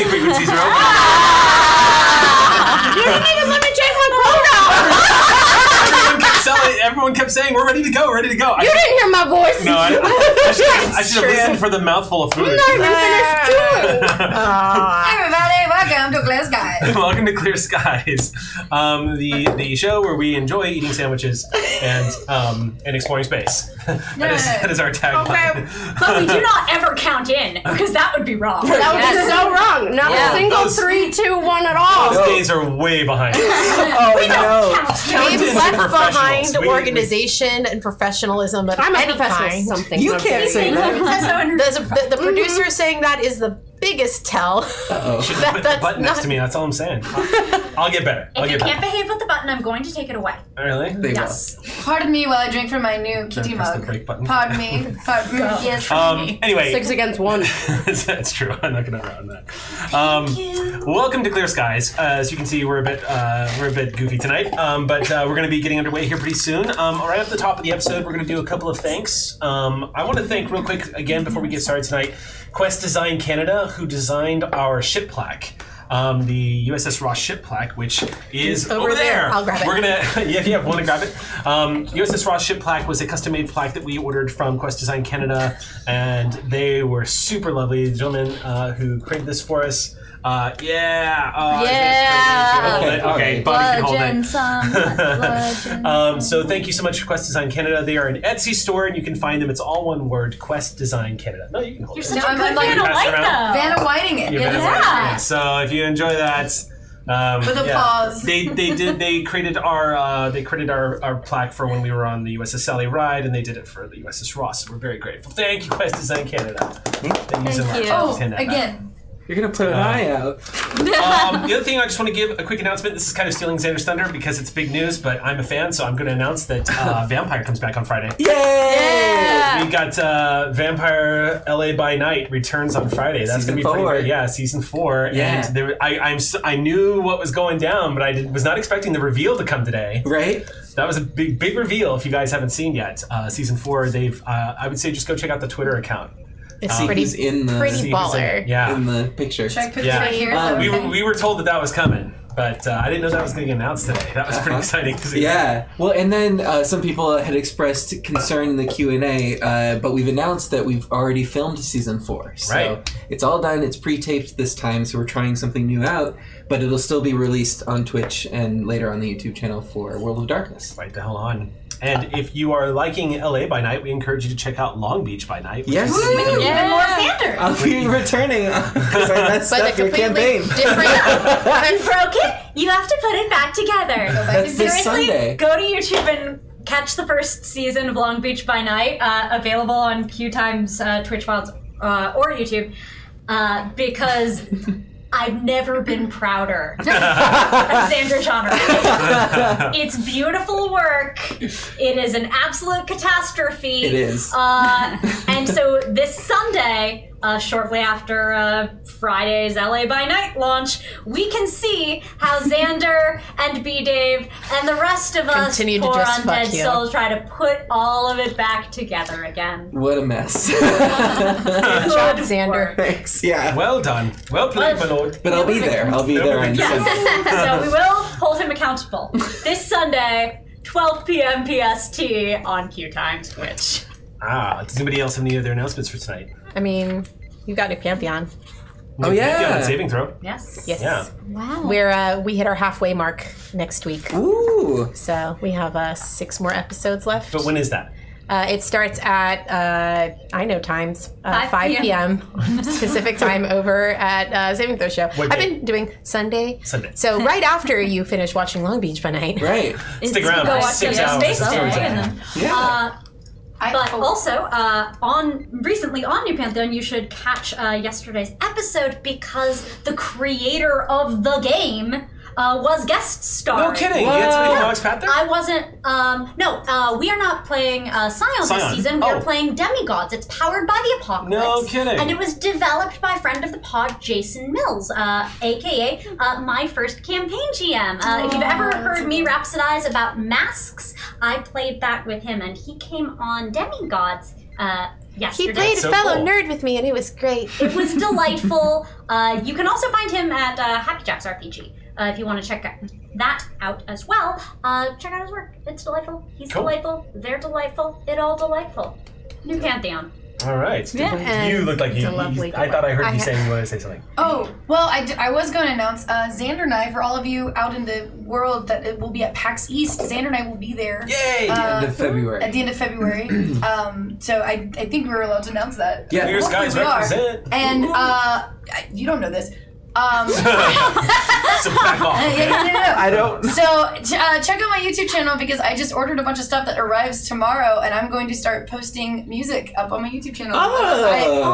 Sailing frequencies are open. You didn't even let me change my program. Everyone kept saying, we're ready to go. You didn't hear my voice. No, I should have listened for the mouthful of food. I'm not even finished chewing. Everybody, welcome to Clear Skies. Welcome to Clear Skies, the show where we enjoy eating sandwiches and exploring space. That is our tagline. But we do not ever count in, because that would be wrong. That would be so wrong. Not a single 3, 2, 1 at all. Those days are way behind us. We don't count. We've left behind professionals. organization and professionalism, but I'm a any professional kind. something. You can't say that. The producer is saying that is the biggest tell. You should put the button next to me. That's all I'm saying. I'll get better. If you can't behave with the button, I'm going to take it away. Really? Yes. Pardon me while I drink from my new kitty press the mug. break button. Pardon me. Yes. Anyway. 6 against 1. That's true. I'm not going to round that. Welcome to Clear Skies. As you can see, we're a bit goofy tonight, but we're going to be getting underway here pretty soon. Right off the top of the episode, we're going to do a couple of thanks. I want to thank real quick again before we get started tonight, Quest Design Canada, who designed our ship plaque. The USS Ross ship plaque, which is over there. I'll grab it. We're gonna, if you want to grab it. USS Ross ship plaque was a custom-made plaque that we ordered from Quest Design Canada, and they were super lovely. The gentleman who created this for us. Okay, Bonnie can hold it. So thank you so much for Quest Design Canada. They are an Etsy store, and you can find them. It's all one word, Quest Design Canada. No, you can hold it. You're such a good Vanna White, though. Vanna Whiting it. Yeah. So if you enjoy that, with a pause. They created our plaque for when we were on the USS Sally ride, and they did it for the USS Ross. We're very grateful. Thank you, Quest Design Canada. Thank you. Again. You're going to put an eye out. The other thing I just want to give a quick announcement. This is kind of stealing Xander's thunder because it's big news, but I'm a fan, so I'm going to announce that Vampire comes back on Friday. Yay! We got Vampire LA by Night returns on Friday. That's going to be pretty great. Yeah, season 4. Yeah. And I knew what was going down, but I was not expecting the reveal to come today. Right? That was a big reveal. If you guys haven't seen yet, season 4, I would say just go check out the Twitter account. It's pretty pretty baller. Yeah. in the picture. Should I put this right here? We were told that was coming, but I didn't know that was going to get announced today. That was pretty exciting. Yeah. Well, and then some people had expressed concern in the Q&A, but we've announced that we've already filmed season 4. So it's all done. It's pre-taped this time, so we're trying something new out, but it'll still be released on Twitch and later on the YouTube channel for World of Darkness. Right the hell on. And if you are liking LA by Night, we encourage you to check out Long Beach by Night. Yes. Even more Xander. I'll be returning because I messed But up your campaign. different. You broke it. You have to put it back together. That's this Seriously, Sunday. go to YouTube and catch the first season of Long Beach by Night, available on QueueTimes, Twitch Files, or YouTube, because I've never been prouder of Xander genre. It's beautiful work. It is an absolute catastrophe. It is. And so this Sunday, shortly after Friday's LA by Night launch, we can see how Xander and B-Dave and the rest of us Continue to poor just fuck undead you. souls try to put all of it back together again. What a mess. Good job, Good Xander. work. Thanks. Yeah. Well done. Well played, my lord. But I'll be there. I'll be there on Sunday. Yes. So we will hold him accountable this Sunday, 12 p.m. PST on QueueTimes Twitch. Does anybody else have any other announcements for tonight? I mean, you got a Pantheon. Oh, yeah. Saving throw. Yes. Yes. Yeah. Wow. We hit our halfway mark next week. Ooh. So we have 6 more episodes left. But when is that? It starts at, I know times, 5 p.m. Pacific time over at Saving Throw Show. What I've day? been doing Sunday. Sunday. So right after you finish watching Long Beach by Night. Right. Stick around Go for watch 6 the hours. Space That's Day, story and time. then, Yeah. but also, recently on New Pantheon, you should catch yesterday's episode because the creator of the game was guest starring. No kidding. You had somebody from Alex Pat there? I wasn't. We are not playing Scion this season. We are playing Demigods. It's powered by the Apocalypse. No kidding. And it was developed by friend of the pod, Jason Mills, aka my first campaign GM. If you've ever heard me rhapsodize about masks, I played that with him, and he came on Demigods Yes, He your played dad. a so fellow cool. nerd with me, and it was great. It was delightful. You can also find him at Happy Jack's RPG. If you want to check that out as well, check out his work. It's delightful. He's Cool. delightful. They're delightful. It all delightful. New Pantheon. All right. Yeah. You look like It's you. a lovely I thought I heard color. you saying you wanted to say something. Oh, well, I was going to announce Xander and I, for all of you out in the world, that it will be at PAX East. Xander and I will be there. Yay! End of February. At the end of February. So I think we were allowed to announce that. Yeah. Clear Skies we are. represent. And you don't know this. So back off. Okay? No. I don't. So check out my YouTube channel because I just ordered a bunch of stuff that arrives tomorrow, and I'm going to start posting music up on my YouTube channel. Oh.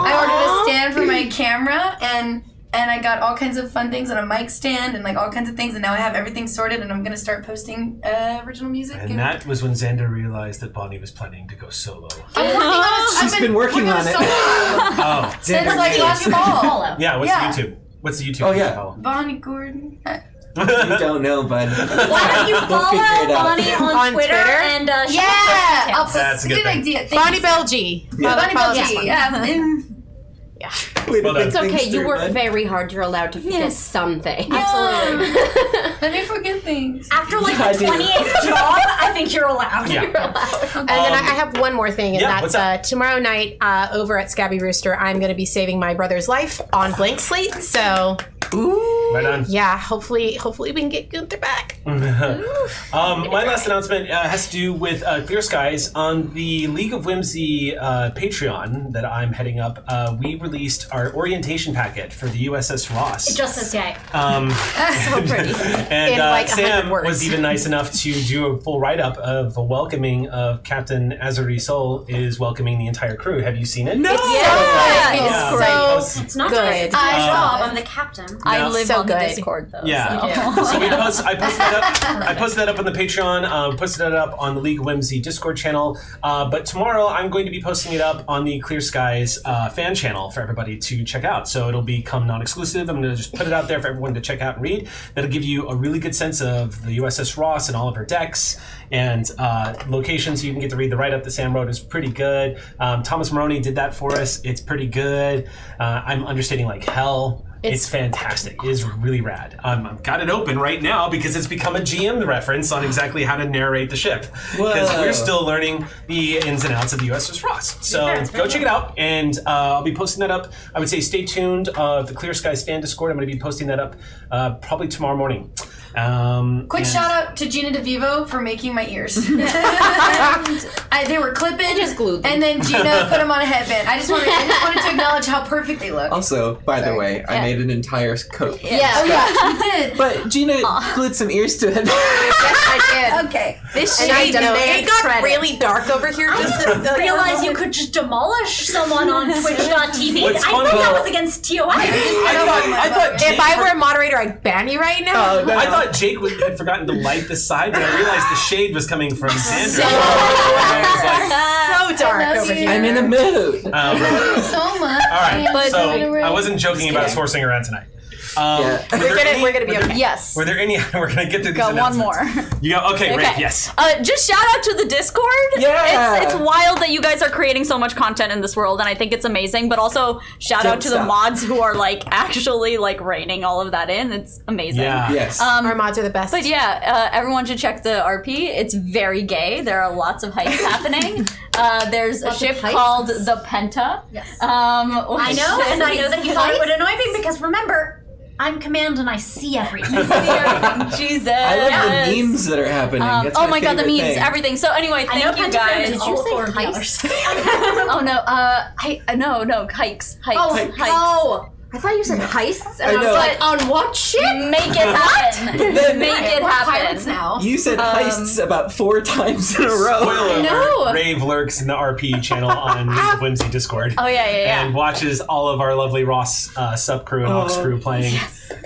I ordered a stand for my camera, and I got all kinds of fun things and a mic stand and like all kinds of things, and now I have everything sorted, and I'm gonna start posting original music. And that was when Xander realized that Bonnie was planning to go solo. I'm working on it. She's been working on it. Oh, Since Xander. like last fall. Follow. Yeah, what's Yeah. the YouTube? What's the YouTube? Oh, yeah. channel? Bonnie Gordon. You don't know, bud. Why don't you We'll follow figure it out. Bonnie on On Twitter, Twitter? and Yeah, I'll put That's a good thing. idea. Thank Bonnie you. Bell G. Bonnie Follow Bell this G. one. Yeah. Way to Well done. think It's okay. things You through, work bud. very hard. You're allowed to forget some things. Absolutely. Let me forget things. after like I the do. 28th job, I think you're allowed. Yeah. And then I have one more thing, and yeah, what's up? that's tomorrow night over at Scabby Rooster. I'm going to be saving my brother's life on Blank Slate. So Right on. yeah, hopefully we can get Gunther back. My last announcement has to do with Clear Skies. On the League of Whimsy Patreon that I'm heading up, we released our orientation packet for the USS Ross. It just says gay. So pretty. And In like 100 Sam words. was even nice enough to do a full write-up of a welcoming of Captain Azuri Sol is welcoming the entire crew. Have you seen it? No! Yeah. So It's not good. just my I job. saw I'm the captain. I live So on the good. Discord though. Yeah. So. So I posted that up. I posted that up on the Patreon. Posted it up on the League of Whimsy Discord channel. But tomorrow I'm going to be posting it up on the Clear Skies fan channel for everybody to check out. So it'll become non-exclusive. I'm going to just put it out there for everyone to check out and read. That'll give you a really good sense of the USS Ross and all of her decks and locations. You can get to read the write-up that Sam wrote. Is pretty good. Thomas Maroney did that for us. It's pretty good. I'm understating like hell. It's fantastic. It is really rad. I've got it open right now because it's become a GM reference on exactly how to narrate the ship. Because Whoa. we're still learning the ins and outs of the USS Ross. So go check it out, and I'll be posting that up. I would say stay tuned. The Clear Skies fan Discord, I'm going to be posting that up probably tomorrow morning. Quick shout out to Gina DeVivo for making my ears. They were clipping, just glued them. and then Gina put them on a headband. I just wanted to acknowledge how perfect they look. Also, by the way, I made an entire coat. Oh yeah, you did. But Gina glued some ears to it. yes, I did. Okay. This And I shade, demand it got credit. really dark over here. I realized you could just demolish someone on Twitch.tv. What's I fun thought that about- was against TOS. I thought Jake If I were a moderator, I'd ban you right now. No. I thought Jake had forgotten to light the side, but I realized the shade was coming from Xander. So dark over here. I'm in a mood. So much. All right, But so I wasn't joking about us horsing around tonight. We're gonna be okay. Yes. Were there any? We're gonna get to these Got one announcements. more. You go. Okay, Ray. Okay. Yes. Just shout out to the Discord. Yeah. It's wild that you guys are creating so much content in this world, and I think it's amazing. But also shout out to the Stop. mods who are like actually like reining all of that in. It's amazing. Yeah. Yes. Our mods are the best. But yeah, everyone should check the RP. It's very gay. There are lots of hikes happening. There's a ship hikes? called the Penta. Yes. I I know, and I know that you thought it would annoy me because remember, I'm command and I see everything. Jesus. I love the memes that are happening. That's Oh my god, the favorite memes, thing. everything. So anyway, I know thank you Pentagram guys. is all for heist. Oh no, no, hikes. Hikes. Oh, I thought you said heists, and I I, was know. like, on what ship? Make it happen. Then- Make it We're happen. pirates now. You said heists about 4 times in a row. Spoiler No. alert, Rave lurks in the RP channel on League of Whimsy Discord. Oh yeah. And watches all of our lovely Ross sub crew and Ox crew playing.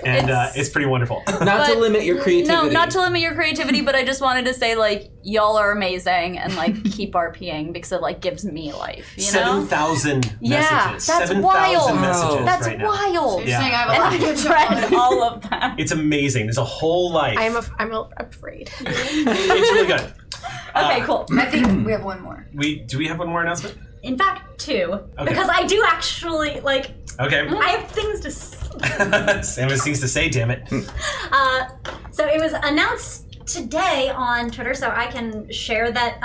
And it's pretty wonderful. Not to But- limit your creativity. No, not to limit your creativity, but I just wanted to say like y'all are amazing and like keep RPing because it like gives me life. You know? 7,000 Yeah, messages. that's 7,000 wild. messages That's right now. wild. You're Yeah. saying I have a And lot of I've good shit read all of them. It's amazing. There's a whole life. I'm afraid. It's really good. Okay, cool. I think we have one more. Do we have one more announcement? In fact, 2. Okay. Because I do actually, like, Okay. I have things to say. Sam has things to say, damn it. So it was announced today on Twitter, so I can share that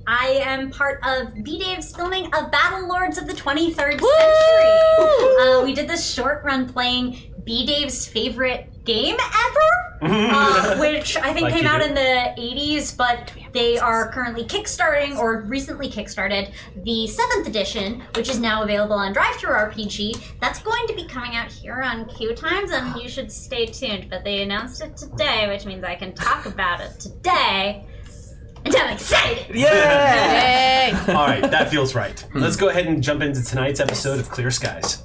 I am part of B-Dave's filming of Battle Lords of the 23rd Century. We did this short run playing B-Dave's favorite game ever, which I think came out in the 80s, but they are currently kickstarting, or recently kickstarted, the 7th edition, which is now available on Drive-Thru RPG. That's going to be coming out here on QueueTimes, and you should stay tuned. But they announced it today, which means I can talk about it today. And I'm excited! Yeah! Yay! All right, that feels right. Let's go ahead and jump into tonight's episode of Clear Skies.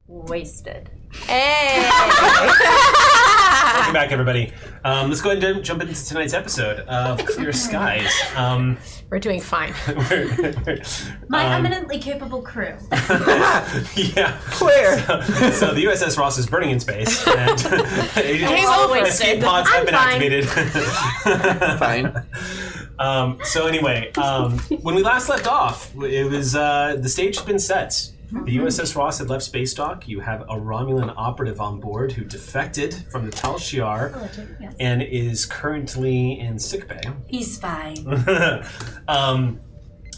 Wasted. Hey! Welcome back, everybody. Let's go ahead and jump into tonight's episode of Clear Skies. We're doing fine. My eminently capable crew. Yeah. Where? So the USS Ross is burning in space, and over. escape pods have been fine. activated. Fine. So anyway, when we last left off, it was the stage had been set. The USS Ross had left space dock. You have a Romulan operative on board who defected from the Tal Shiar and is currently in sickbay. He's fine. The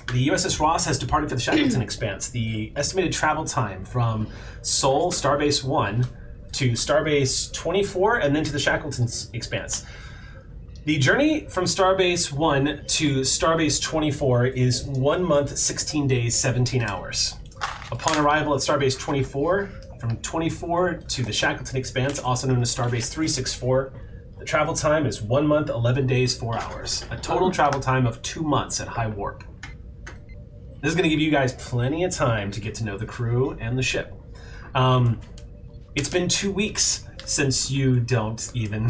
USS Ross has departed for the Shackleton Expanse. The estimated travel time from Sol, Starbase 1, to Starbase 24, and then to the Shackleton Expanse. The journey from Starbase 1 to Starbase 24 is 1 month, 16 days, 17 hours. Upon arrival at Starbase 24, from 24 to the Shackleton Expanse, also known as Starbase 364, the travel time is 1 month, 11 days, 4 hours. A total travel time of 2 months at high warp. This is going to give you guys plenty of time to get to know the crew and the ship. It's been 2 weeks since you don't even...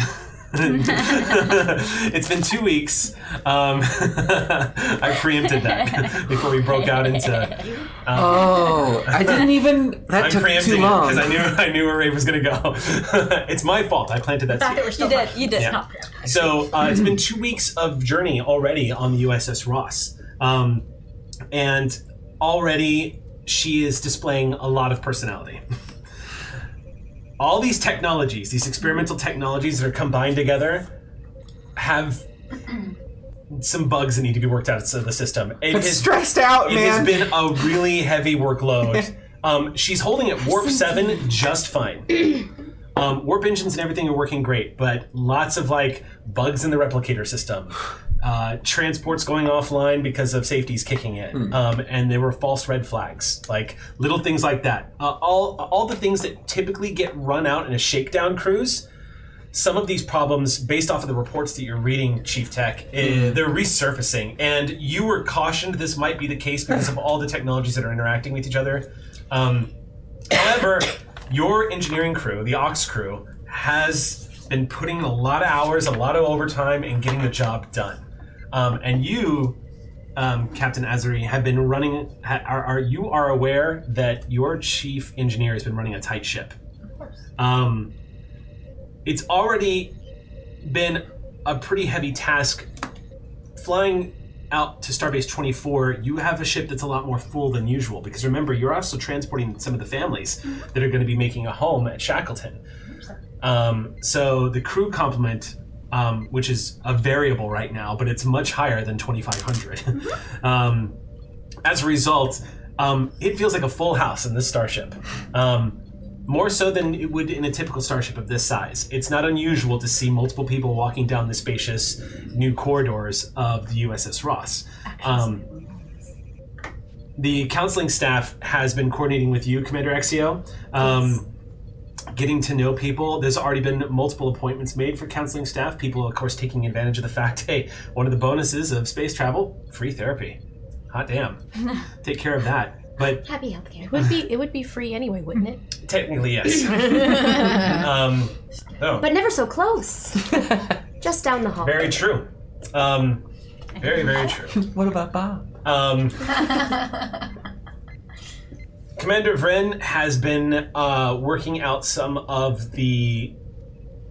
It's been 2 weeks. I preempted that before we broke out into... I didn't even... That I'm took preempting too long. because I knew where Ray was going to go. It's my fault. I planted that The fact that seed. we're still You did. Yeah. So it's been 2 weeks of journey already on the USS Ross. And already she is displaying a lot of personality. All these technologies, these experimental technologies that are combined together, have some bugs that need to be worked out of the system. I'm stressed out, It man. has been a really heavy workload. She's holding at warp 7 just fine. Warp engines and everything are working great, but lots of bugs in the replicator system. Transports going offline because of safeties kicking in, and there were false red flags, little things like that. All the things that typically get run out in a shakedown cruise. Some of these problems, based off of the reports that you're reading, Chief Tech, they're resurfacing, and you were cautioned this might be the case because of all the technologies that are interacting with each other. However, your engineering crew, the Ox crew, has been putting a lot of hours, a lot of overtime, and getting the job done. And you, Captain Azari, have been running. You are aware that your chief engineer has been running a tight ship. It's already been a pretty heavy task flying out to Starbase 24. You have a ship that's a lot more full than usual, because remember, you're also transporting some of the families that are going to be making a home at Shackleton. So the crew complement, which is a variable right now, but it's much higher than 2,500. As a result, it feels like a full house in this starship. More so than it would in a typical starship of this size. It's not unusual to see multiple people walking down the spacious new corridors of the USS Ross. The counseling staff has been coordinating with you, Commander Exio, getting to know people. There's already been multiple appointments made for counseling staff. People, of course, taking advantage of the fact, hey, one of the bonuses of space travel, free therapy. Hot damn. Take care of that. But happy healthcare. It would be free anyway, wouldn't it? Technically, yes. But never so close. Just down the hall. Very true. Very, very true. What about Bob? Commander Vren has been working out some of the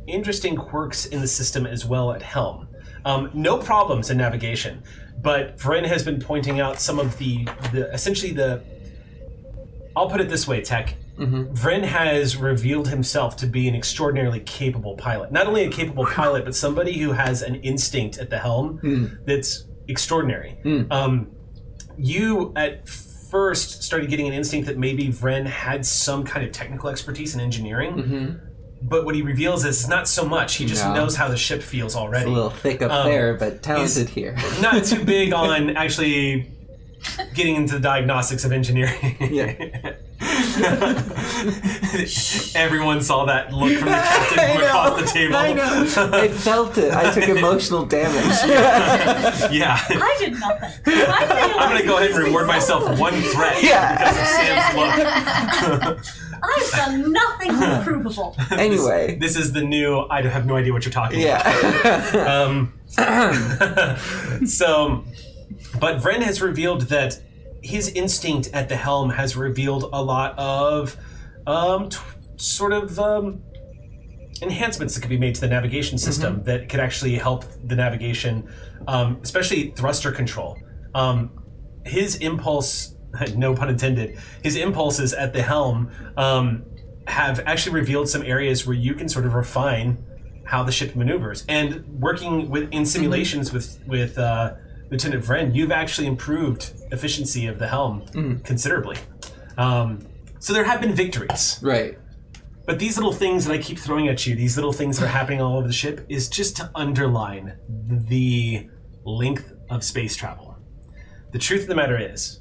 interesting quirks in the system as well at helm. No problems in navigation, but Vren has been pointing out some of the I'll put it this way, Tech. Vren has revealed himself to be an extraordinarily capable pilot. Not only a capable pilot, but somebody who has an instinct at the helm that's extraordinary. You, at first, started getting an instinct that maybe Vren had some kind of technical expertise in engineering. But what he reveals is not so much. He just knows how the ship feels already. It's a little thick up there, but talented here. Not too big on actually getting into the diagnostics of engineering. Everyone saw that look from the captain from across the table. I know. I felt it. I took emotional damage. I did nothing. I'm going to go ahead and reward myself one threat because of Sam's look. I've done nothing unprovable. Anyway. This is the new, I have no idea what you're talking about. But Vren has revealed that his instinct at the helm has revealed a lot of enhancements that could be made to the navigation system that could actually help the navigation, especially thruster control. His impulse, no pun intended, his impulses at the helm have actually revealed some areas where you can sort of refine how the ship maneuvers. And working in simulations with Lieutenant Vren, you've actually improved efficiency of the helm considerably. So there have been victories. Right. But these little things that I keep throwing at you, these little things that are happening all over the ship, is just to underline the length of space travel. The truth of the matter is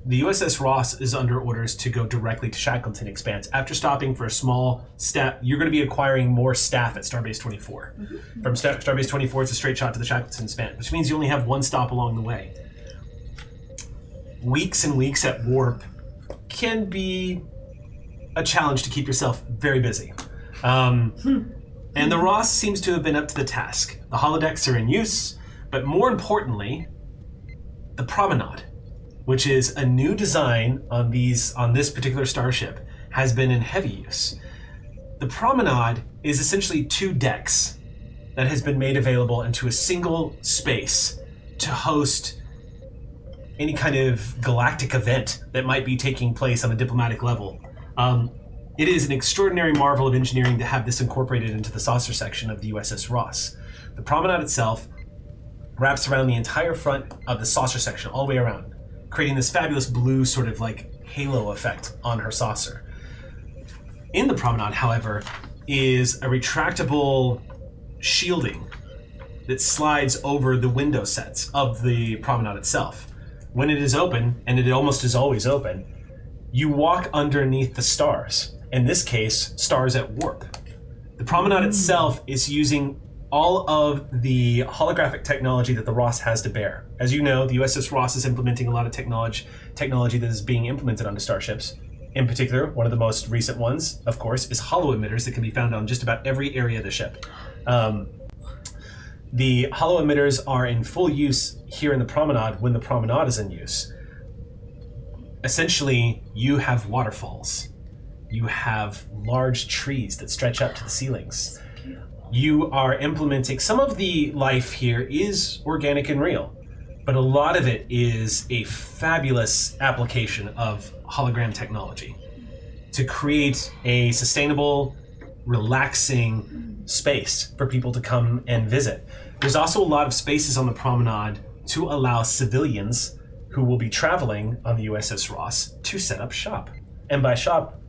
the USS Ross is under orders to go directly to Shackleton Expanse. After stopping for a small step, you're going to be acquiring more staff at Starbase 24. From Starbase 24, it's a straight shot to the Shackleton Expanse, which means you only have one stop along the way. Weeks and weeks at warp can be a challenge to keep yourself very busy. And the Ross seems to have been up to the task. The holodecks are in use, but more importantly, the promenade, which is a new design on this particular starship, has been in heavy use. The promenade is essentially 2 decks that has been made available into a single space to host any kind of galactic event that might be taking place on a diplomatic level. It is an extraordinary marvel of engineering to have this incorporated into the saucer section of the USS Ross. The promenade itself wraps around the entire front of the saucer section, all the way around, creating this fabulous blue sort of like halo effect on her saucer. In the promenade, however, is a retractable shielding that slides over the window sets of the promenade itself. When it is open, and it almost is always open, you walk underneath the stars. In this case, stars at warp. The promenade itself is using all of the holographic technology that the Ross has to bear. As you know, the USS Ross is implementing a lot of technology that is being implemented onto starships. In particular, one of the most recent ones, of course, is holo emitters that can be found on just about every area of the ship. The holo emitters are in full use here in the promenade when the promenade is in use. Essentially, you have waterfalls. You have large trees that stretch up to the ceilings. You are implementing, some of the life here is organic and real, but a lot of it is a fabulous application of hologram technology to create a sustainable, relaxing space for people to come and visit. There's also a lot of spaces on the promenade to allow civilians who will be traveling on the USS Ross to set up shop. And by shop,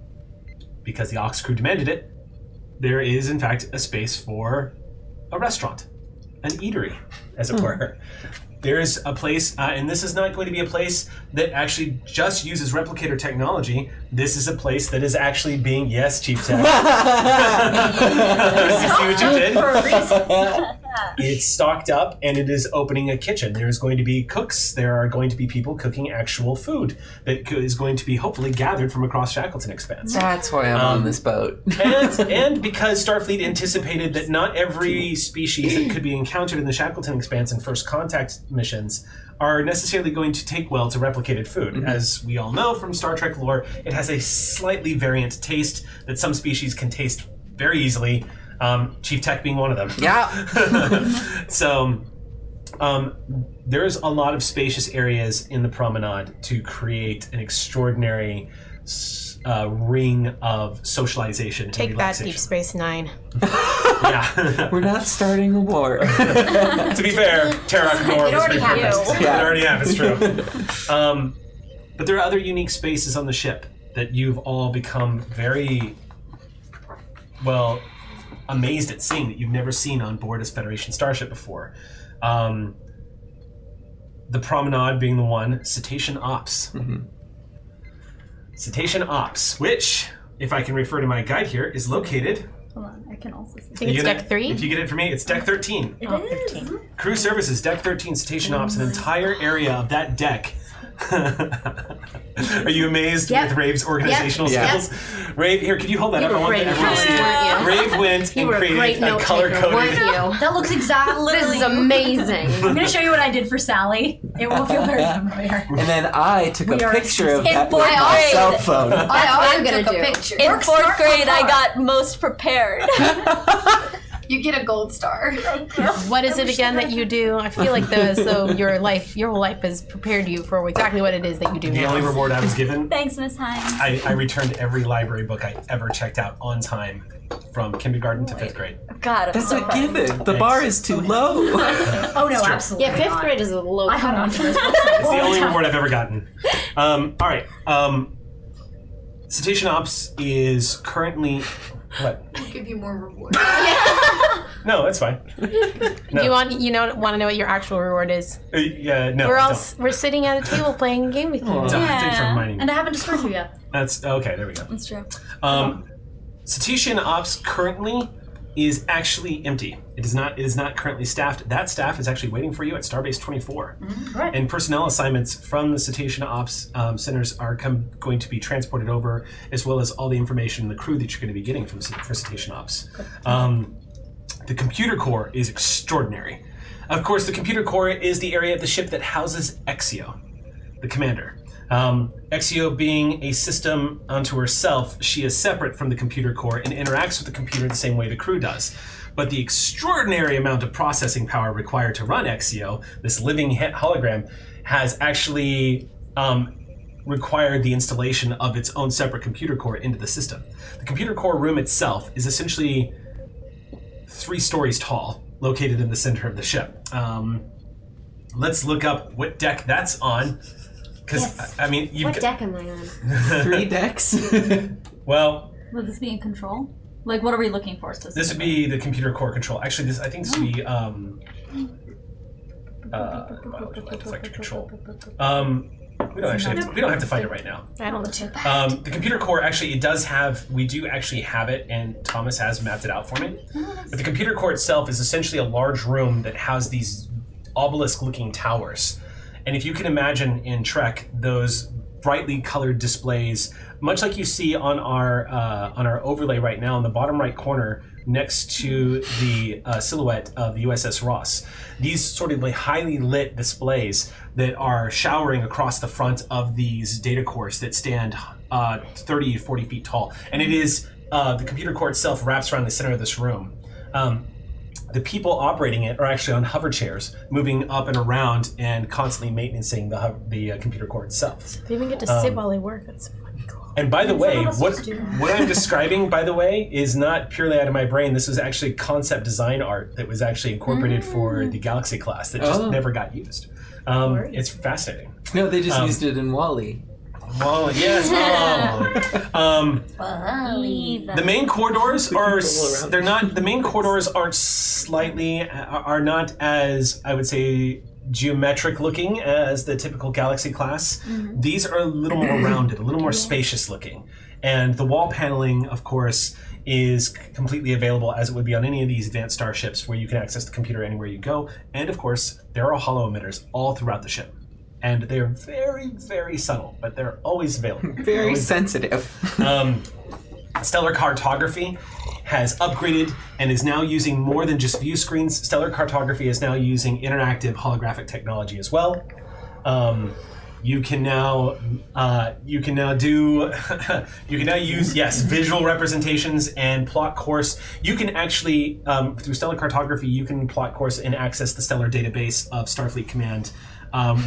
because the Ox crew demanded it, there is in fact a space for a restaurant, an eatery, as it were. There is a place, and this is not going to be a place that actually just uses replicator technology. This is a place that is actually being, yes, Chief Tech. You see what you did? For a reason. It's stocked up and it is opening a kitchen. There's going to be cooks. There are going to be people cooking actual food that is going to be hopefully gathered from across Shackleton Expanse. That's why I'm on this boat. and because Starfleet anticipated that not every species that could be encountered in the Shackleton Expanse in first contact missions are necessarily going to take well to replicated food. Mm-hmm. As we all know from Star Trek lore, it has a slightly variant taste that some species can taste very easily. Chief Tech being one of them. Yeah. So there's a lot of spacious areas in the promenade to create an extraordinary ring of socialization. Take and that, relaxation. Deep Space Nine. Yeah. We're not starting a war. To be fair, Terra Nor was already pretty have perfect. you. It already have, it's true. But there are other unique spaces on the ship that you've all become very, well, amazed at seeing that you've never seen on board a Federation starship before. The promenade being the one, Cetacean Ops. Mm-hmm. Cetacean Ops, which, if I can refer to my guide here, is located... Hold on, I can also see. I think it's deck 3. If you get it for me, it's deck 13. It Oh, is. 13. Crew services, deck 13, Cetacean Ops, an entire area of that deck. Are you amazed Yep. with Rave's organizational Yep. skills? Rave, here, could you hold that You up? I were want great everyone to see note taker, it. weren't you? Rave went You and were a great created a note taker, weren't color-coded... you? That looks exactly. This is amazing. I'm gonna show you what I did for Sally. It will feel very familiar. And then I took We a are picture of in that with fourth my grade. cell phone. That's what I'm gonna took do. a picture. In Work 4th smart, grade, work I hard. got most prepared. You get a gold star. What is it again that you do? I feel like so your whole life has prepared you for exactly what it is that you do The now. only reward I was given, Thanks, Miss Hines. I returned every library book I ever checked out on time from kindergarten to 5th grade. God, I'm That's so a proud. given. The bar is too low. Oh no, absolutely. Yeah, 5th not. grade is a low I hung on cutoff. to those books. It's the only reward I've ever gotten. All right. Cetacean Ops is currently... What? We'll give you more reward. No, that's fine. No. You want to know what your actual reward is? Yeah, no. We're sitting at a table playing a game with you. Thanks for reminding me. And I haven't destroyed you yet. That's okay. There we go. That's true. Cetacean Ops currently is actually empty. It is not currently staffed. That staff is actually waiting for you at Starbase 24. Right. And personnel assignments from the Cetacean Ops centers are going to be transported over, as well as all the information and the crew that you're going to be getting for Cetacean Ops. The computer core is extraordinary. Of course, the computer core is the area of the ship that houses Exio, the commander. Exio being a system unto herself, she is separate from the computer core and interacts with the computer the same way the crew does. But the extraordinary amount of processing power required to run Exio, this living hologram, has actually required the installation of its own separate computer core into the system. The computer core room itself is essentially 3 stories tall, located in the center of the ship. Let's look up what deck that's on. Because, I mean, you've What deck am I on? 3 decks. Well, Would this be in control? Like, what are we looking for specifically? this would be the computer core control. Actually, I think this would be defector control. We don't have to find it right now. I don't know. The computer core actually, we do actually have it, and Thomas has mapped it out for me. But the computer core itself is essentially a large room that has these obelisk-looking towers. And if you can imagine in Trek, those brightly colored displays, much like you see on our overlay right now in the bottom right corner next to the silhouette of the USS Ross. These sort of highly lit displays that are showering across the front of these data cores that stand 30 to 40 feet tall. And it is, the computer core itself wraps around the center of this room. The people operating it are actually on hover chairs, moving up and around and constantly maintaining the computer core itself. They even get to sit while they work. That's fucking cool. And by the way, what I'm describing, by the way, is not purely out of my brain. This was actually concept design art that was actually incorporated for the Galaxy class that just never got used. It's fascinating. No, they just used it in WALL-E. Well, yes. The main corridors are not as, I would say, geometric looking as the typical Galaxy class. These are a little more rounded, a little more spacious looking. And the wall paneling, of course, is completely available as it would be on any of these advanced starships where you can access the computer anywhere you go. And of course, there are holo emitters all throughout the ship. And they're very, very subtle, but they're always available. Very sensitive. Stellar Cartography has upgraded and is now using more than just view screens. Stellar Cartography is now using interactive holographic technology as well. You can now use visual representations and plot course. You can actually through Stellar Cartography you can plot course and access the stellar database of Starfleet Command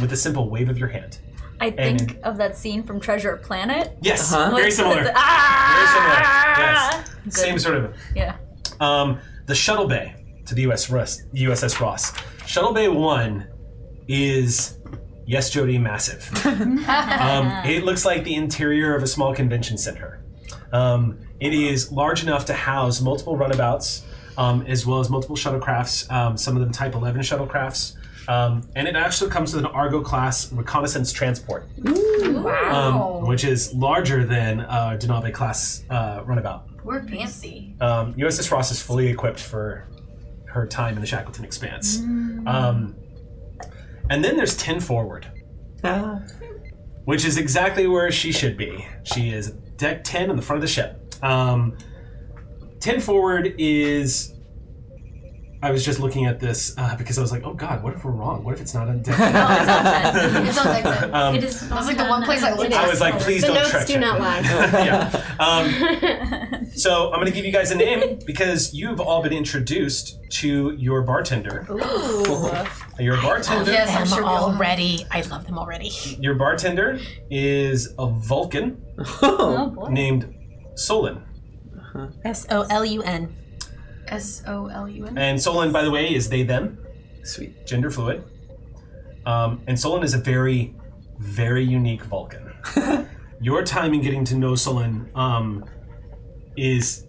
with a simple wave of your hand. I think of that scene from Treasure Planet. Yes, very similar. Very similar. Yes, same sort of. Yeah. The shuttle bay to the USS Ross. Shuttle Bay 1 is, yes, Jody, massive. It looks like the interior of a small convention center. It is large enough to house multiple runabouts, as well as multiple shuttlecrafts, some of them Type 11 shuttlecrafts. And it actually comes with an Argo-class reconnaissance transport. Which is larger than a Denave-class runabout. We're fancy. USS Ross is fully equipped for her time in the Shackleton Expanse. And then there's 10 Forward, which is exactly where she should be. She is deck 10 in the front of the ship. 10 Forward is... I was just looking at this because I was like, oh God, what if we're wrong? What if it's not on deck 10? No, it's on deck 10. It's on deck 10. It is. That's like the one place I looked at. I was like, please The don't notes track do check not me. lie. Yeah. So I'm going to give you guys a name because you've all been introduced to your bartender. Your bartender. Yes, I'm sure we all know. already. I love them already. Your bartender is a Vulcan named Solon. Solun. Solun. And Solon, by the way, is they, them. Sweet. Gender fluid. And Solon is a very, very unique Vulcan. Your time in getting to know Solon is,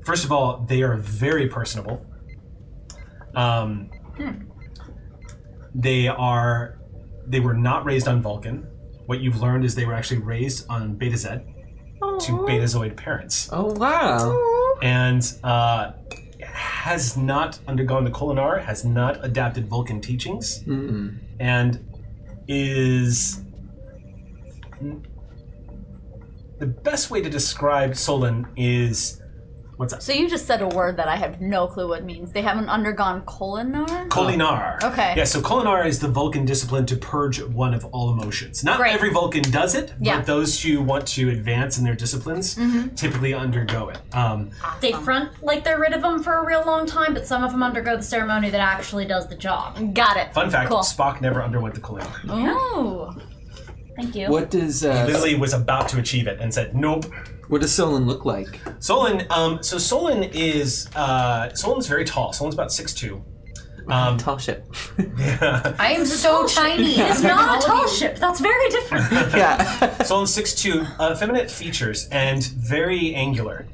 first of all, they are very personable. They were not raised on Vulcan. What you've learned is they were actually raised on Beta Z to Betazoid parents. Oh, wow. And has not undergone the Kolinar, has not adapted Vulcan teachings, and is... The best way to describe Solon is... What's that? So you just said a word that I have no clue what it means. They haven't undergone Kolinar? Kolinar. Okay. Yeah, so Kolinar is the Vulcan discipline to purge one of all emotions. Not Great. every Vulcan does it, Yeah. but those who want to advance in their disciplines typically undergo it. They front like they're rid of them for a real long time, but some of them undergo the ceremony that actually does the job. Got it. Fun fact, Cool. Spock never underwent the Kolinar. Oh. Thank you. What does He literally was about to achieve it and said, nope. what does Solon look like? Solon, so Solon is, Solon's very tall. Solon's about 6'2". Tall ship. Yeah. I am so tiny. It's not a tall ship. That's very different. Yeah. Solon's 6'2", effeminate features and very angular.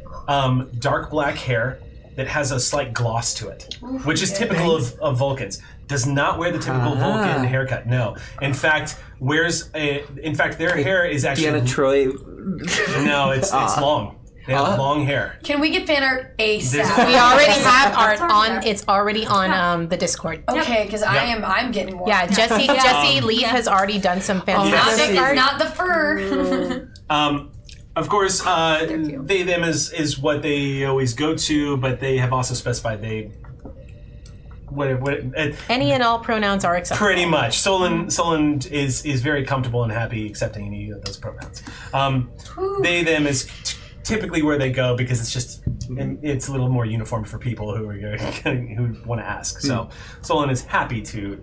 Dark black hair that has a slight gloss to it, which is typical of Vulcans. Does not wear the typical Vulcan haircut. No. In fact, their hair is actually... Deanna Troy. No, it's long. They have long hair. Can we get fan art ASAP? We already have art on. It's already on the Discord. Okay, because I'm getting one. Yeah, Jesse Leaf has already done some fantastic It's art. not the fur. Of course, they, them is what they always go to, but they have also specified they Any and all pronouns are acceptable. Pretty much. Solon is very comfortable and happy accepting any of those pronouns. They, them is typically where they go because it's a little more uniform for people who want to ask. So Solon is happy to,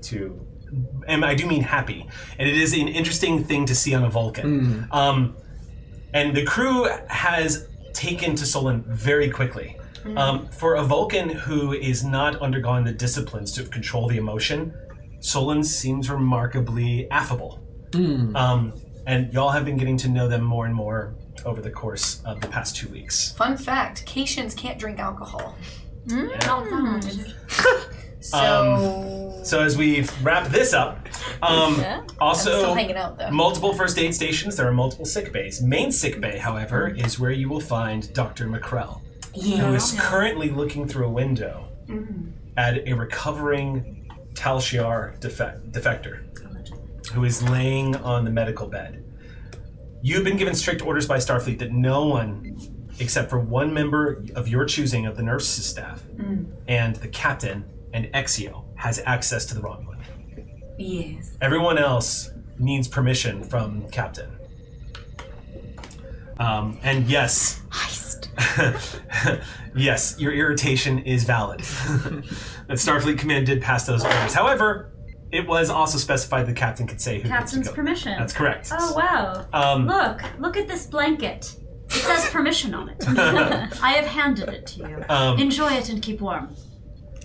and I do mean happy. And it is an interesting thing to see on a Vulcan. And the crew has taken to Solon very quickly. For a Vulcan who is not undergone the disciplines to control the emotion, Solon seems remarkably affable. And y'all have been getting to know them more and more over the course of the past 2 weeks. Fun fact, Caitians can't drink alcohol. So as we wrap this up, I'm also still hanging out, though. multiple first aid stations, there are multiple sick bays. Main sick bay, however, is where you will find Dr. McCrell, who is currently looking through a window at a recovering Tal Shiar defector, who is laying on the medical bed. You've been given strict orders by Starfleet that no one, except for one member of your choosing of the nurse's staff, and the captain and Exio, has access to the Romulan. Yes. Everyone else needs permission from the captain. And yes, yes, your irritation is valid. The Starfleet Command did pass those orders. However, it was also specified the captain could say who Captain's gets to go. permission. That's correct. Oh, wow. Look at this blanket. It says permission on it. I have handed it to you. Enjoy it and keep warm.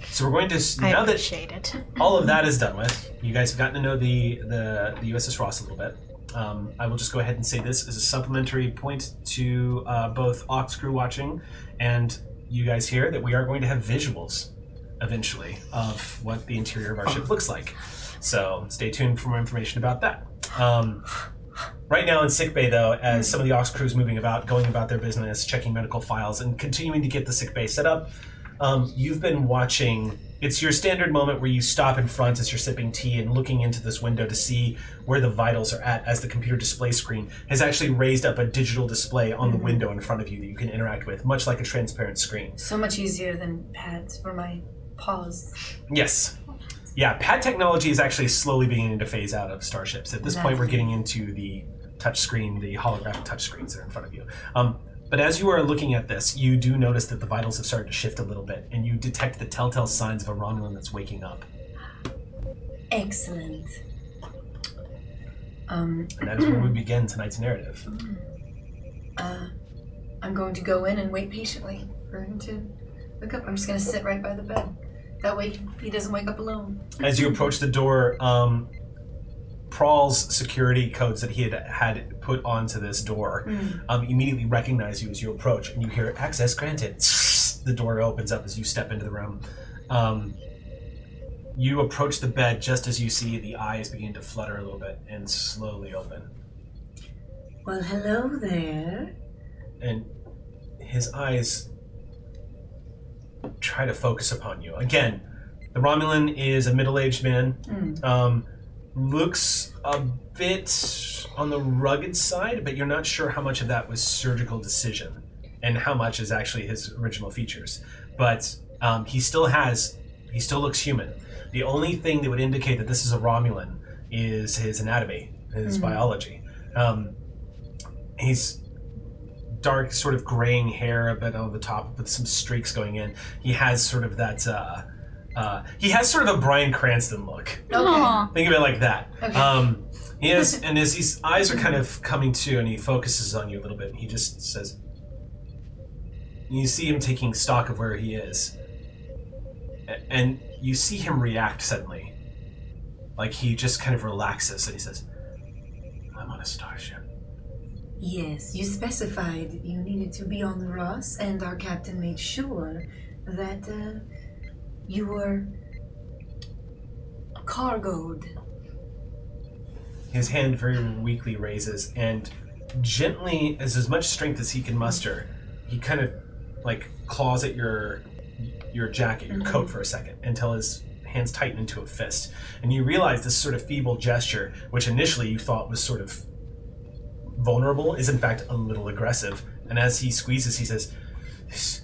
So we're going to, I now that appreciate it. all of that is done with, you guys have gotten to know the USS Ross a little bit. I will just go ahead and say this as a supplementary point to both Aux crew watching and you guys here, that we are going to have visuals eventually of what the interior of our ship looks like. So stay tuned for more information about that. Right now in sickbay, though, as some of the Aux crew is moving about, going about their business, checking medical files, and continuing to get the sickbay set up, you've been watching. It's your standard moment where you stop in front as you're sipping tea and looking into this window to see where the vitals are at, as the computer display screen has actually raised up a digital display on the window in front of you that you can interact with, much like a transparent screen. So much easier than pads for my paws. Yes. Yeah, pad technology is actually slowly beginning to phase out of starships. At this point, we're getting into the touchscreen, the holographic touchscreens that are in front of you. But as you are looking at this, you do notice that the vitals have started to shift a little bit, and you detect the telltale signs of a Romulan that's waking up. Excellent. And that is where we begin tonight's narrative. I'm going to go in and wait patiently for him to wake up. I'm just going to sit right by the bed. That way he doesn't wake up alone. As you approach the door, Prawl's security codes that he had put onto this door immediately recognize you as you approach, and you hear access granted. The door opens up as you step into the room. You approach the bed just as you see the eyes begin to flutter a little bit and slowly open. Well, hello there. And his eyes try to focus upon you. Again, the Romulan is a middle-aged man. Looks a bit on the rugged side, but you're not sure how much of that was surgical decision and how much is actually his original features. But he still looks human. The only thing that would indicate that this is a Romulan is his anatomy, his biology. He's dark, sort of graying hair, a bit on the top with some streaks going in. He has sort of that, he has sort of a Bryan Cranston look. Okay. Think of it like that. Okay. He has, and as his eyes are kind of coming to, and he focuses on you a little bit, and he just says, you see him taking stock of where he is, and you see him react suddenly. Like he just kind of relaxes, and he says, I'm on a starship. Yes, you specified you needed to be on the Ross, and our captain made sure that you were cargoed. His hand very weakly raises, and gently, as much strength as he can muster, he kind of like claws at your jacket, your coat for a second, until his hands tighten into a fist. And you realize this sort of feeble gesture, which initially you thought was sort of vulnerable, is in fact a little aggressive. And as he squeezes, he says, "This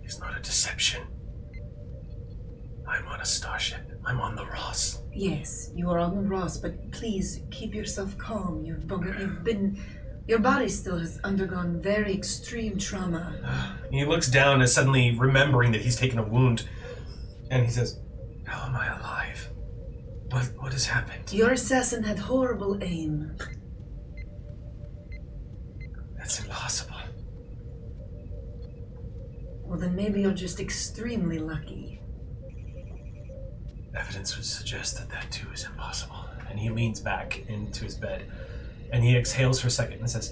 is not a deception. I I'm on a starship. I'm on the Ross. Yes, you are on the Ross, but please keep yourself calm. Your body still has undergone very extreme trauma. He looks down as suddenly remembering that he's taken a wound, and he says, "How am I alive? What has happened?" Your assassin had horrible aim. That's impossible. Well, then maybe you're just extremely lucky. Evidence would suggest that too is impossible. And he leans back into his bed, and he exhales for a second and says,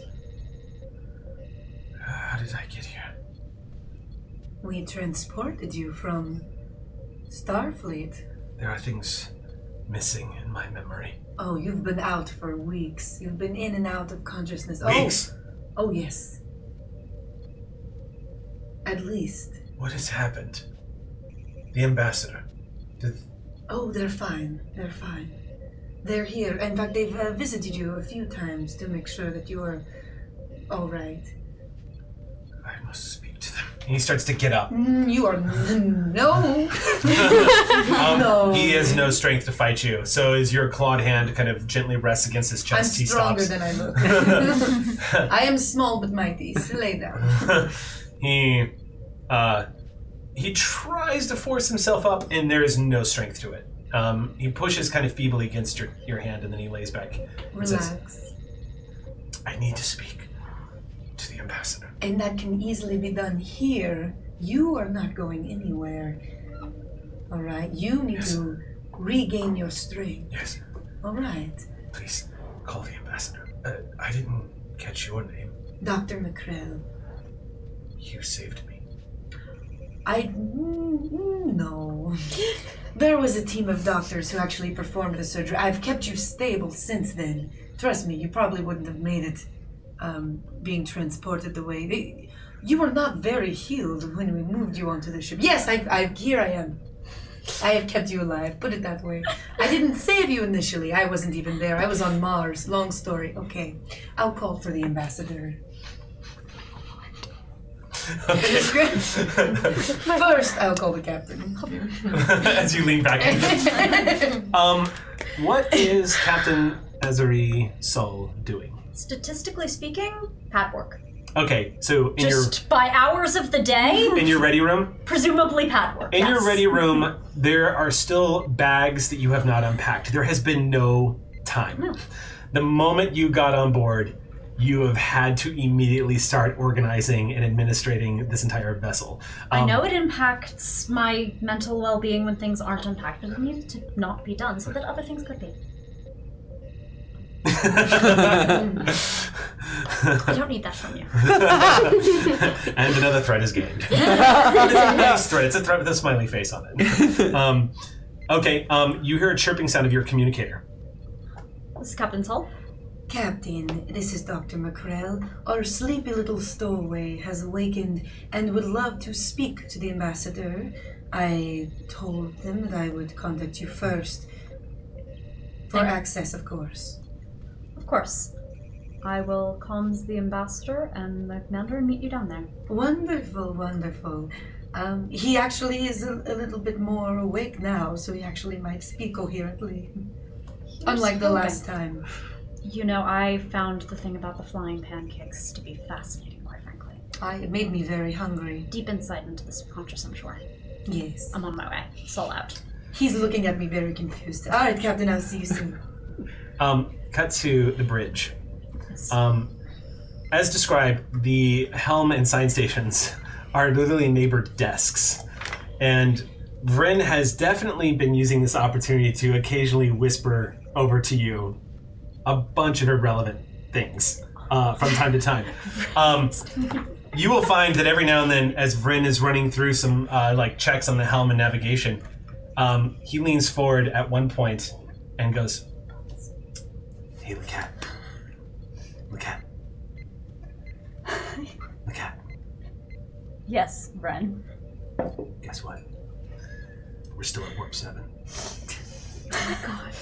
"How did I get here?" We transported you from Starfleet. There are things missing in my memory. Oh, you've been out for weeks. You've been in and out of consciousness. Weeks? Oh, yes. At least. What has happened? The ambassador. Oh, they're fine. They're fine. They're here. In fact, they've visited you a few times to make sure that you are all right. I must speak to them. And he starts to get up. You are... No! No. He has no strength to fight you. So as your clawed hand kind of gently rests against his chest, I'm he stronger stops. than I look. I am small but mighty. So lay down. He tries to force himself up, and there is no strength to it. He pushes kind of feebly against your hand, and then he lays back and says, Relax. "I need to speak to the ambassador." And that can easily be done here. You are not going anywhere. All right? You need to regain your strength. Yes. All right. Please, call the ambassador. I didn't catch your name. Dr. McCrell. You saved me. No. There was a team of doctors who actually performed the surgery. I've kept you stable since then. Trust me, you probably wouldn't have made it being transported the way... You were not very healed when we moved you onto the ship. Yes, here I am. I have kept you alive, put it that way. I didn't save you initially. I wasn't even there. I was on Mars. Long story. Okay, I'll call for the ambassador. Okay. First, I'll call the captain. As you lean back in. What is Captain Azuri Sol doing? Statistically speaking, pad work. Okay, so By hours of the day, in your ready room? presumably pad work. In yes. your ready room, there are still bags that you have not unpacked. There has been no time. No. The moment you got on board, you have had to immediately start organizing and administrating this entire vessel. I know it impacts my mental well-being when things aren't unpacked, but it needs to not be done so that other things could be. I don't need that from you. And another threat is gained. It's a nice threat. It's a threat with a smiley face on it. You hear a chirping sound of your communicator. This is Captain Sol. Captain, this is Dr. McCrell. Our sleepy little stowaway has awakened and would love to speak to the ambassador. I told them that I would contact you first. For access, of course. Of course. I will comms the ambassador and the commander and meet you down there. Wonderful, wonderful. He actually is a little bit more awake now, so he actually might speak coherently. Unlike the last time. You know, I found the thing about the flying pancakes to be fascinating, quite frankly. It made me very hungry. Deep insight into the subconscious, I'm sure. Yes. I'm on my way. Sol out. He's looking at me very confused. All right, Captain, I'll see you soon. Cut to the bridge. Yes. As described, the helm and sign stations are literally neighbored desks. And Vryn has definitely been using this opportunity to occasionally whisper over to you a bunch of irrelevant things from time to time. You will find that every now and then, as Vryn is running through some checks on the helm and navigation, he leans forward at one point and goes, "Hey, Lacat. Lacat. Lacat. Yes, Vren. Guess what? We're still at Warp 7. Oh my god.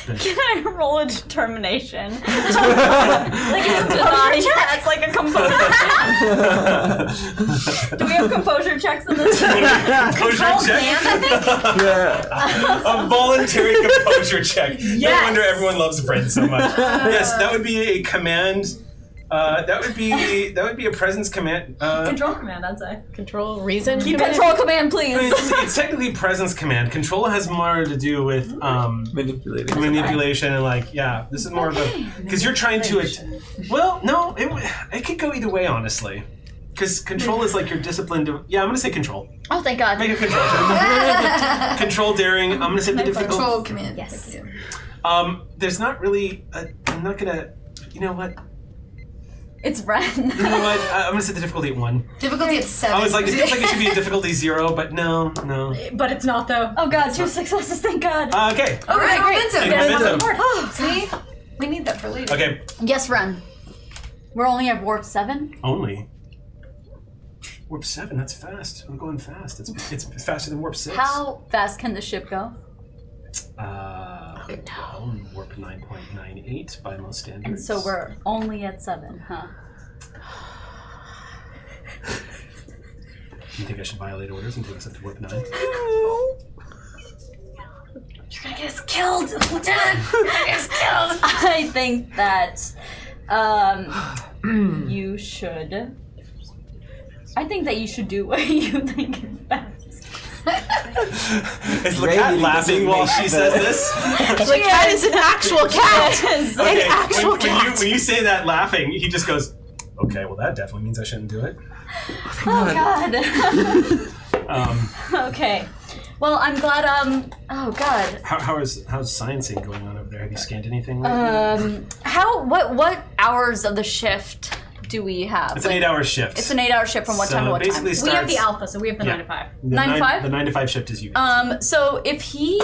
Can I roll a determination? Like a composure check. That's like a composure check. Do we have composure checks in this? Composure check? A voluntary composure check. Yes. No wonder everyone loves Brent so much. Yes, that would be a command. That would be a presence command. Control command, I'd say. Control reason. Control command, please. I mean, it's technically presence command. Control has more to do with manipulation and this is more of a because you're trying to. Well, no, it could go either way, honestly. Because control is like your discipline to. Yeah, I'm gonna say control. Oh, thank God. Make a control check. Control daring. I'm gonna say the difficult. Control command. Yes. There's not really. I'm not gonna. You know what? It's Ren. You know what? I'm gonna set the difficulty at 1. Difficulty at 7. I was like, it feels like it should be a difficulty 0, but no. But it's not, though. Oh God, 2 successes, thank God. Okay. Oh, right, momentum. Momentum. See? We need that for later. Okay. Yes, Ren. We're only at warp 7. Only. Warp 7. That's fast. I'm going fast. It's faster than warp 6. How fast can the ship go? Warp 9.98 by most standards. And so we're only at 7, huh? Do you think I should violate orders and take us up to warp 9? You're gonna get us killed, Lieutenant! You're gonna get us killed! I think that you should. I think that you should do what you think is best. Is the cat laughing while she says this? The cat is an actual cat. Okay, An actual cat. when you say that laughing, he just goes, okay, well that definitely means I shouldn't do it. Oh God. Okay. Well, I'm glad. Oh God. How's sciencing going on over there? Have you scanned anything lately? What hours of the shift do we have? It's an 8-hour shift. It's an 8-hour shift from what time to what time? We have the alpha, so we have the 9 to 5. 9 to 5? The 9 to 5 shift is you. So if he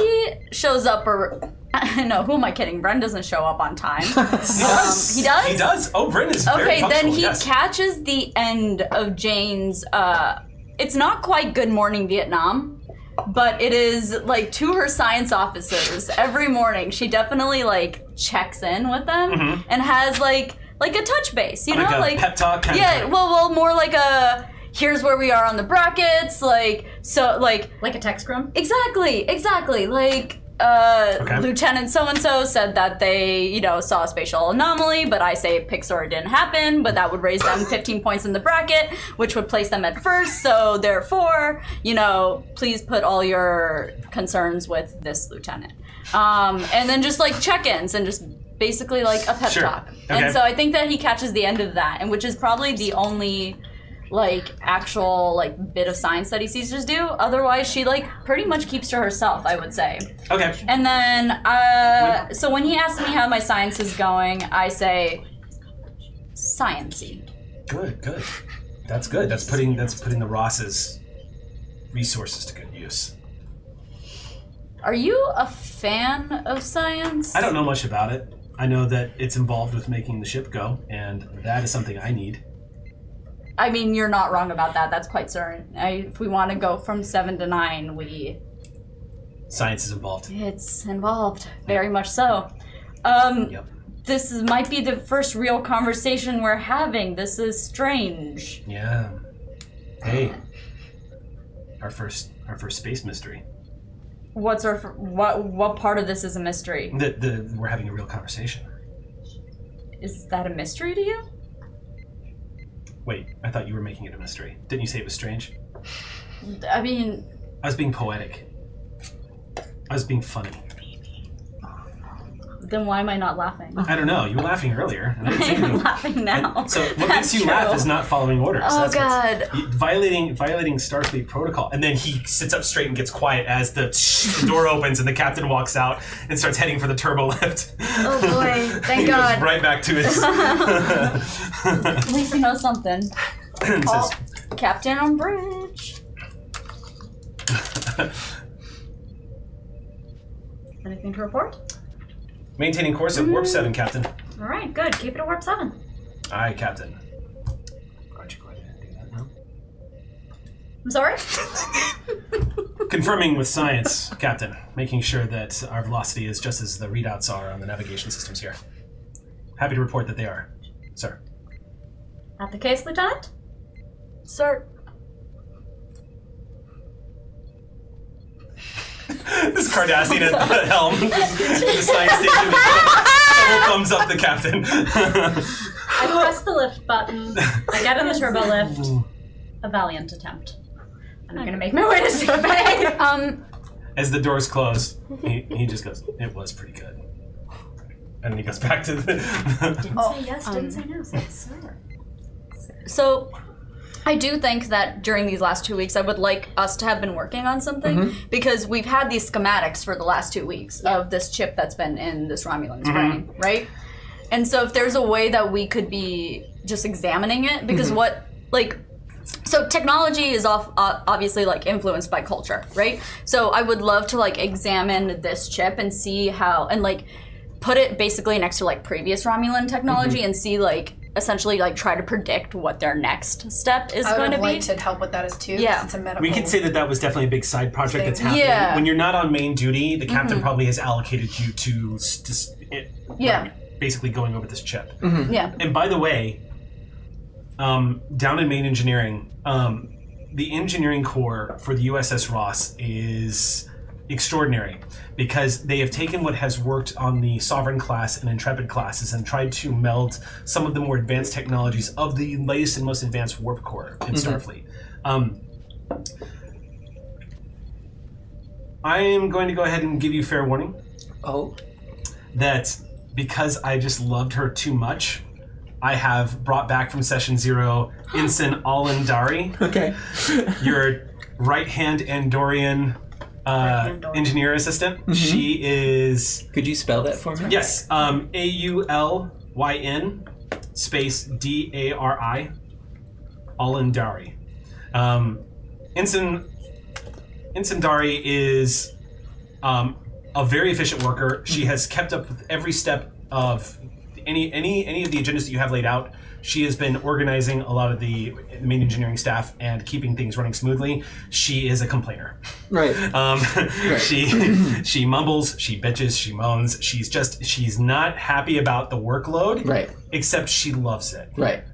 shows up, or no, who am I kidding? Bren doesn't show up on time. He does. He does. Oh, Bren is very Okay, then punctual, he yes. catches the end of Jane's. It's not quite Good Morning Vietnam, but it is like to her science officers every morning. She definitely like checks in with them and has like a touch base, you know, like a pep talk kind of thing. well, more like a here's where we are on the brackets, like Like a tech scrum? exactly, like Lieutenant so-and-so said that they, saw a spatial anomaly, but I say Pixar didn't happen, but that would raise them 15 points in the bracket, which would place them at first, so therefore, please put all your concerns with this lieutenant. And then just like check-ins and just basically like a pep talk. Okay. And so I think that he catches the end of that, and which is probably the only actual bit of science that he sees her do. Otherwise, she pretty much keeps to herself, I would say. Okay. And then, so when he asks me how my science is going, I say, science-y. Good. That's good. That's putting the Ross's resources to good use. Are you a fan of science? I don't know much about it. I know that it's involved with making the ship go, and that is something I need. I mean, you're not wrong about that. That's quite certain. If we want to go from 7 to 9, Science is involved. It's involved, very much so. This might be the first real conversation we're having. This is strange. Yeah. Hey. Our first space mystery. What's what part of this is a mystery? We're having a real conversation. Is that a mystery to you? Wait, I thought you were making it a mystery. Didn't you say it was strange? I mean... I was being poetic. I was being funny. Then why am I not laughing? I don't know. You were laughing earlier. And I didn't say I'm anything. laughing now. So what makes you laugh is not following orders. Oh, God. Violating Starfleet protocol. And then he sits up straight and gets quiet as the door opens and the captain walks out and starts heading for the turbo lift. Oh boy, thank He God. goes right back to his... At least he knows something. and says, Captain on bridge. Anything to report? maintaining course at warp 7, Captain. All right, good. Keep it at warp 7. Aye, Captain. Aren't you go ahead and do that now? I'm sorry? Confirming with science, Captain. Making sure that our velocity is just as the readouts are on the navigation systems here. Happy to report that they are, sir. At the case, Lieutenant? Sir. This Cardassian at the helm, the science station, double thumbs up the captain. I press the lift button. I get in the turbo lift. A valiant attempt. And I'm gonna make my way to Stowaway. As the doors close, he just goes, "It was pretty good," and then he goes back to the. Didn't say yes, didn't say no, said sir. So, I do think that during these last 2 weeks, I would like us to have been working on something because we've had these schematics for the last 2 weeks of this chip that's been in this Romulan's brain, right? And so if there's a way that we could be just examining it, because so technology is obviously like influenced by culture, right? So I would love to like examine this chip and see how, and like put it basically next to like previous Romulan technology and see like essentially like try to predict what their next step is going to be. I would like to help with that as too. Yeah. It's a medical. We could say that was definitely a big side project that's happening. Yeah. When you're not on main duty, the captain probably has allocated you to basically going over this chip. Yeah. And by the way, down in main engineering, the engineering core for the USS Ross is extraordinary because they have taken what has worked on the Sovereign class and Intrepid classes and tried to meld some of the more advanced technologies of the latest and most advanced warp core in Starfleet. I am going to go ahead and give you fair warning. That because I just loved her too much, I have brought back from Session 0 Ensign Alindari. Okay. Your right-hand Andorian engineer assistant. She is... Could you spell that for me? Yes. Aulyn space Dari. Alindari. Ensign Dari is a very efficient worker. She has kept up with every step of any of the agendas that you have laid out. She has been organizing a lot of the main engineering staff and keeping things running smoothly. She is a complainer. Right. She mumbles, she bitches, she moans. She's not happy about the workload. Right. Except she loves it. Right.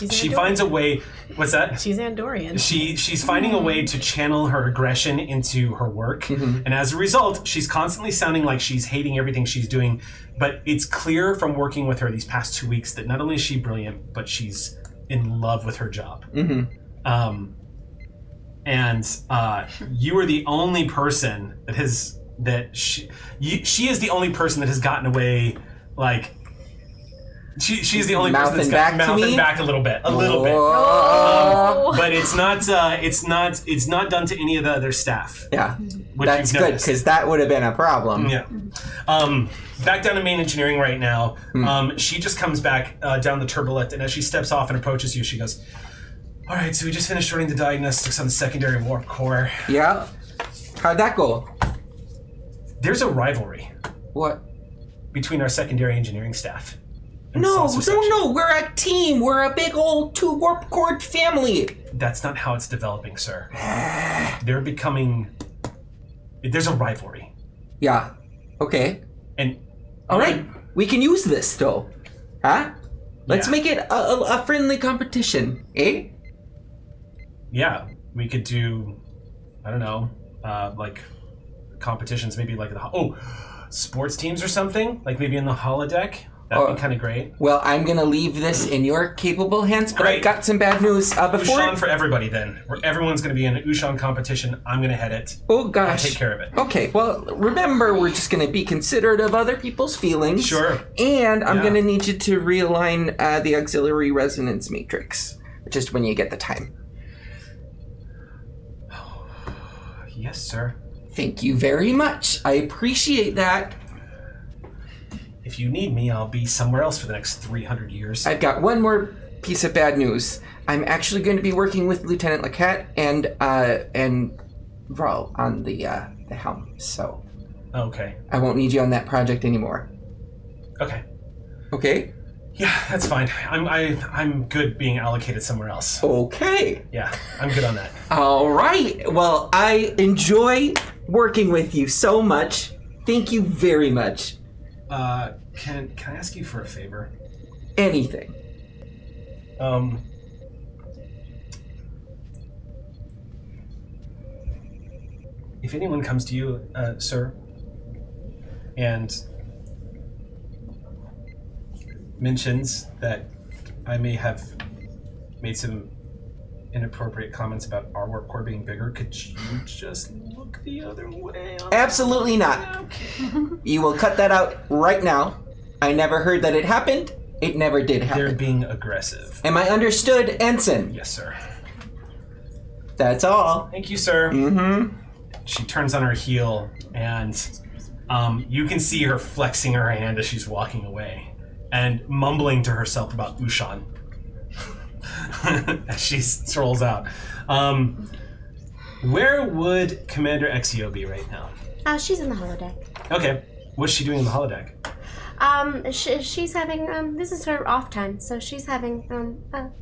She finds a way. What's that? She's Andorian. She's finding a way to channel her aggression into her work, and as a result, she's constantly sounding like she's hating everything she's doing. But it's clear from working with her these past 2 weeks that not only is she brilliant, but she's in love with her job. And you are the only person she is the only person that has gotten away like. She's the only person that's got mouthing back a little bit, but it's not done to any of the other staff. Yeah, that's good because that would have been a problem. Yeah. Back down to main engineering right now. She just comes back down the turbolift, and as she steps off and approaches you, she goes, "All right, so we just finished running the diagnostics on the secondary warp core. Yeah, how'd that go? There's a rivalry. What? Between our secondary engineering staff." No, we're a team. We're a big old 2 warp core family. That's not how it's developing, sir. There's a rivalry. Yeah. Okay. And all right, we can use this though. Huh? Let's make it a friendly competition, eh? Yeah, we could do, I don't know, like competitions, maybe like sports teams or something, like maybe in the holodeck. That'd be kind of great. Well, I'm going to leave this in your capable hands, but I've got some bad news. Ushan for everybody then. Where everyone's going to be in an Ushan competition. I'm going to head it. Oh, gosh. I'll take care of it. Okay, well, remember, we're just going to be considerate of other people's feelings. Sure. And I'm going to need you to realign the auxiliary resonance matrix, just when you get the time. Yes, sir. Thank you very much. I appreciate that. If you need me, I'll be somewhere else for the next 300 years. I've got one more piece of bad news. I'm actually going to be working with Lieutenant Laquette and Vrol on the helm, so... Okay. I won't need you on that project anymore. Okay. Okay? Yeah, that's fine. I'm good being allocated somewhere else. Okay. Yeah, I'm good on that. All right. Well, I enjoy working with you so much. Thank you very much. Can I ask you for a favor? Anything. If anyone comes to you, sir, and mentions that I may have made some inappropriate comments our work core being bigger, could you just look the other way? Absolutely not. Okay. You will cut that out right now. I never heard that it happened. It never did happen. They're being aggressive. Am I understood, Ensign? Yes, sir. That's all. Thank you, sir. Mm-hmm. She turns on her heel, and you can see her flexing her hand as she's walking away and mumbling to herself about Ushan as she strolls out. Where would Commander Exio be right now? She's in the holodeck. Okay. What's she doing in the holodeck? She's having, this is her off time, so she's having,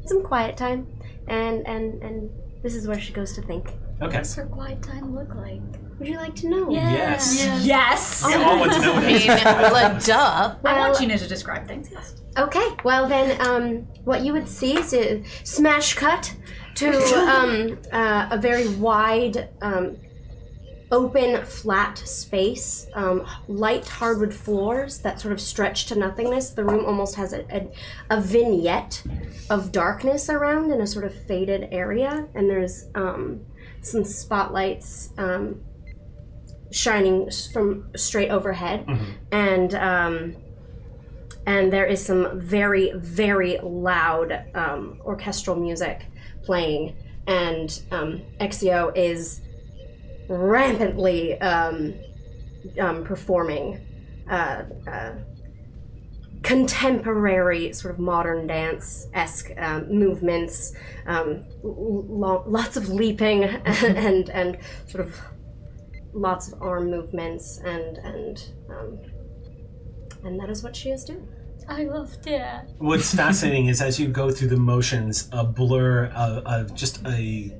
some quiet time, and this is where she goes to think. Okay. What's her quiet time look like? Would you like to know? Yes. Yes. We all want to know what it is. Duh. I want Gina to describe things. Yes. Okay, well then, what you would see is a smash cut to a very wide, open, flat space, light hardwood floors that sort of stretch to nothingness. The room almost has a vignette of darkness around in a sort of faded area, and there's some spotlights shining from straight overhead, and there is some very, very loud orchestral music playing, and Exio is rampantly performing contemporary sort of modern dance-esque movements, lots of leaping and sort of lots of arm movements, and that is what she is doing. I love that. What's fascinating is as you go through the motions, a blur of just a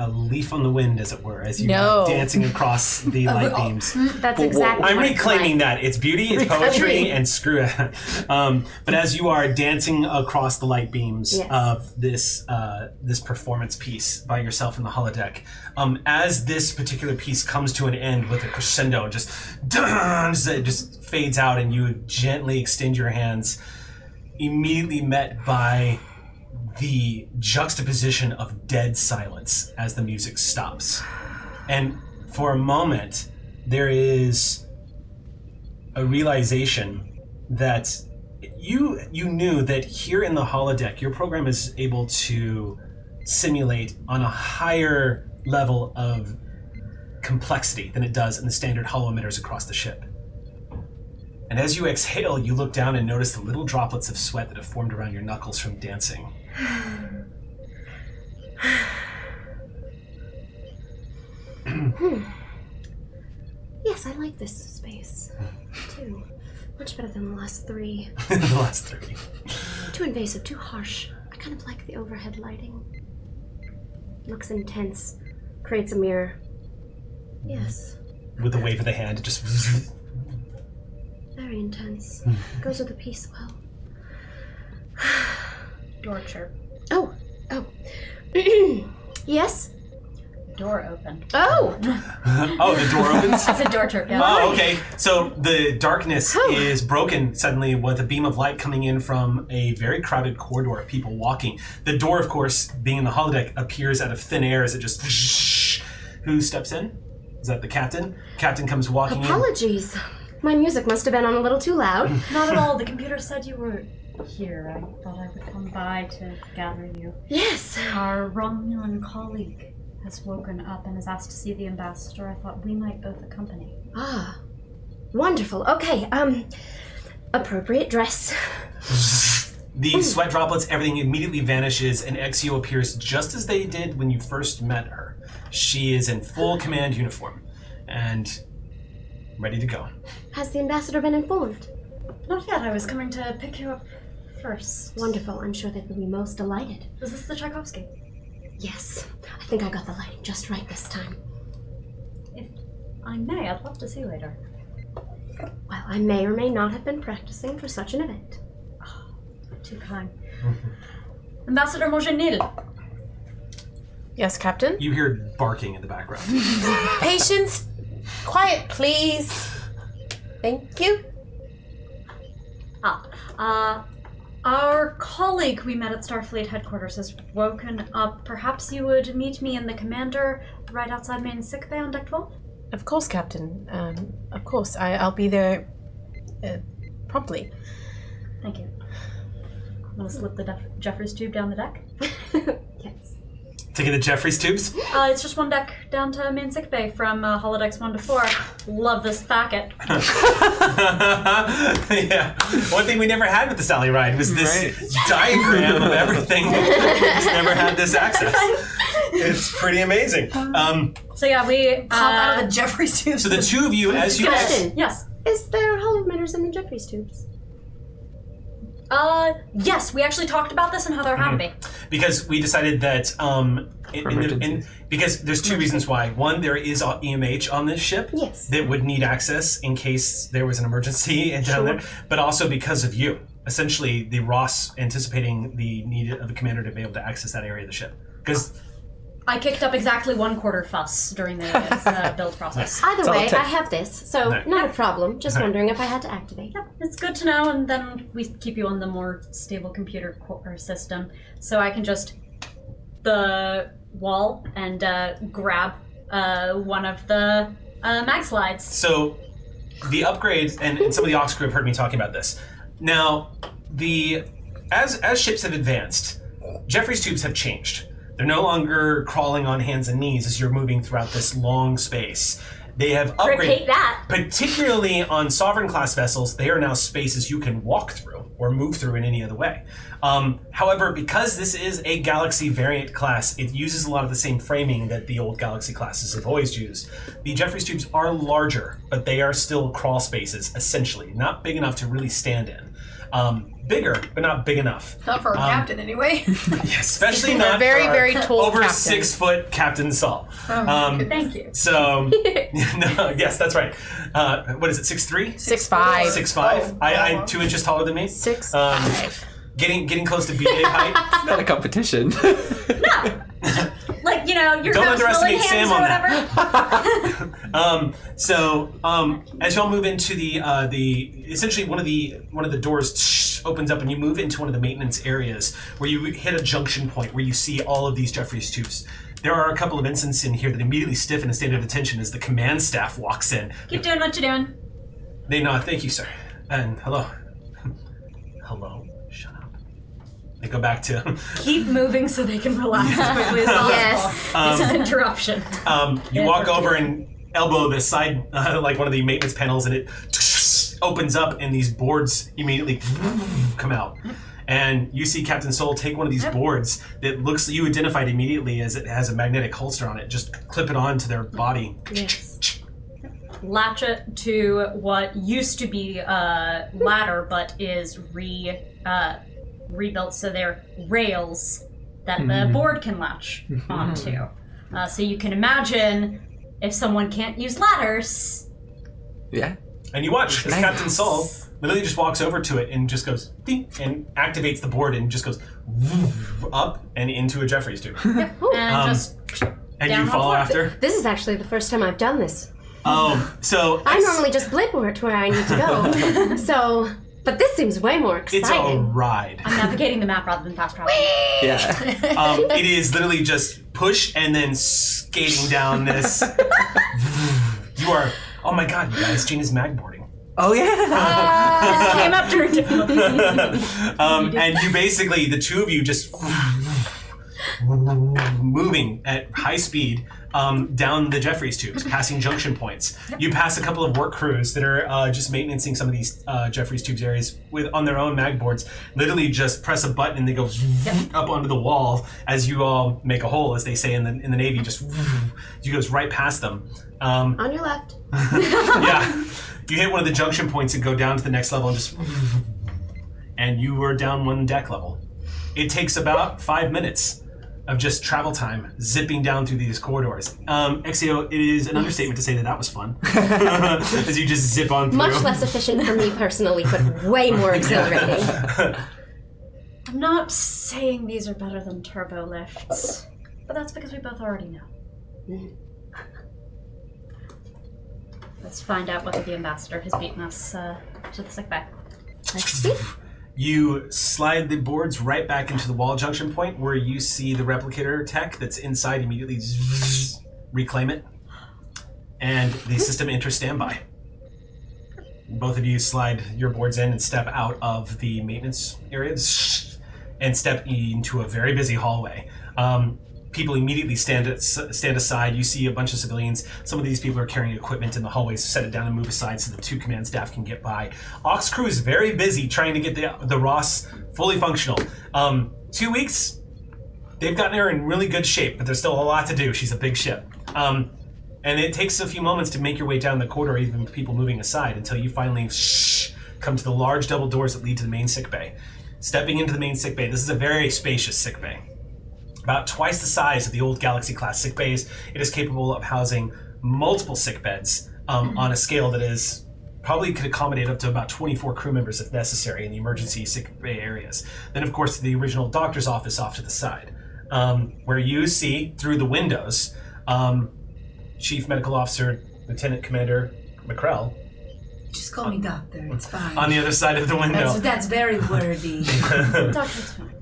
leaf on the wind, as it were, as you are dancing across the light beams. That's exactly I'm what reclaiming it's that. It's beauty, it's poetry, and screw it. But as you are dancing across the light beams of this this performance piece by yourself in the holodeck, as this particular piece comes to an end with a crescendo, it just fades out, and you gently extend your hands, immediately met by the juxtaposition of dead silence as the music stops. And for a moment, there is a realization that you knew that here in the holodeck, your program is able to simulate on a higher level of complexity than it does in the standard holo emitters across the ship. And as you exhale, you look down and notice the little droplets of sweat that have formed around your knuckles from dancing. Yes, I like this space, too. Much better than the last three. The last three. Too invasive, too harsh. I kind of like the overhead lighting. Looks intense. Creates a mirror. Yes. With a wave of the hand, it just... Very intense. Goes with the piece well. Door chirp. Oh. Yes? Door open. Oh! Oh, the door opens? It's a door chirp, yeah. Oh, okay. So the darkness is broken suddenly with a beam of light coming in from a very crowded corridor of people walking. The door, of course, being in the holodeck, appears out of thin air as it just... Who steps in? Is that the captain? Captain comes walking in. Apologies. My music must have been on a little too loud. Not at all. The computer said you were here. I thought I would come by to gather you. Yes. Our Romulan colleague has woken up and has asked to see the ambassador. I thought we might both accompany. Ah. Wonderful. Okay, appropriate dress. The sweat droplets, everything immediately vanishes, and Exio appears just as they did when you first met her. She is in full command uniform and ready to go. Has the ambassador been informed? Not yet. I was coming to pick you up first. Wonderful. I'm sure they will be most delighted. Is this the Tchaikovsky? Yes. I think I got the lighting just right this time. If I may, I'd love to see later. Well, I may or may not have been practicing for such an event. Too kind. Ambassador Mogenil. Yes, Captain? You hear barking in the background. Patience. Quiet, please. Thank you. Our colleague we met at Starfleet headquarters has woken up. Perhaps you would meet me and the commander right outside main sickbay on deck 12? Of course, Captain. Of course. I'll be there promptly. Thank you. I'm gonna slip the Jeffries tube down the deck. Yes. Taking the Jeffries tubes? It's just one deck down to main sickbay from holodecks 1 to 4. Love this packet. Yeah. One thing we never had with the Sally ride was this diagram of everything. We just never had this access. It's pretty amazing. So yeah, we Pop out of the Jeffries tube. So the two of you, as you Question. Yes. Is there holo emitters in the Jeffries tubes? Yes, we actually talked about this and how they're happy. because we decided that because there's two reasons why. One, there is EMH on this ship Yes. that would need access in case there was an emergency and down there, but also because of you. Essentially, the Ross anticipating the need of the commander to be able to access that area of the ship. Because I kicked up exactly 1/4 fuss during the build process. Either way, tech. I have this, so Right. not a problem. Just Right. wondering if I had to activate. Yep, it's good to know, and then we keep you on the more stable computer core system, so I can just the wall and grab one of the mag slides. So, the upgrades, and some of the Ox crew have heard me talking about this. Now, as ships have advanced, Jeffries tubes have changed. They're no longer crawling on hands and knees as you're moving throughout this long space. They have upgraded, Repeat that. particularly on Sovereign class vessels. They are now spaces you can walk through or move through in any other way. However, because this is a Galaxy variant class, it uses a lot of the same framing that the old Galaxy classes have always used. The Jeffries tubes are larger, but they are still crawl spaces, essentially. Not big enough to really stand in. Bigger, but not big enough. Not for a captain, anyway. Especially They're not very, for very tall over captain. 6 foot Captain Saul. Thank you. So, no, yes, that's right. What is it, 6'3"? 6'5". 6'5". I'm 2 inches taller than me. 6'5". Getting close to BA height. Not a competition. Like, you know, your Don't Ghost underestimate Willinghams Sam or on whatever. As y'all move into the essentially one of the doors opens up and you move into one of the maintenance areas where you hit a junction point where you see all of these Jeffries tubes. There are a couple of incidents in here that immediately stiffen and stand at attention as the command staff walks in. Keep doing what you're doing. They nod, thank you, sir. And hello. Hello. Shut up. They go back to Keep moving so they can relax as quickly as possible. Yes. This is interruption. you walk over and elbow the side, like one of the maintenance panels, and it opens up, and these boards immediately come out. And you see Captain Soul take one of these boards that looks, you identified immediately as it has a magnetic holster on it. Just clip it on to their body. Yes. Latch it to what used to be a ladder, but is rebuilt, so they're rails that the board can latch onto. So you can imagine if someone can't use ladders. Yeah. And you watch as Captain Soul literally just walks over to it and just goes ding, and activates the board and just goes up and into a Jeffries tube. And just And down you follow on after. This is actually the first time I've done this. So I normally just blip where to where I need to go. So, but this seems way more it's a exciting. ride. I'm navigating the map rather than fast travel. Yeah. It is literally just push and then skating down this. You are. Oh my god, you guys! Gina's magboarding. Oh yeah. This came up during difficulty. And you basically, the two of you just moving at high speed down the Jeffries tubes, passing junction points. You pass a couple of work crews that are just maintenancing some of these Jeffries tubes areas on their own magboards. Literally just press a button and they go up onto the wall as you all make a hole, as they say in the Navy. Just you goes right past them. On your left. Yeah, you hit one of the junction points and go down to the next level and just and you are down 1 deck level. It takes about 5 minutes of just travel time zipping down through these corridors. Exio, it is an understatement to say that was fun. As you just zip on through. Much less efficient for me personally, but way more exhilarating. I'm not saying these are better than turbo lifts, but that's because we both already know. Let's find out whether the ambassador has beaten us to the sick bay. Let's see. You slide the boards right back into the wall junction point where you see the replicator tech that's inside immediately reclaim it. And the system enters standby. Both of you slide your boards in and step out of the maintenance areas and step into a very busy hallway. People immediately stand aside. You see a bunch of civilians. Some of these people are carrying equipment in the hallways. Set it down and move aside so the 2 command staff can get by. Ox crew is very busy trying to get the Ross fully functional. 2 weeks, they've gotten her in really good shape, but there's still a lot to do. She's a big ship. And it takes a few moments to make your way down the corridor, even with people moving aside, until you finally come to the large double doors that lead to the main sick bay. Stepping into the main sick bay, this is a very spacious sick bay. About twice the size of the old Galaxy-class sick bays, it is capable of housing multiple sick beds on a scale that is probably could accommodate up to about 24 crew members if necessary in the emergency sick bay areas. Then, of course, the original doctor's office off to the side, where you see through the windows Chief Medical Officer Lieutenant Commander McCrell. Just call me doctor. It's fine. On the other side of the window. That's very wordy. Doctor's fine.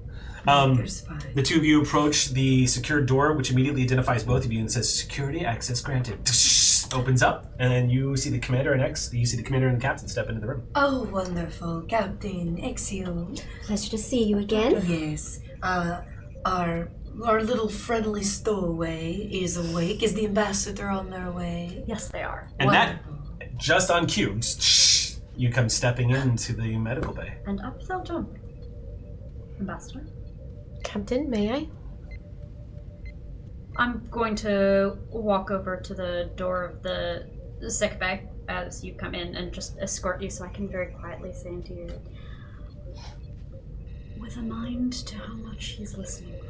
Doctor's fine. The 2 of you approach the secured door, which immediately identifies both of you and says "Security access granted." Opens up, and then you see the commander and the captain step into the room. Oh, wonderful, Captain Exio. Pleasure to see you again. Yes. Our little friendly stowaway is awake. Is the ambassador on their way? Yes, they are. And Wonderful. that, just on cue, you come stepping into the medical bay. And up they'll jump. Ambassador? Captain, may I? I'm going to walk over to the door of the sick bay as you come in and just escort you so I can very quietly say into you, with a mind to how much he's listening for.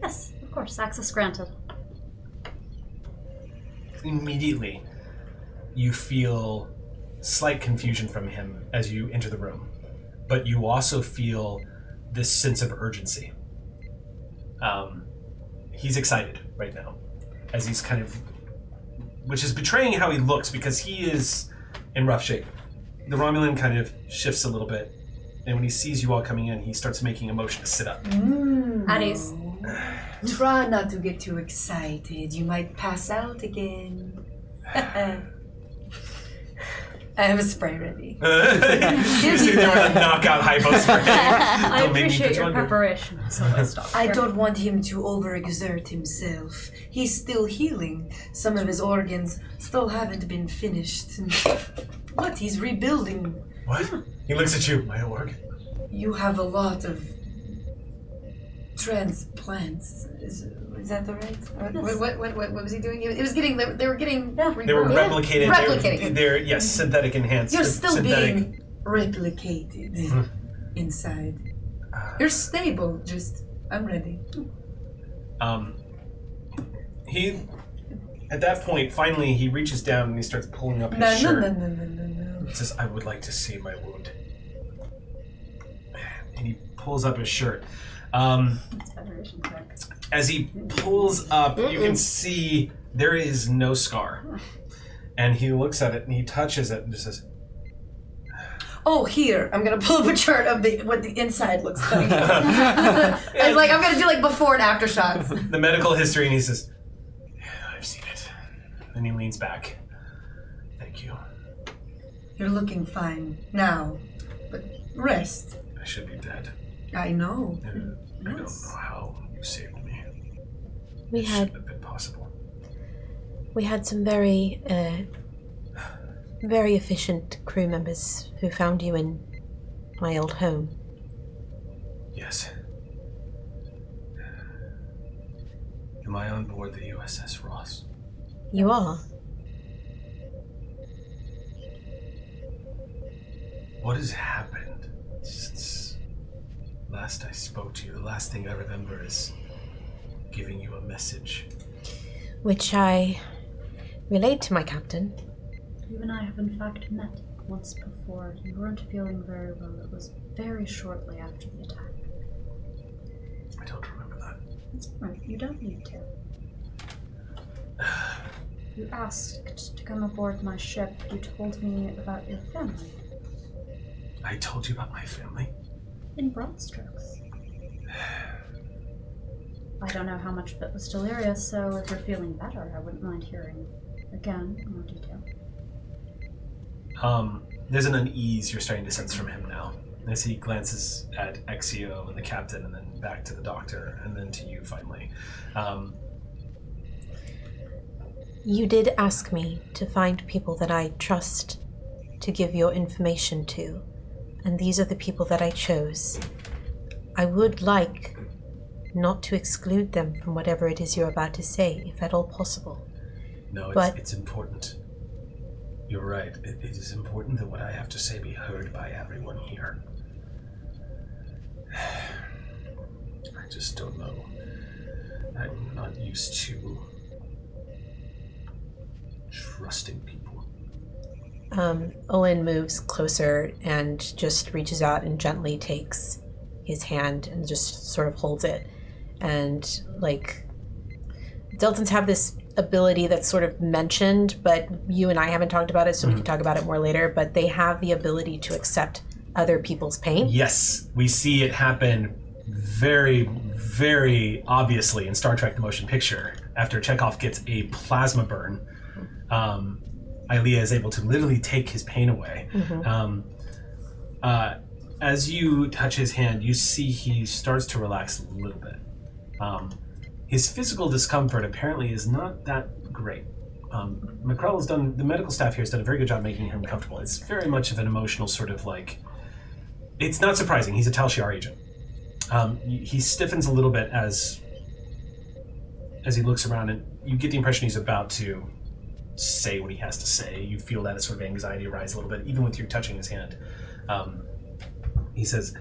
Yes, of course, access granted. Immediately, you feel slight confusion from him as you enter the room, but you also feel this sense of urgency. He's excited right now, as he's kind of, which is betraying how he looks because he is in rough shape. The Romulan kind of shifts a little bit, and when he sees you all coming in, he starts making a motion to sit up. At ease. Try not to get too excited. You might pass out again. I have a spray ready. You're sitting there with a knockout hypo spray. I Don't make me appreciate put you your under. preparation. So let's stop. I don't want him to overexert himself. He's still healing. Some of his organs still haven't been finished. What? He's rebuilding. What? He looks at you. My organ. You have a lot of transplants. Is that the right? What was he doing? It was getting. They were getting. They were replicated. Replicating. They're synthetic enhanced. You're still synthetic. being replicated inside. You're stable. I'm ready. He, at that point, finally he reaches down and he starts pulling up his No. shirt. He says, "I would like to see my wound." And he pulls up his shirt. As he pulls up, you can see there is no scar. And he looks at it and he touches it and just says, Oh, here. I'm gonna pull up a chart of what the inside looks like. And I'm gonna do before and after shots. the medical history, and he says, "Yeah, I've seen it." And he leans back. "Thank you. You're looking fine now, but rest. I should be dead. I know. I don't know how you saved me. We It had shouldn't have been possible." some very very efficient crew members who found you in my old home. Yes. Am I on board the USS Ross? You are? What has happened since last I spoke to you? The last thing I remember is giving you a message. Which I relayed to my captain. You and I have in fact met once before. You weren't feeling very well. It was very shortly after the attack. I don't remember that. That's right. You don't need to. You asked to come aboard my ship. You told me about your family. I told you about my family? In broad strokes. I don't know how much of it was delirious, so if you're feeling better, I wouldn't mind hearing again in more detail. There's an unease you're starting to sense from him now. As he glances at Exio and the captain, and then back to the doctor, and then to you finally. You did ask me to find people that I trust to give your information to, and these are the people that I chose. I would like not to exclude them from whatever it is you're about to say, if at all possible. No, it's important. You're right. It is important that what I have to say be heard by everyone here. I just don't know. I'm not used to trusting people. Owen moves closer and just reaches out and gently takes his hand and just sort of holds it. And, like, Deltons have this ability that's sort of mentioned, but you and I haven't talked about it, so we can talk about it more later, but they have the ability to accept other people's pain. Yes, we see it happen very, very obviously in Star Trek The Motion Picture. After Chekhov gets a plasma burn, Ilea is able to literally take his pain away. As you touch his hand, you see he starts to relax a little bit. His physical discomfort apparently is not that great. McCrell has done, the medical staff here has done a very good job making him comfortable. It's very much of an emotional sort of like, it's not surprising, he's a Tal Shiar agent. He stiffens a little bit as he looks around, and you get the impression he's about to say what he has to say. You feel that sort of anxiety rise a little bit, even with you touching his hand. He says,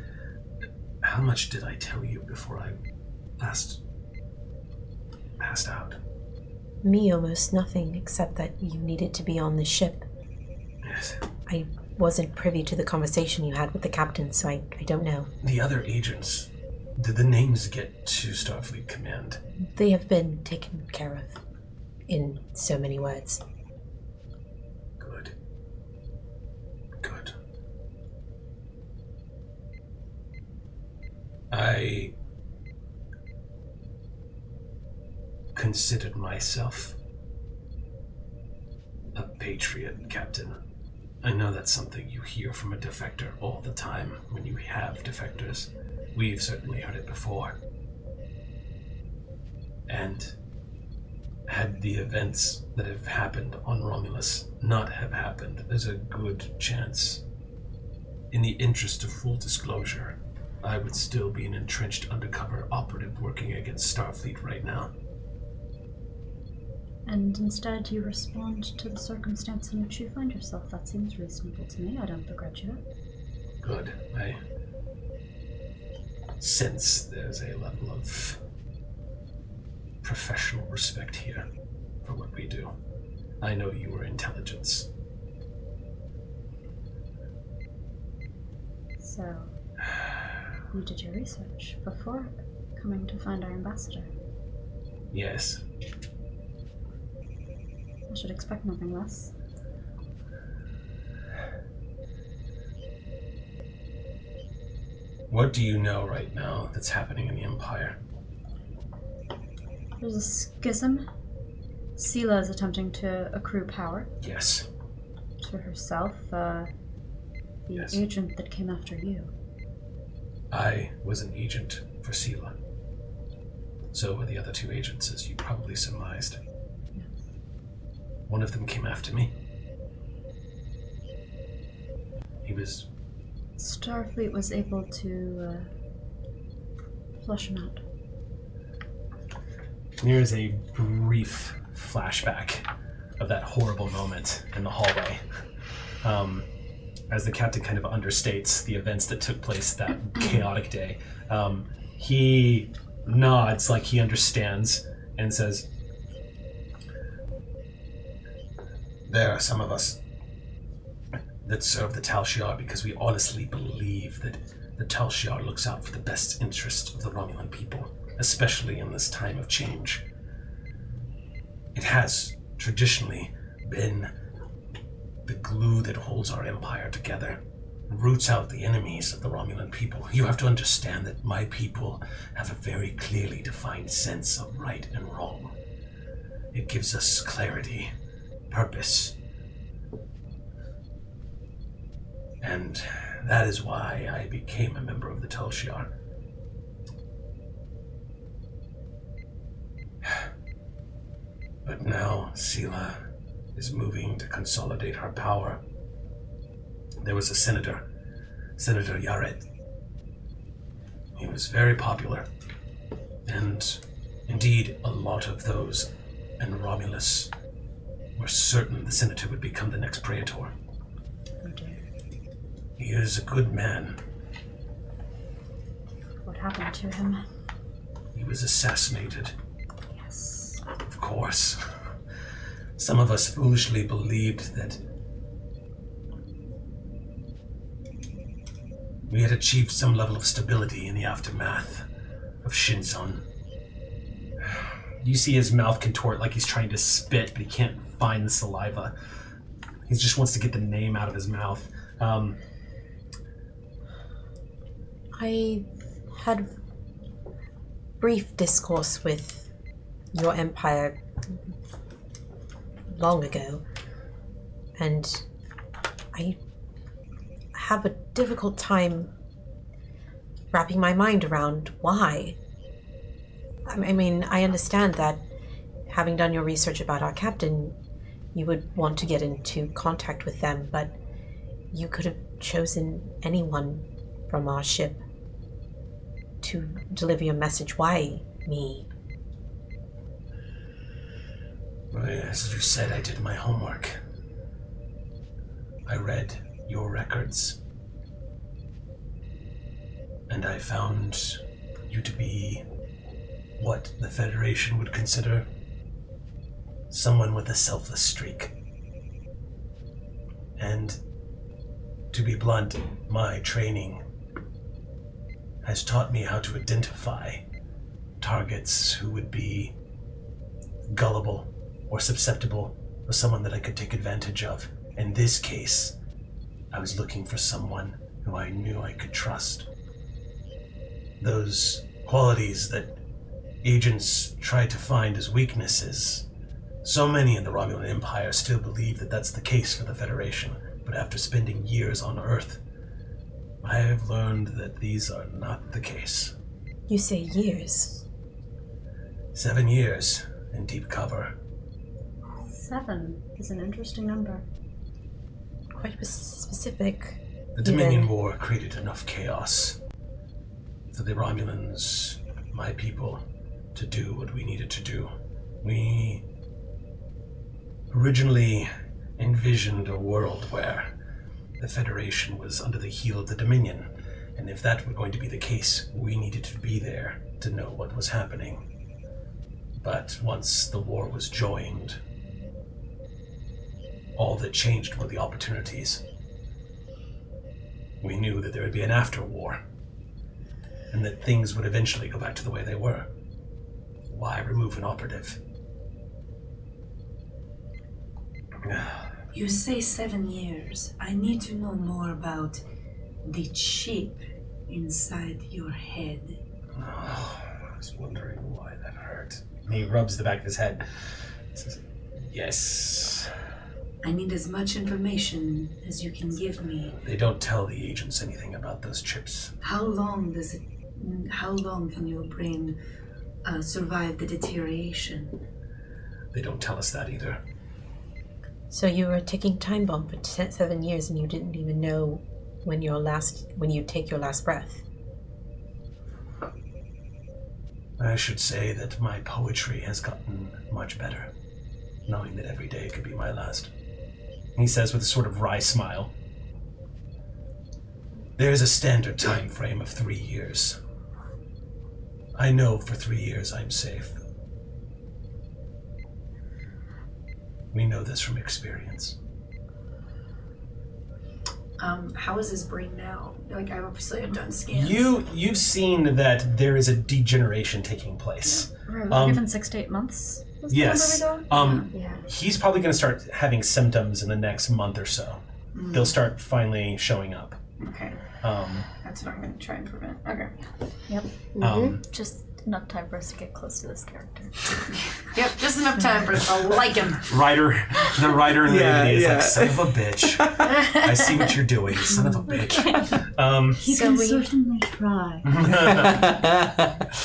"How much did I tell you before I last passed out?" Me, almost nothing, except that you needed to be on the ship. Yes. I wasn't privy to the conversation you had with the captain, so I don't know. The other agents, did the names get to Starfleet Command? They have been taken care of, in so many words. Good. Good. I considered myself a patriot, Captain. I know that's something you hear from a defector all the time when you have defectors. We've certainly heard it before. And had the events that have happened on Romulus not have happened, there's a good chance, in the interest of full disclosure, I would still be an entrenched undercover operative working against Starfleet right now. And instead you respond to the circumstance in which you find yourself. That seems reasonable to me. I don't begrudge you. Good. I sense there's a level of professional respect here for what we do. I know you were intelligence. So, you did your research before coming to find our ambassador? Yes. I should expect nothing less. What do you know right now that's happening in the Empire? There's a schism. Sela is attempting to accrue power. Yes. To herself, the agent that came after you. I was an agent for Sela. So were the other two agents, as you probably surmised. One of them came after me. He was... Starfleet was able to flush him out. There is a brief flashback of that horrible moment in the hallway. as the captain kind of understates the events that took place that chaotic day. He nods like he understands and says, "There are some of us that serve the Tal Shiar because we honestly believe that the Tal Shiar looks out for the best interest of the Romulan people, especially in this time of change. It has traditionally been the glue that holds our empire together, roots out the enemies of the Romulan people. You have to understand that my people have a very clearly defined sense of right and wrong. It gives us clarity, purpose, and that is why I became a member of the Tal Shiar. But now Sela is moving to consolidate her power. There was a senator, Senator Yared. He was very popular, and indeed a lot of those in Romulus were certain the senator would become the next Praetor. He is a good man. What happened to him? He was assassinated. Yes. Of course. Some of us foolishly believed that we had achieved some level of stability in the aftermath of Shinzon. You see his mouth contort like he's trying to spit, but he can't find the saliva. He just wants to get the name out of his mouth. I had brief discourse with your empire long ago, and I have a difficult time wrapping my mind around why. I mean, I understand that having done your research about our captain, you would want to get into contact with them, but you could have chosen anyone from our ship to deliver your message. Why me? Well, as you said, I did my homework. I read your records, and I found you to be what the Federation would consider someone with a selfless streak. And to be blunt, my training has taught me how to identify targets who would be gullible or susceptible, or someone that I could take advantage of. In this case, I was looking for someone who I knew I could trust. Those qualities that agents try to find as weaknesses. So many in the Romulan Empire still believe that that's the case for the Federation, but after spending years on Earth, I have learned that these are not the case. You say years. 7 years in deep cover. 7 is an interesting number. Quite specific. The Dominion War created enough chaos for the Romulans, my people, to do what we needed to do. We originally envisioned a world where the Federation was under the heel of the Dominion, and if that were going to be the case, we needed to be there to know what was happening. But once the war was joined, all that changed were the opportunities. We knew that there would be an after-war, and that things would eventually go back to the way they were. Why remove an operative? You say 7 years. I need to know more about the chip inside your head. Oh, I was wondering why that hurt. He rubs the back of his head. Says, yes. I need as much information as you can give me. They don't tell the agents anything about those chips. How long can your brain survive the deterioration? They don't tell us that either. So you were a ticking time bomb for 7 years, and you didn't even know when you take your last breath. I should say that my poetry has gotten much better, knowing that every day could be my last. He says with a sort of wry smile. There is a standard time frame of 3 years. I know for 3 years I'm safe. We know this from experience. How is his brain now? Like, I obviously have done scans. You've seen that there is a degeneration taking place. We're given 6 to 8 months. Was the Yes. number we got? He's probably going to start having symptoms in the next month or so. They'll start finally showing up. Okay. That's what I'm going to try and prevent. Okay. Yep. Just enough time for us to get close to this character. Yep, just enough time for us to like him. The writer in the movie is like, son of a bitch. I see what you're doing, son of a bitch. He can certainly try.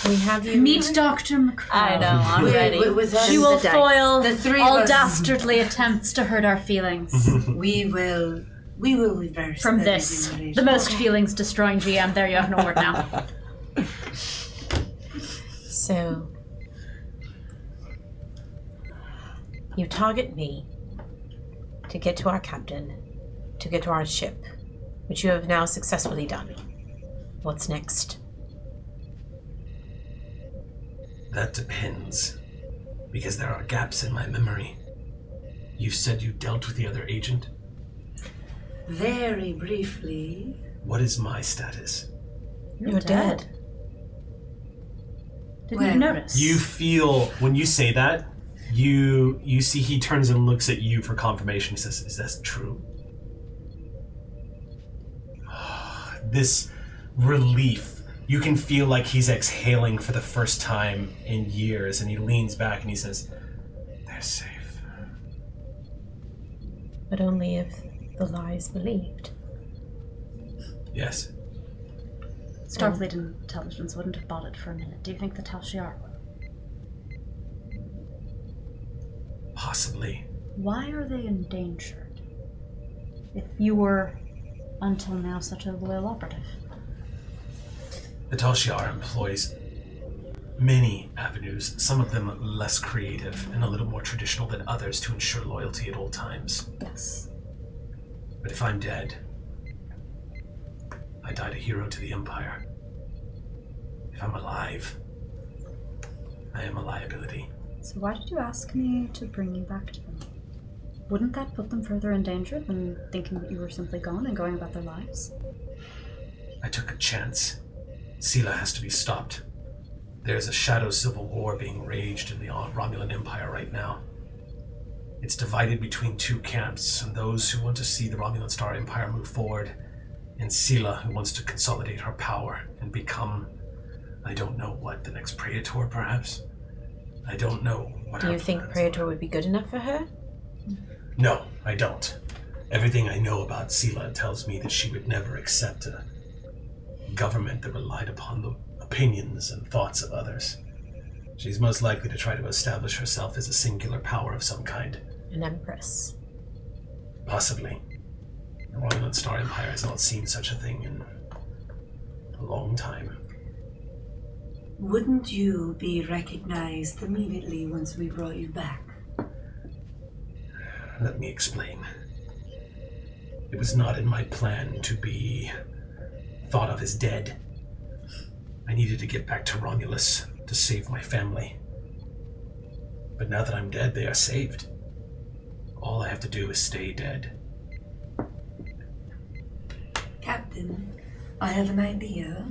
We have you Meet Dr. McCraw. I know, I'm ready. With us, She will the dice. foil The three of all us. dastardly attempts to hurt our feelings. we will reverse From the this, degeneration. the most feelings-destroying GM. There, you have no word now. So, you target me to get to our captain, to get to our ship, which you have now successfully done. What's next? That depends, because there are gaps in my memory. You said you dealt with the other agent? Very briefly. What is my status? You're dead. Didn't you notice? You feel, when you say that, you see he turns and looks at you for confirmation. He says, is that true? This relief. You can feel like he's exhaling for the first time in years, and he leans back and he says, they're safe. But only if the lie is believed. Yes. Starfleet intelligence wouldn't have bought it for a minute. Do you think the Tal Shiar would? Possibly. Why are they endangered? If you were, until now, such a loyal operative. The Tal Shiar employs many avenues, some of them less creative and a little more traditional than others, to ensure loyalty at all times. Yes. But if I'm dead, I died a hero to the Empire. If I'm alive, I am a liability. So why did you ask me to bring you back to them? Wouldn't that put them further in danger than thinking that you were simply gone and going about their lives? I took a chance. Sela has to be stopped. There's a shadow civil war being raged in the Romulan Empire right now. It's divided between two camps, and those who want to see the Romulan Star Empire move forward, and Sela, who wants to consolidate her power and become, I don't know what, the next Praetor, perhaps? I don't know what. Do you think Praetor would be good enough for her? No, I don't. Everything I know about Sela tells me that she would never accept a government that relied upon the opinions and thoughts of others. She's most likely to try to establish herself as a singular power of some kind. An empress. Possibly. The Romulan Star Empire has not seen such a thing in a long time. Wouldn't you be recognized immediately once we brought you back? Let me explain. It was not in my plan to be thought of as dead. I needed to get back to Romulus to save my family. But now that I'm dead, they are saved. All I have to do is stay dead. Captain, I have an idea.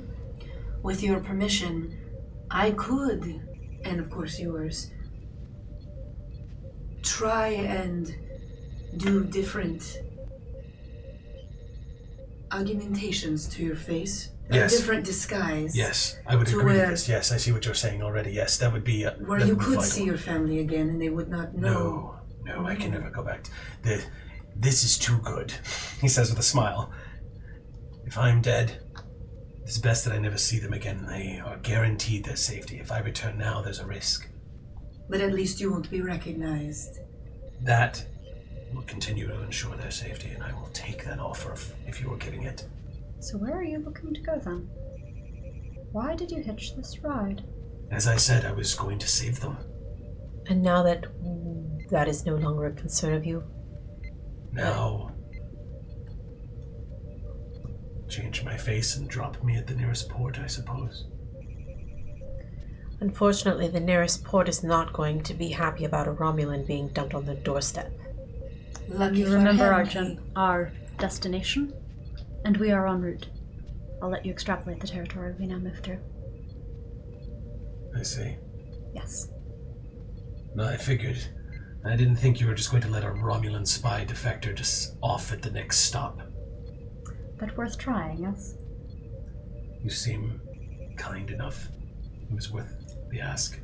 With your permission, I could, and of course yours, try and do different augmentations to your face. Yes. A different disguise. Yes, I would To agree with where- this. Yes, I see what you're saying already. Yes, that would be... Where that you would be could vital. see your family again and they would not know. No, I can never go back. This is too good, he says with a smile. If I'm dead, it's best that I never see them again. They are guaranteed their safety. If I return now, there's a risk. But at least you won't be recognized. That will continue to ensure their safety, and I will take that offer if you are giving it. So where are you looking to go then? Why did you hitch this ride? As I said, I was going to save them. And now that that is no longer a concern of you, Now, change my face and drop me at the nearest port, I suppose. Unfortunately, the nearest port is not going to be happy about a Romulan being dumped on their doorstep. Lucky You for remember him, our destination? And we are en route. I'll let you extrapolate the territory we now move through. I see. Yes. No, I figured. I didn't think you were just going to let a Romulan spy defector just off at the next stop. But worth trying, yes? You seem kind enough. It was worth the ask.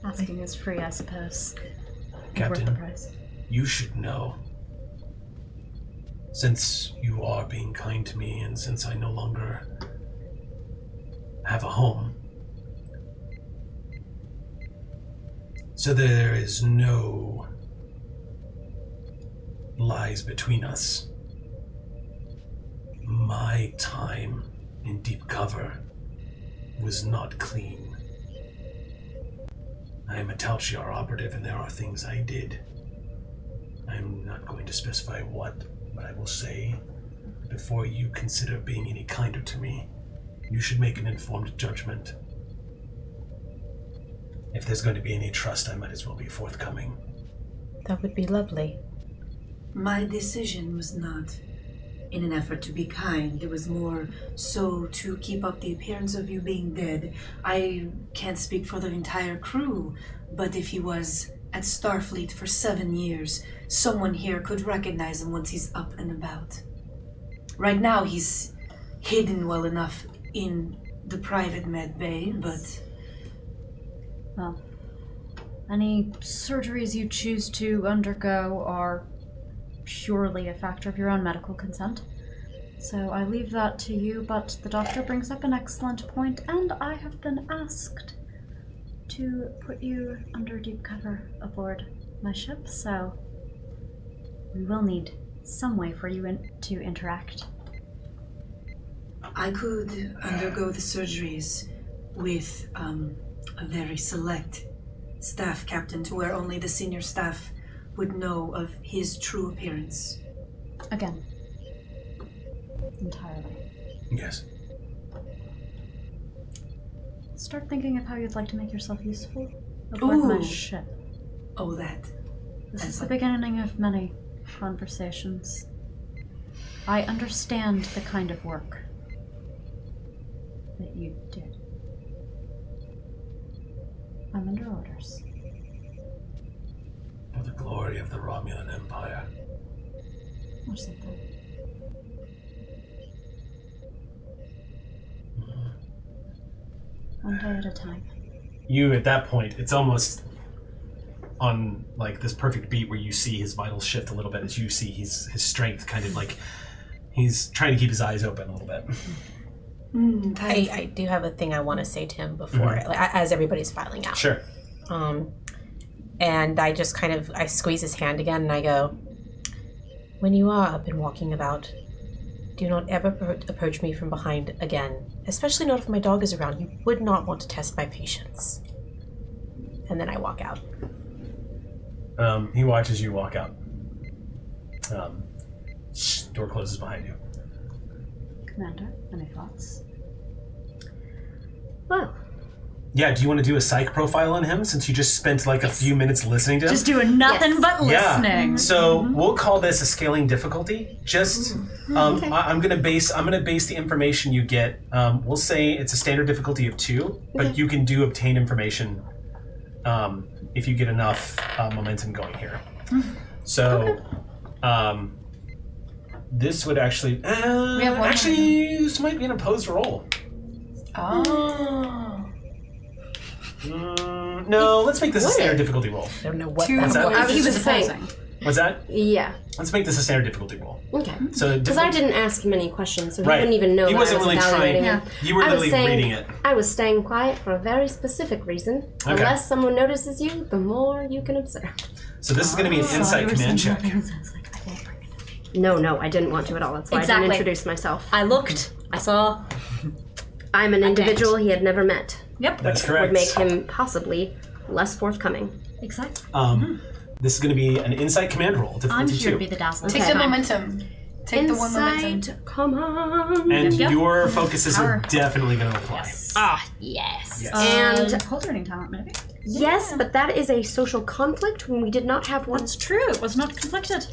Asking is free, I suppose. Captain, Worth the price. you should know. Since you are being kind to me, and since I no longer have a home, so there is no lies between us. My time in deep cover was not clean. I am a Talchiar operative, and there are things I did. I'm not going to specify what, but I will say, before you consider being any kinder to me, you should make an informed judgment. If there's going to be any trust, I might as well be forthcoming. That would be lovely. My decision was not in an effort to be kind. It was more so to keep up the appearance of you being dead. I can't speak for the entire crew, but if he was at Starfleet for 7 years, someone here could recognize him once he's up and about. Right now, he's hidden well enough in the private med bay, but... Well, any surgeries you choose to undergo are purely a factor of your own medical consent. So I leave that to you, but the doctor brings up an excellent point, and I have been asked to put you under deep cover aboard my ship, so we will need some way for you to interact. I could undergo the surgeries with a very select staff captain to where only the senior staff would know of his true appearance. Again. Entirely. Yes. Start thinking of how you'd like to make yourself useful aboard my Ooh. ship. Oh, that. This That's is the like- beginning of many conversations. I understand the kind of work that you did. I'm under orders. For the glory of the Romulan Empire. Or something. One day at a time. You, at that point, it's almost on like this perfect beat where you see his vitals shift a little bit as you see his strength kind of like he's trying to keep his eyes open a little bit. I do have a thing I want to say to him before, as everybody's filing out. Sure. And I just I squeeze his hand again and I go, when you are up and walking about, do not ever approach me from behind again, especially not if my dog is around. You would not want to test my patience. And then I walk out. He watches you walk out. Door closes behind you. Commander, any thoughts? Well, Yeah, do you want to do a psych profile on him since you just spent like a few minutes listening to him? Just doing nothing Yes. but listening. Yeah. So we'll call this a scaling difficulty. Just I'm gonna base the information you get. We'll say it's a standard difficulty of 2, but you can obtain information if you get enough momentum going here. So this would actually have one actually this might be an opposed roll. Oh. No, let's make this a standard difficulty roll. I don't know what Two. What's that? I was He was just saying. opposing. What's that? Yeah. Let's make this a standard difficulty roll. Okay. So Because I didn't ask him any questions, so he Right. wouldn't even know He that wasn't I was really trying. evaluating Yeah. him. You were I was literally saying- reading it. I was staying quiet for a very specific reason. Okay. Unless someone notices you, the more you can observe. So this is going to be an insight command check. No, I didn't want to at all. That's why I Exactly. didn't introduce myself. I looked. I saw. I'm an individual he had never met. Yep. That's Would correct. make him possibly less forthcoming. Exactly. This is going to be an insight command roll. I'm Difficulty here 2. to be the dazzler. Take the momentum. Take the one momentum. Insight, come on. And Yep. your focuses are Power. definitely going to apply. Yes. Yes. And cultivating talent, maybe. yes, but that is a social conflict when we did not have one. That's true. It was not conflicted.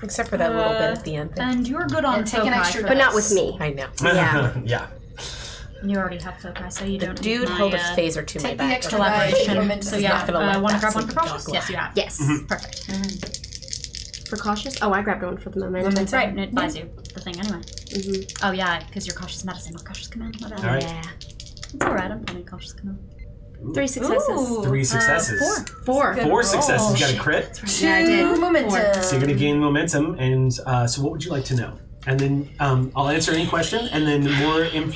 Except for that little bit at the end. And you're good on And take an foci extra for But not this. with me. I know. Yeah. Yeah. You already have foci, so you The don't dude need held my, a phaser to my Take the back. extra die. collaboration. Momentum So is yeah, not gonna let want to that grab one for sleeping cautious? dog Yes, you have. Yes. Perfect. For cautious? Oh, I grabbed one for the momentum. Momentum. Right, and it buys you the thing anyway. Oh yeah, because you're cautious medicine, not cautious command. My bad. All right. Yeah. It's alright, I'm playing cautious command. 3 successes. Ooh. 3 successes. 4. Good 4 roll. successes. You got a crit. Yeah, I did. Momentum. So you're going to gain momentum. And so what would you like to know? And then I'll answer any question. And then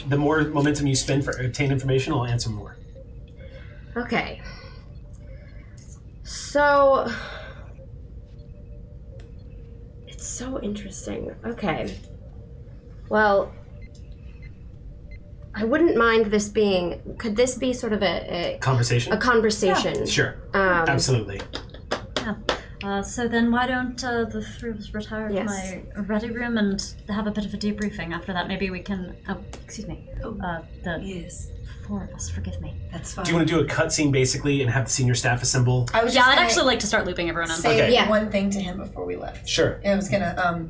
the more momentum you spend for obtain information, I'll answer more. Okay. So it's so interesting. Okay. Well, I wouldn't mind this being. Could this be sort of a Conversation? conversation? Sure. Um, Absolutely. So then why don't the three of us retire to Yes. my ready room and have a bit of a debriefing after that? Maybe we can... Oh, excuse me. The Yes, 4 of us, forgive me. that's fine. Do you want to do a cutscene basically and have the senior staff assemble? I was Yeah, just I'd gonna actually like to start looping everyone in. say Okay. Yeah. one thing to him before we left. Sure. I was gonna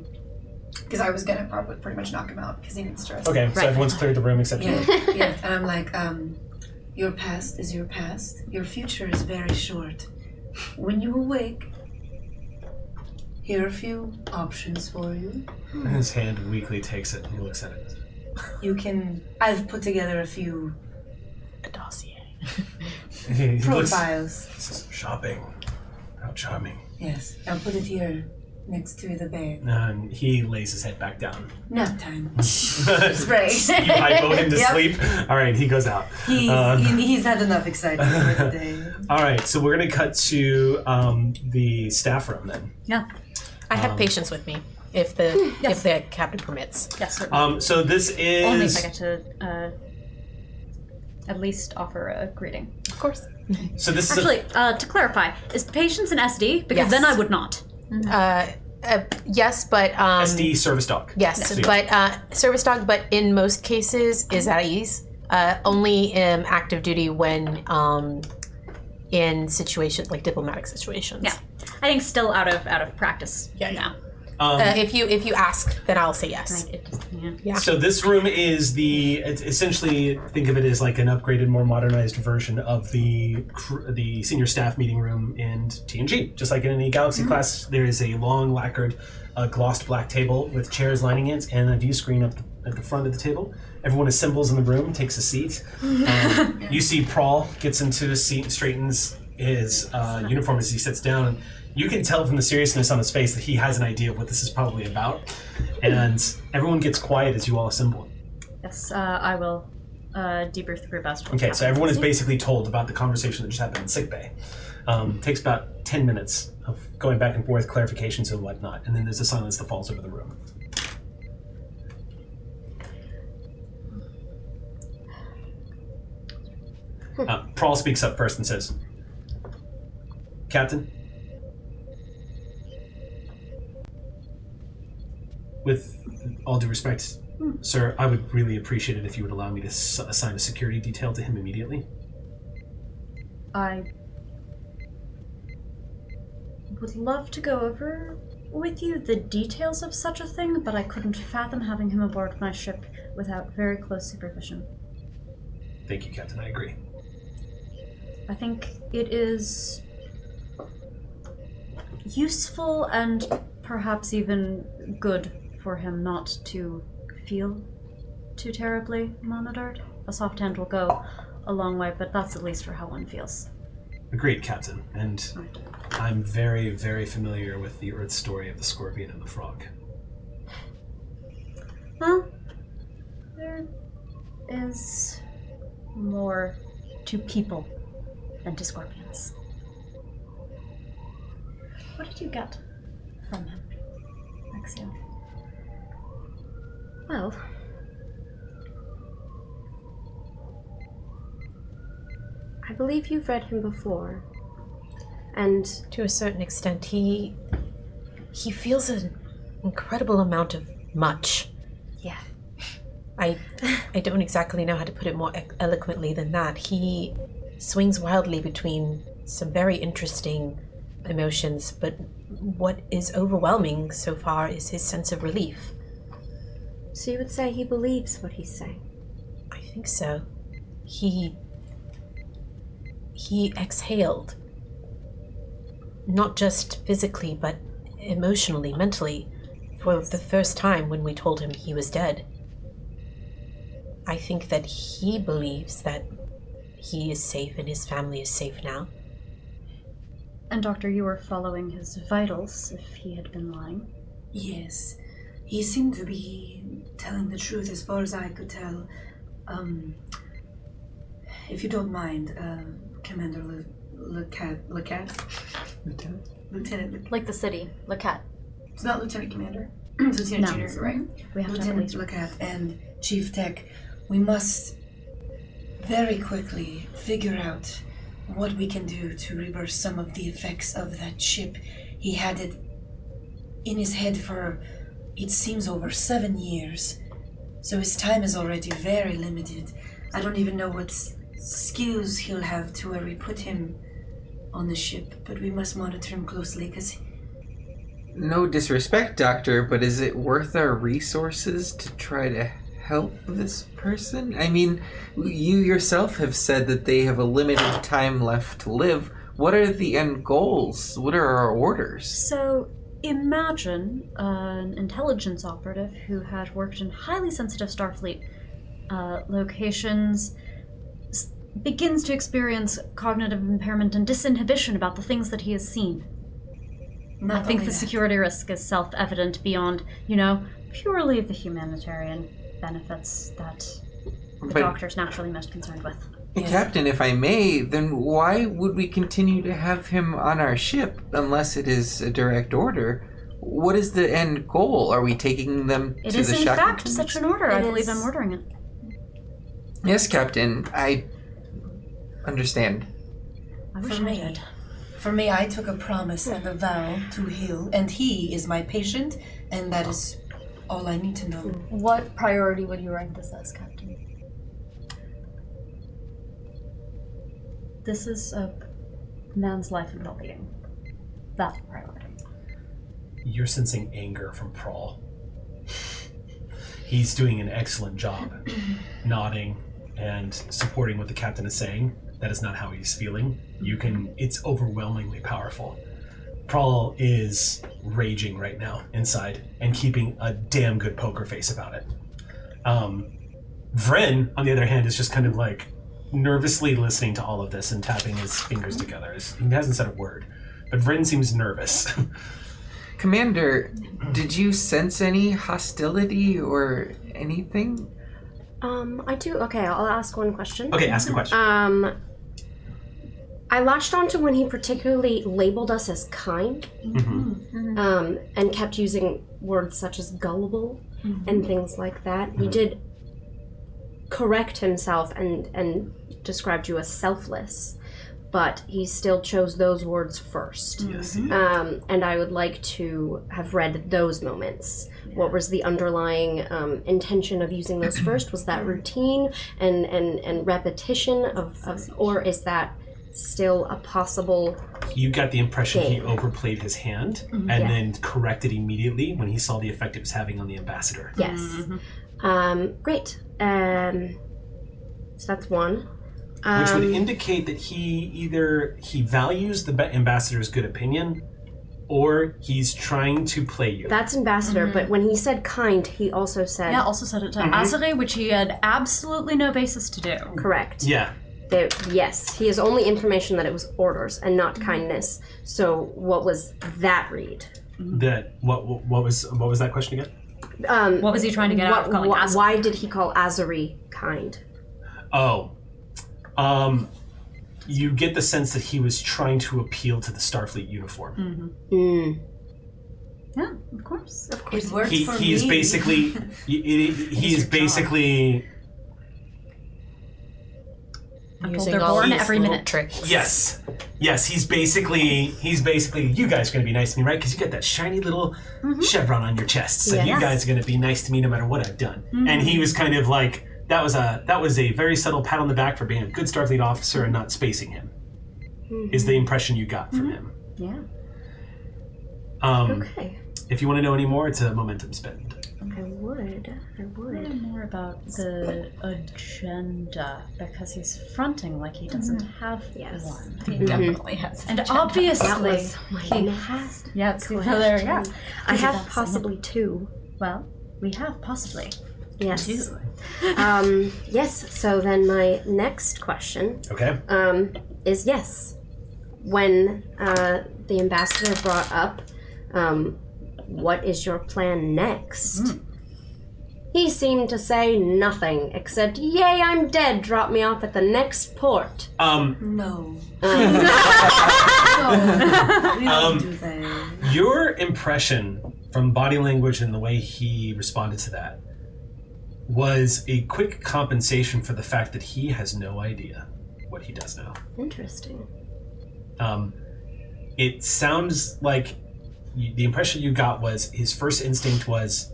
because I was gonna probably pretty much knock him out because he needs to rest. Okay, so Right. everyone's cleared the room except you. Yeah, yeah. And I'm like, your past is your past. Your future is very short. When you awake, here are a few options for you. His hand weakly takes it and he looks at it. I've put together a few A dossier. He looks, profiles. this is shopping. How charming. Yes, I'll put it here next to the bed. And he lays his head back down. Nap time. Spray. You hypo him to Yep. sleep. All right, he goes out. He's had enough excitement for the day. All right, so we're gonna cut to the staff room then. Yeah. I have patience with me if the captain permits. Yes, certainly. So this is Only if I get to at least offer a greeting. Of course. so this Actually, to clarify, is patience an SD? Because Yes. then I would not. Yes, but SD service dog. yes, So, but service dog. But in most cases, is at ease. Only active duty when in situations like diplomatic situations. Yeah. I think still out of practice now. If you ask, then I'll say yes. It just, yeah. Yeah. So this room is it's essentially think of it as like an upgraded, more modernized version of the senior staff meeting room in TNG. Just like in any Galaxy class, there is a long lacquered, glossed black table with chairs lining it and a view screen up at the front of the table. Everyone assembles in the room, takes a seat. You see Prawl gets into his seat and straightens his uniform as he sits down. And you can tell from the seriousness on his face that he has an idea of what this is probably about. And everyone gets quiet as you all assemble. Yes, I will debrief the group as to what's Okay, so happening. everyone is basically told about the conversation that just happened in sickbay. Takes about 10 minutes of going back and forth, clarifications and whatnot, and then there's a silence that falls over the room. Prawl speaks up first and says, Captain, with all due respect, sir, I would really appreciate it if you would allow me to assign a security detail to him immediately. I would love to go over with you the details of such a thing, but I couldn't fathom having him aboard my ship without very close supervision. Thank you, Captain. I agree. I think it is useful and perhaps even good for him not to feel too terribly monitored. A soft hand will go a long way, but that's at least for how one feels. Agreed, Captain. And I'm very, very familiar with the Earth story of the scorpion and the frog. Well, there is more to people than to scorpions. What did you get from him, Axio? Well, I believe you've read him before, and To a certain extent, he feels incredible amount of much. Yeah. I don't exactly know how to put it more eloquently than that. He swings wildly between some very interesting emotions, but what is overwhelming so far is his sense of relief. So you would say he believes what he's saying? I think so. He exhaled. Not just physically, but emotionally, mentally, for the first time when we told him he was dead. I think that he believes that he is safe and his family is safe now. And Doctor, you were following his vitals if he had been lying. Yes. He seemed to be telling the truth as far as I could tell. If you don't mind, Commander Lieutenant? Lieutenant. Like the city, Lacat. It's not Lieutenant Commander. It's Lieutenant No. Junior, right? We have Lieutenant to Lacat and Chief Tech, we must very quickly figure out what we can do to reverse some of the effects of that ship. He had it in his head for, it seems, over 7 years. So his time is already very limited. I don't even know what skills he'll have to where we put him on the ship, but we must monitor him closely because... No disrespect, Doctor, but is it worth our resources to try to help this person? I mean, you yourself have said that they have a limited time left to live. What are the end goals? What are our orders? So, imagine an intelligence operative who had worked in highly sensitive Starfleet locations begins to experience cognitive impairment and disinhibition about the things that he has seen. I think the security risk is self-evident beyond, purely the humanitarian benefits that the doctor's naturally most concerned with. Yeah. Captain, if I may, then why would we continue to have him on our ship unless it is a direct order? What is the end goal? Are we taking them to the It is, in fact, Shackletons? such an order. I believe I'm ordering it. Yes, Captain. I understand. I wish I did. For me, I took a promise and a vow to heal, and he is my patient, and that is all I need to know. What priority would you rank this as, Captain? This is a man's life and well-being. That's the priority. You're sensing anger from Prawl. He's doing an excellent job nodding and supporting what the captain is saying. That is not how he's feeling. It's overwhelmingly powerful. Prawl is raging right now inside and keeping a damn good poker face about it. Vren, on the other hand, is just kind of like nervously listening to all of this and tapping his fingers together. He hasn't said a word, but Vren seems nervous. Commander, did you sense any hostility or anything? I do. Okay, I'll ask one question. Okay, ask a question. I latched onto when he particularly labeled us as kind, and kept using words such as gullible and things like that. He did correct himself and described you as selfless, but he still chose those words first. Yes. And I would like to have read those moments. What was the underlying intention of using those first? Was that routine and repetition of or is that still a possible... You got the impression he overplayed his hand and then corrected immediately when he saw the effect it was having on the ambassador. Yes. Great. So that's one. Which would indicate that he values the ambassador's good opinion, or he's trying to play you. That's ambassador, but when he said kind, he also said... Yeah, also said it to Asare, which he had absolutely no basis to do. Correct. Yeah. Yes, he has only information that it was orders and not kindness. So what was that read? What was that question again? What was he trying to get out of calling Asare? Why did he call Asare kind? Oh. You get the sense that he was trying to appeal to the Starfleet uniform. Yeah, of course. Of course. It worked for me. He is basically... he is basically... I'm told Using they're all born these every little minute. tricks. Yes. Yes, he's basically, you guys are going to be nice to me, right? Because you got that shiny little chevron on your chest. So you Yes. guys are going to be nice to me no matter what I've done. And he was kind of like, that was a very subtle pat on the back for being a good Starfleet officer and not spacing him, is the impression you got from him. Yeah. Okay. If you want to know any more, it's a momentum spend. I would. More about the agenda, because he's fronting like he doesn't have one. He definitely has. And That obviously, was my he next has. Yeah, so there you go. I have That's possibly two. Well, we have possibly Yes. two. Yes. So then my next question Okay. is yes. When the ambassador brought up, what is your plan next? He seemed to say nothing except, "Yay, I'm dead. Drop me off at the next port." No. Um, No. We don't do that. Your impression from body language and the way he responded to that was a quick compensation for the fact that he has no idea what he does now. Interesting. It sounds like the impression you got was his first instinct was,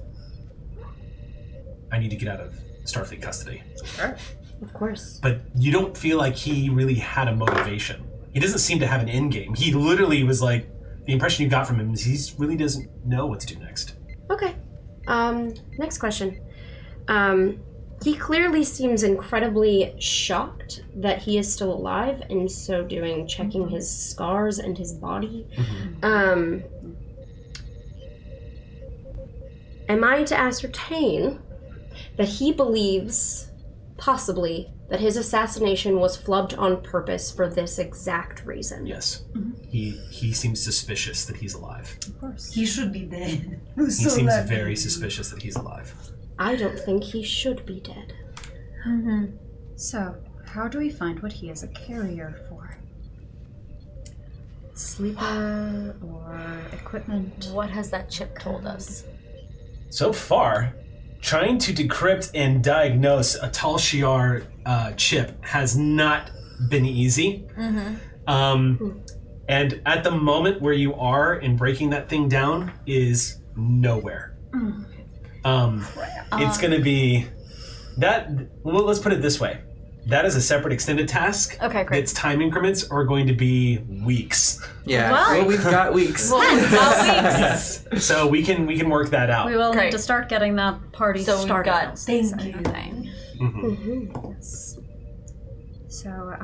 I need to get out of Starfleet custody. Sure. Of course. But you don't feel like he really had a motivation. He doesn't seem to have an end game. He literally was like, the impression you got from him is he really doesn't know what to do next. Okay. Next question. He clearly seems incredibly shocked that he is still alive, and so doing, checking his scars and his body. Am I to ascertain that he believes, possibly, that his assassination was flubbed on purpose for this exact reason? Yes. He seems suspicious that he's alive. Of course. He should be dead. He seems very suspicious that he's alive. I don't think he should be dead. So, how do we find what he is a carrier for? Sleeper or equipment? What has that chip told us? So far, trying to decrypt and diagnose a Tal Shiar chip has not been easy. And at the moment where you are in breaking that thing down is nowhere. It's going to be that. Well, let's put it this way: that is a separate extended task. Okay, great. Its time increments are going to be weeks. Yeah. Well- Well, we've got weeks. Yes. So we can work that out. We will Great. need to start getting that party So we've started. got I'll say Thank you. Thing. Yes. So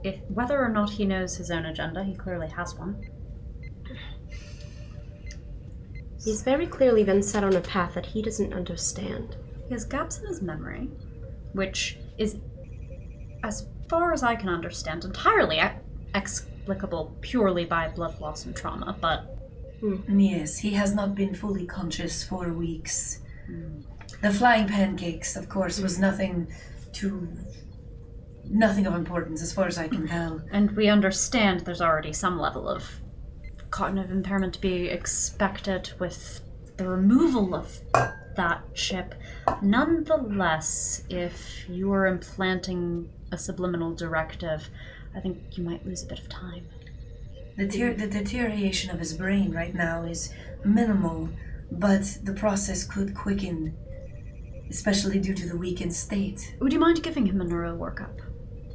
if whether or not he knows his own agenda, he clearly has one. He's very clearly been set on a path that he doesn't understand. He has gaps in his memory, which is, as far as I can understand, entirely explicable purely by blood loss and trauma, but Yes, he has not been fully conscious for weeks. The flying pancakes, of course, was nothing of importance as far as I can tell. and we understand there's already some level of cognitive impairment to be expected with the removal of that chip. Nonetheless, if you are implanting a subliminal directive, I think you might lose a bit of time. The deterioration of his brain right now is minimal, but the process could quicken, especially due to the weakened state. Would you mind giving him a neuro workup?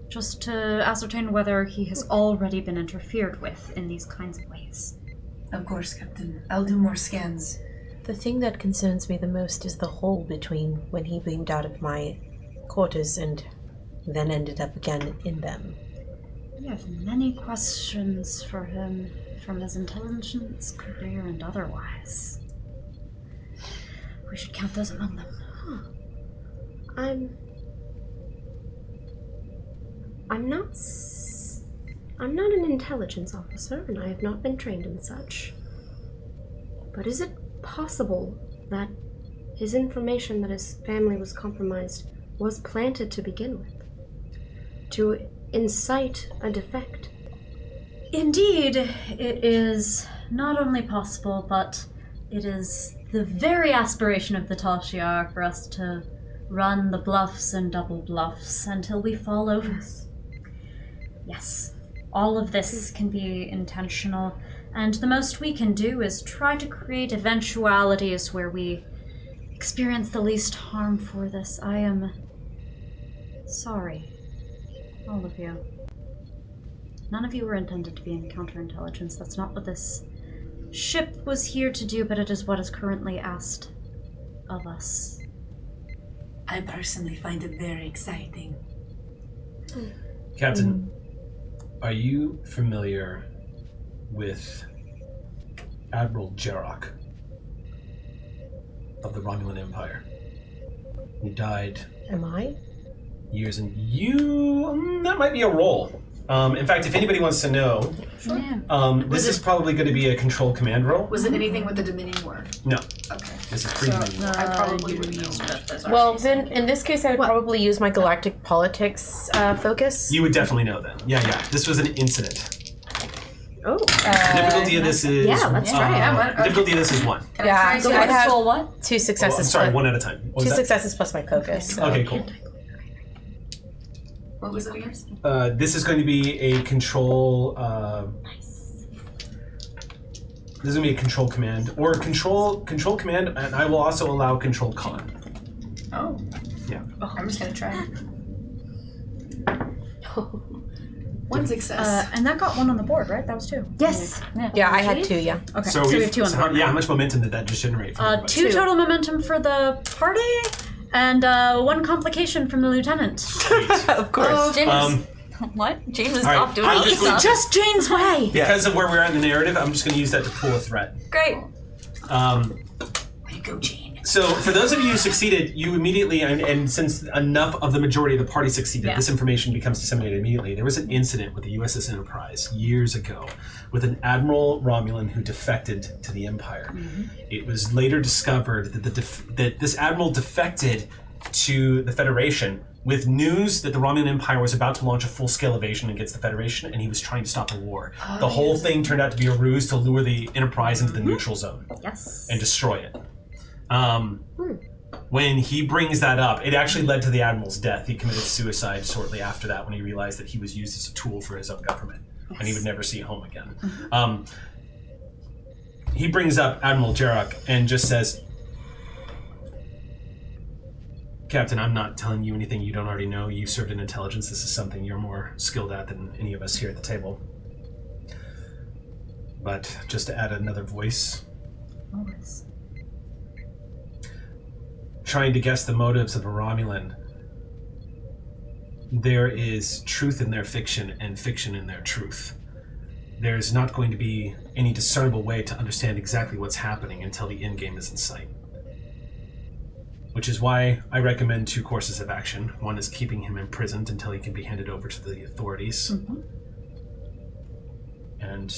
Just to ascertain whether he has already been interfered with in these kinds of ways. Of course, Captain. I'll do more scans. The thing that concerns me the most is the hole between when he beamed out of my quarters and then ended up again in them. We have many questions for him, from his intelligence, career, and otherwise. We should count those among them. I'm not an intelligence officer, and I have not been trained in such. But is it possible that his information that his family was compromised was planted to begin with? To incite a defect? Indeed, it is not only possible, but it is the very aspiration of the Tal Shiar for us to run the bluffs and double bluffs until we fall over. Yes, all of this can be intentional, and the most we can do is try to create eventualities where we experience the least harm for this. I am sorry, all of you. None of you were intended to be in counterintelligence. That's not what this ship was here to do, but it is what is currently asked of us. I personally find it very exciting. Captain, are you familiar with Admiral Jarok of the Romulan Empire? He died Am I? years and that might be a role. In fact, if anybody wants to know, this is probably going to be a control command role. Was it anything with the Dominion War? No, Okay. this is pre-Dominion. I probably would use those. Well, then in this case, I would probably use my galactic politics focus. You would definitely know then. Yeah. This was an incident. Oh. The difficulty of this is yeah, let's try it. The difficulty of this is 1. Can Yeah, I so try I to have- control what? 2 Oh, successes. I'm sorry, plus- 1 at a time. What was 2 that? successes plus my focus. So. Okay, cool. What was it again? This is going to be a control. This is going to be a control command or control command, and I will also allow control con. Oh. Yeah. I'm just gonna try. 1 success. And that got 1 on the board, right? That was 2. Yes. Yeah, I had 2, yeah. Okay, So, we we've- have 2 on the so how, board. yeah, how much momentum did that just generate? For everybody? 2 total momentum for the party, and 1 complication from the lieutenant. Of course. James. What? James is All right. off doing I'm other just going stuff. Just Jane's way! Because of where we're at in the narrative, I'm just going to use that to pull a threat. Great. Way to go, Jane. So, for those of you who succeeded, you immediately, and since enough of the majority of the party succeeded, Yeah. this information becomes disseminated immediately. There was an incident with the USS Enterprise years ago with an Admiral Romulan who defected to the Empire. It was later discovered that that this Admiral defected to the Federation with news that the Romulan Empire was about to launch a full-scale invasion against the Federation, and he was trying to stop a war. The whole thing turned out to be a ruse to lure the Enterprise into the neutral zone Yes. and destroy it. When he brings that up, it actually led to the Admiral's death. He committed suicide shortly after that when he realized that he was used as a tool for his own government, and he would never see home again. He brings up Admiral Jarok and just says, Captain, I'm not telling you anything you don't already know. You served in intelligence. This is something you're more skilled at than any of us here at the table. But just to add another voice, Always. trying to guess the motives of a Romulan, there is truth in their fiction and fiction in their truth. There's not going to be any discernible way to understand exactly what's happening until the endgame is in sight. Which is why I recommend 2 courses of action. One is keeping him imprisoned until he can be handed over to the authorities. And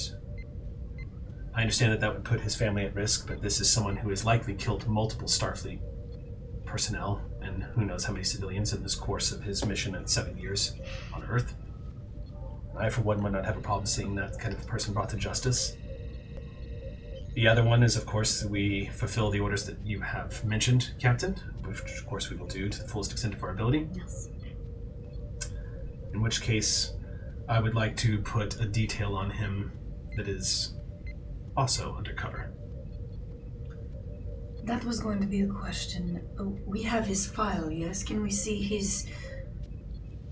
I understand that that would put his family at risk, but this is someone who has likely killed multiple Starfleet personnel, and who knows how many civilians in this course of his mission in 7 years on Earth. I, for one, would not have a problem seeing that kind of person brought to justice. The other one is, of course, we fulfill the orders that you have mentioned, Captain, which, of course, we will do to the fullest extent of our ability. Yes. In which case, I would like to put a detail on him that is also undercover. That was going to be a question. We have his file, yes? Can we see his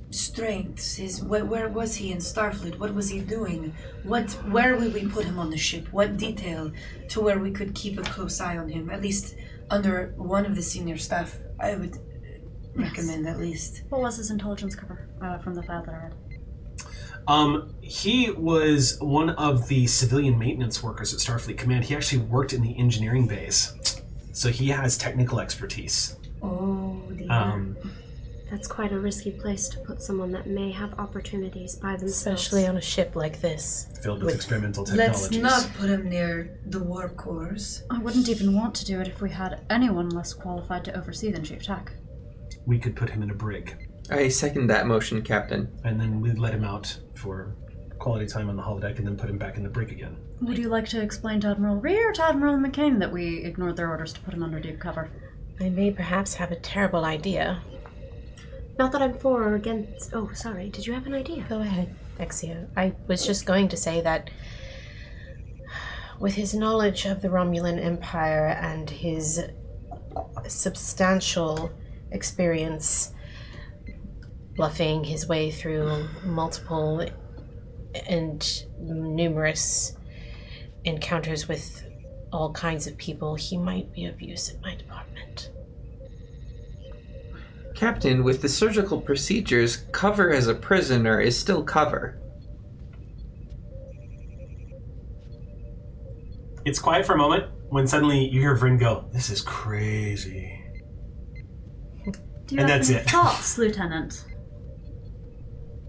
strengths? Where was he in Starfleet? What was he doing? Where will we put him on the ship? What detail to where we could keep a close eye on him? At least under one of the senior staff, I would recommend at least. What was his intelligence cover from the file that I read? He was one of the civilian maintenance workers at Starfleet Command. He actually worked in the engineering bays, so he has technical expertise. Oh, dear. That's quite a risky place to put someone that may have opportunities by themselves. Especially on a ship like this. Filled with experimental Let's technologies. not put him near the warp cores. I wouldn't even want to do it if we had anyone less qualified to oversee than Chief Tech. We could put him in a brig, I second that motion, Captain. and then we'd let him out for quality time on the holodeck, and then put him back in the brig again. Would you like to explain to Admiral Rhee or to Admiral McCain that we ignored their orders to put him under deep cover? I may perhaps have a terrible idea. Not that I'm for or against. Oh, sorry. Did you have an idea? Go ahead. Exia. I was just going to say that with his knowledge of the Romulan Empire and his substantial experience bluffing his way through multiple and numerous encounters with all kinds of people, he might be of use in my department. Captain, with the surgical procedures, cover as a prisoner is still cover. It's quiet for a moment when suddenly you hear Vryn go, "This is crazy." Do you And have that's any it. thoughts, Lieutenant?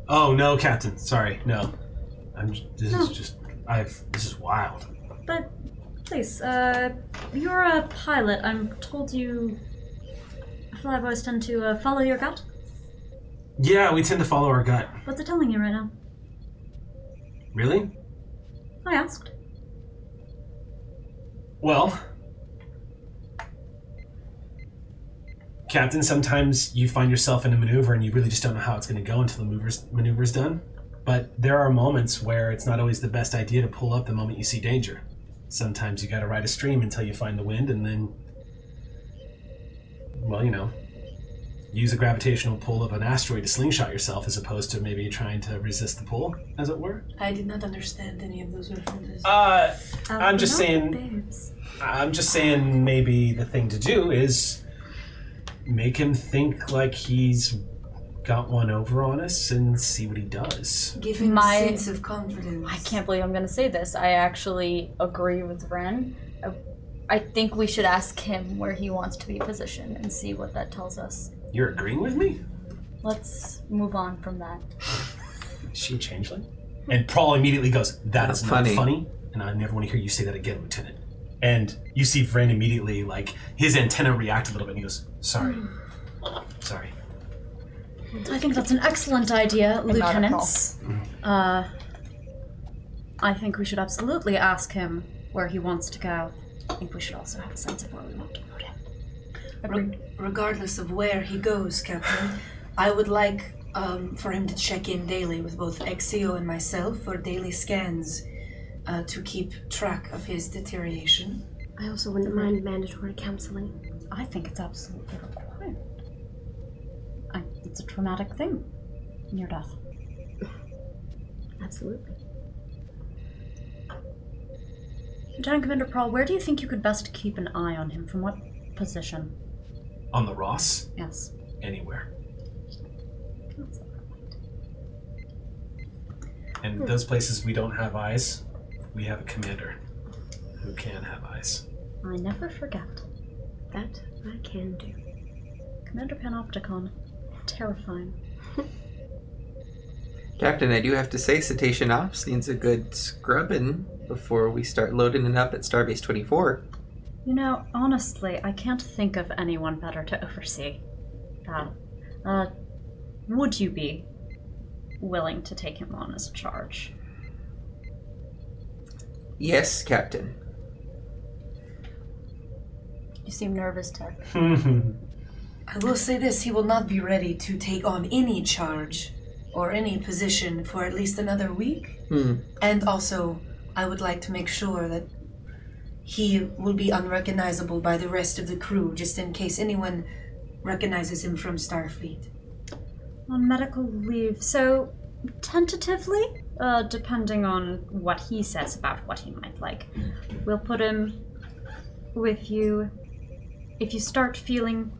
Oh no, Captain. Sorry, no. This No. is just. This is wild. But please, you're a pilot. I'm told you flyboys tend to follow your gut. Yeah, we tend to follow our gut. What's it telling you right now? Really? I asked. Well, Captain, sometimes you find yourself in a maneuver and you really just don't know how it's going to go until the maneuver's done. But there are moments where it's not always the best idea to pull up the moment you see danger. Sometimes you got to ride a stream until you find the wind and then, well, use the gravitational pull of an asteroid to slingshot yourself as opposed to maybe trying to resist the pull, as it were. I did not understand any of those references. I'm just saying maybe the thing to do is make him think like he's got one over on us and see what he does. Give him a sense of confidence. I can't believe I'm going to say this. I actually agree with Ren. I think we should ask him where he wants to be positioned and see what that tells us. You're agreeing with me? Let's move on from that. Is she a changeling? And Prawl immediately goes, "That is not Funny. funny, and I never want to hear you say that again, Lieutenant." And you see Vren immediately, like, his antenna react a little bit, and he goes, "Sorry. Sorry." I think that's an excellent idea, Lieutenants. I think we should absolutely ask him where he wants to go. I think we should also have a sense of where we want to put him. Regardless of where he goes, Captain, I would like for him to check in daily with both Exio and myself for daily scans to keep track of his deterioration. I also wouldn't mind mandatory counseling. I think it's absolutely required. It's a traumatic thing, near death. Absolutely. Lieutenant Commander Prawl, where do you think you could best keep an eye on him? From what position? On the Ross? Yes. Anywhere. And those places we don't have eyes, we have a commander who can have eyes. I never forget. That I can do. Commander Panopticon. Terrifying. Captain, I do have to say Cetacean Ops needs a good scrubbing before we start loading it up at Starbase 24. Honestly, I can't think of anyone better to oversee that. Would you be willing to take him on as a charge? Yes, Captain. You seem nervous, Ted. I will say this, he will not be ready to take on any charge or any position for at least another week. And also, I would like to make sure that he will be unrecognizable by the rest of the crew, just in case anyone recognizes him from Starfleet. On medical leave, so tentatively, depending on what he says about what he might like, we'll put him with you. If you start feeling...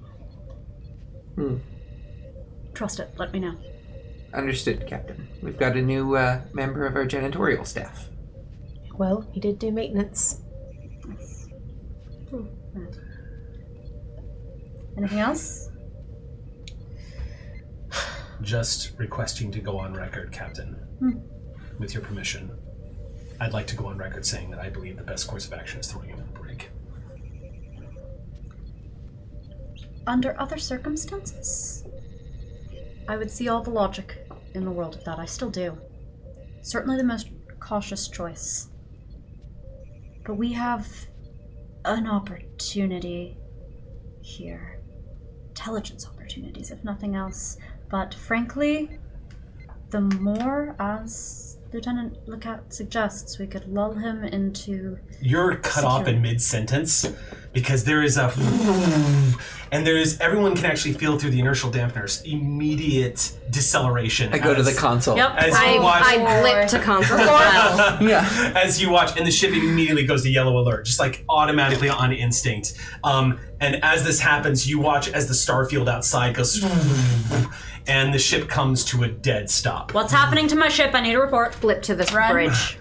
Trust it, let me know. Understood, Captain. We've got a new member of our janitorial staff. Well, he did do maintenance. Nice. Anything else? Just requesting to go on record, Captain. With your permission, I'd like to go on record saying that I believe the best course of action is throwing him in the brig. Under other circumstances, I would see all the logic in the world of that. I still do. Certainly the most cautious choice. But we have an opportunity here. Intelligence opportunities, if nothing else. But frankly, the more, as Lieutenant Lookout suggests, we could lull him into... You're cut off in mid-sentence because there is a... And everyone can actually feel through the inertial dampeners immediate deceleration. I go to the console. Yep. As you watch... I blip to console as well. Yeah. As you watch, and the ship immediately goes to yellow alert, just like automatically on instinct. And as this happens, you watch as the starfield outside goes... And the ship comes to a dead stop. What's happening to my ship? I need a report. Blip to this bridge.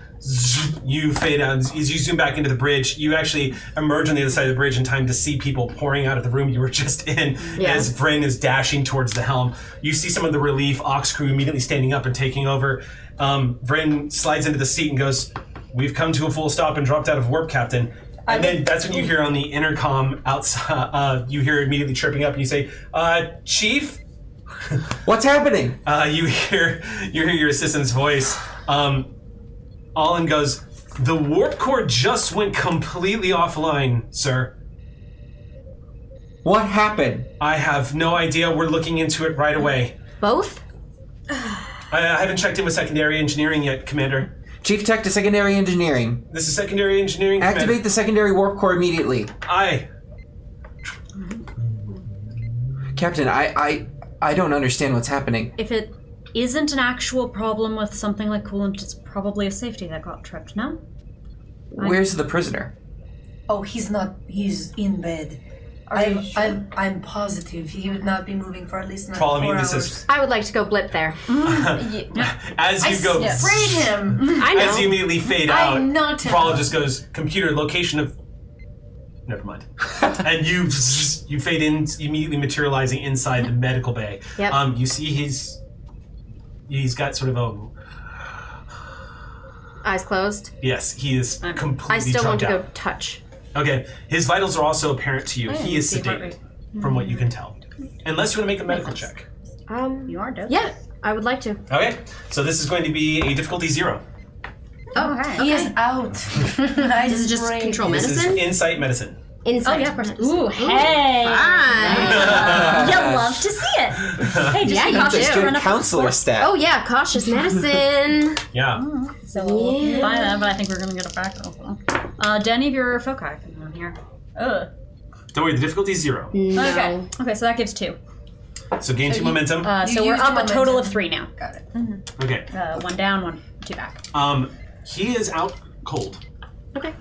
You fade out. As you zoom back into the bridge, you actually emerge on the other side of the bridge in time to see people pouring out of the room you were just in as Vryn is dashing towards the helm. You see some of the relief Ox crew immediately standing up and taking over. Vryn slides into the seat and goes, "We've come to a full stop and dropped out of warp, Captain." And then that's when you hear on the intercom outside, you hear immediately chirping up and you say, "Chief?" What's happening? You hear your assistant's voice. Olin goes, "The warp core just went completely offline, sir." What happened? I have no idea. We're looking into it right away. Both? I haven't checked in with secondary engineering yet, Commander. Chief Tech to secondary engineering. This is secondary engineering, Activate Commander. the secondary warp core immediately. Aye. Captain, I don't understand what's happening. If it isn't an actual problem with something like coolant, it's probably a safety that got tripped, no? Where's the prisoner? Oh, he's not. He's in bed. I'm positive he would not be moving for at least another 4 hours. This is I would like to go blip there. as you go. Sprayed him. I know. As you immediately fade out, I'm not him. Paul just goes, "Computer location of." Never mind. And you fade in, immediately materializing inside the medical bay. Yep. You see he's got sort of a. Eyes closed. Yes, he is completely I still want drugged to out. go touch. Okay, his vitals are also apparent to you. He is sedated, from what you can tell. Unless you want to make a medical check. You are dead. Yeah, I would like to. Okay, so this is going to be a difficulty 0. Oh, He is out. This is just control This is medicine? insight medicine. Insight. Oh, yeah, of course. medicine. Ooh, hey! Fine. You love to see it. Hey, just Yeah, be you cautious. do. Run Good up- counselor stat. Oh yeah, cautious medicine. Yeah. So we'll buy that, but I think we're gonna get it back. Do any of your foci come on here? Ugh. Don't worry, the difficulty is 0. No. Okay. Okay, so that gives 2. So gain 2 momentum. So we're used up the a total of momentum. 3 now. Got it. Okay. 1 down, 2 back. He is out cold. Okay.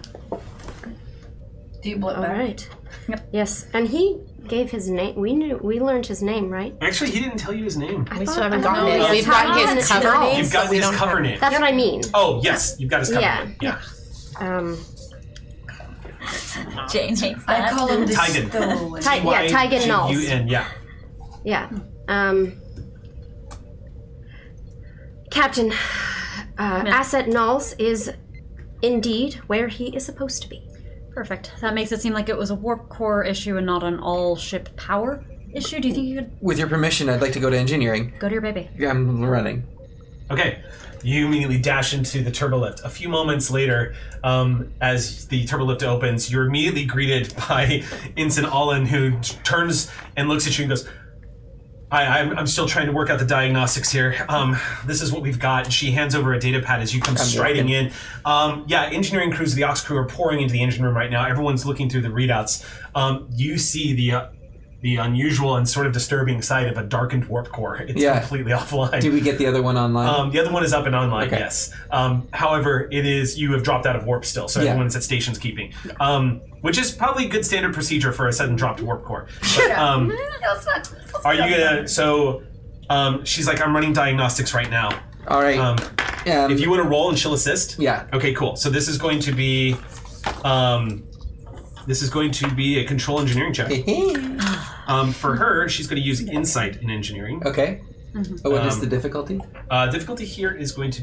Do you blip All back? right. Yes, and he gave his name. We learned his name, right? Actually, he didn't tell you his name. We still haven't gotten I it. thought We've gotten it's his not cover on name. You've got we his don't cover have- name. That's what I mean. Oh, yes, you've got his cover Yeah. name. Yeah. Jane hates I that. call him the Tygan. Stowaway. Tygan Knowles. Tygan, yeah. Yeah. Captain, Asset Knowles is indeed where he is supposed to be. Perfect. That makes it seem like it was a warp core issue and not an all-ship power issue. Do you think you could With your permission, I'd like to go to engineering. go to your baby? Yeah, I'm running. Okay. You immediately dash into the turbolift. A few moments later, as the turbolift opens, you're immediately greeted by Ensign Olin, who turns and looks at you and goes, I'm still trying to work out the diagnostics here. This is what we've got. And she hands over a data pad as you come striding in. Engineering crews, the Ox crew are pouring into the engine room right now. Everyone's looking through the readouts. You see the unusual and sort of disturbing sight of a darkened warp core. It's completely offline. Did we get the other one online? The other one is up and online, Okay. yes. However, you have dropped out of warp still, so everyone's at station's keeping. Which is probably good standard procedure for a sudden drop to warp core. But, are you gonna, she's like, I'm running diagnostics right now. All right. If you want to roll and she'll assist? Yeah. Okay, cool. So this is going to be, a control engineering check. For her, she's going to use insight in engineering. Okay. What is the difficulty? Difficulty here is going to,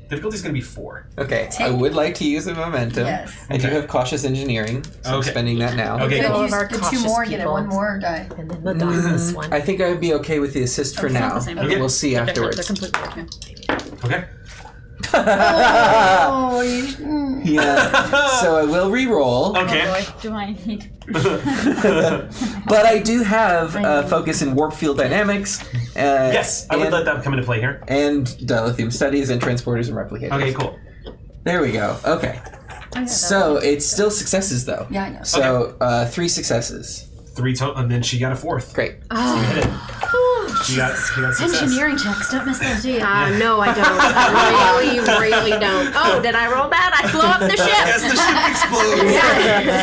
difficulty is going to be 4. Okay. I would like to use a momentum. Yes. I do Okay. have cautious engineering, so I'm Okay. spending that now. Okay, Could cool. use our the 2 cautious more, get it people. 1 more die. And then we'll die on this one. I think I would be okay with the assist for It's not now. the same. And Okay. we'll see They're different. afterwards. They're completely different. Okay. Yeah. So I will re-roll. Okay. Boy, do I need. But I do have focus in warp field dynamics. Yes, I would let that come into play here. And dilithium studies and transporters and replicators. Okay, cool. There we go. Okay. So it's still successes though. Yeah, I know. So 3 successes. 3 total, and then she got a 4th. Great. So you hit it. She got success. Engineering checks, don't miss those, do you? No, I don't. I really don't. Oh, did I roll bad? I blew up the ship. Yes, the ship explodes.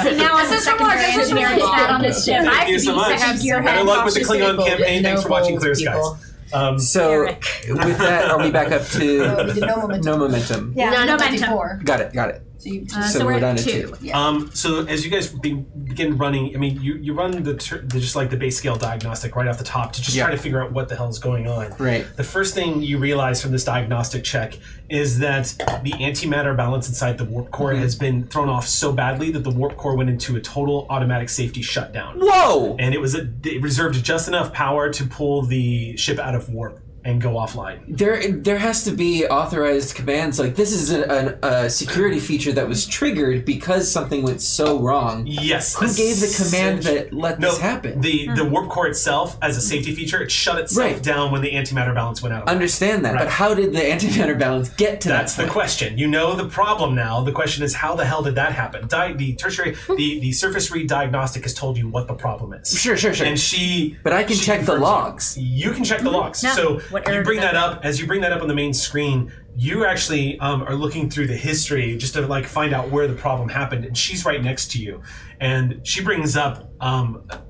See, now I'm the secondary engineering stat on this ship. I Thank you so much. Better luck with the Klingon campaign. Thanks for watching Clear Skies. So Eric. with that, are we back up to No momentum. no momentum? Yeah, No no momentum. momentum. Got it. So you So we're down to 2. So as you guys begin running, I mean, you run the just like the base scale diagnostic right off the top to just try to figure out what the hell is going on. Right. The first thing you realize from this diagnostic check is that the antimatter balance inside the warp core has been thrown off so badly that the warp core went into a total automatic safety shutdown. Whoa! And it reserved just enough power to pull the ship out of warp and go offline. There has to be authorized commands. Like, this is a security feature that was triggered because something went so wrong. Yes. Who gave the command that let this happen? The warp core itself, as a safety feature, it shut itself down when the antimatter balance went out. Understand that, but how did the antimatter balance get to That's that the question. You know the problem now. The question is, how the hell did that happen? The tertiary, the surface read diagnostic has told you what the problem is. Sure. And she... But I can she check the confirms logs. You can check the logs. No. So What you error bring did that that up, as you bring that up on the main screen, you actually are looking through the history just to like find out where the problem happened, and she's right next to you. And she brings up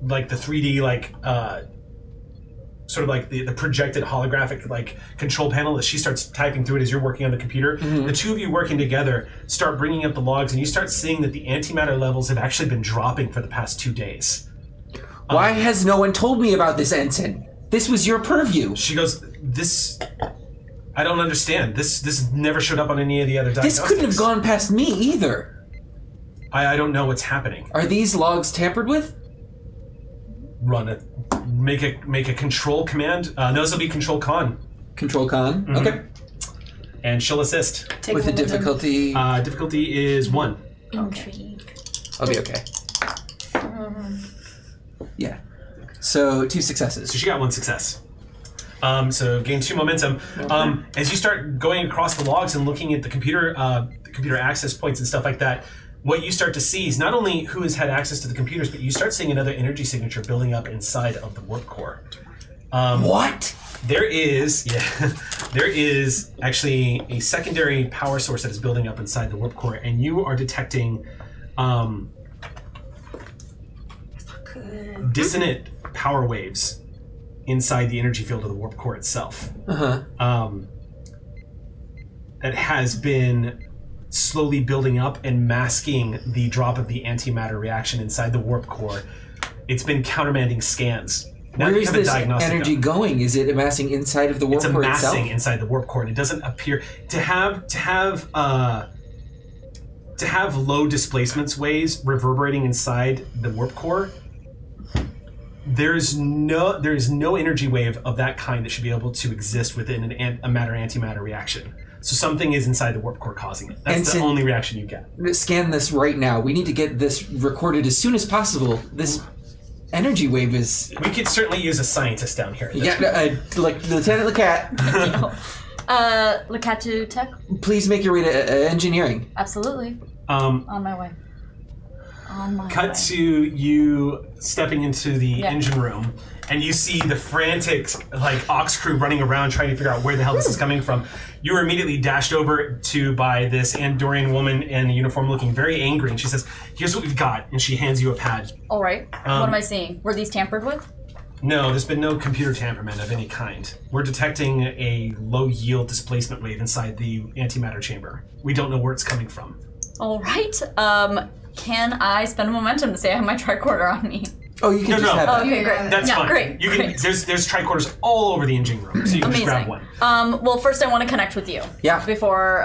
like the 3D sort of like the projected holographic like control panel as she starts typing through it as you're working on the computer. The two of you working together start bringing up the logs, and you start seeing that the antimatter levels have actually been dropping for the past 2 days. Why has no one told me about this, Ensign? This was your purview. She goes, this... I don't understand. This never showed up on any of the other diagnostics. This couldn't have gone past me either. I don't know what's happening. Are these logs tampered with? Run it. Make a control command. Those will be control con. Control con. Okay. And she'll assist. With the difficulty. Difficulty is 1. Intrigue. I'll be okay. Yeah. So 2 successes. So she got 1 success. So gain 2 momentum. As you start going across the logs and looking at the computer access points and stuff like that, what you start to see is not only who has had access to the computers, but you start seeing another energy signature building up inside of the warp core. What? There is actually a secondary power source that is building up inside the warp core, and you are detecting dissonant power waves inside the energy field of the warp core itself. That has been slowly building up and masking the drop of the antimatter reaction inside the warp core. It's been countermanding scans. Now Where you is have a this diagnostic energy up. going? Is it amassing inside of the warp It's core itself? amassing inside the warp core, and it doesn't appear to have low displacements waves reverberating inside the warp core. There is no energy wave of that kind that should be able to exist within a matter-antimatter reaction. So something is inside the warp core causing it. That's the only reaction you get. Scan this right now. We need to get this recorded as soon as possible. This energy wave is... We could certainly use a scientist down here. like Lieutenant Lecat. Lecat Tech? Please make your way to engineering. Absolutely. On my way. Cut to you stepping into the engine room, and you see the frantic ox crew running around trying to figure out where the hell this is coming from. You are immediately dashed over to by this Andorian woman in a uniform looking very angry, and she says, "Here's what we've got," and she hands you a pad. All right. What am I seeing? Were these tampered with? No, there's been no computer tamperment of any kind. We're detecting a low yield displacement wave inside the antimatter chamber. We don't know where it's coming from. All right. Can I spend a momentum to say I have my tricorder on me? Oh, you can just have that. Okay, great. That's fine. Great. You can. There's tricorders all over the engine room, so you can just grab one. Well, first I want to connect with you. Yeah. Before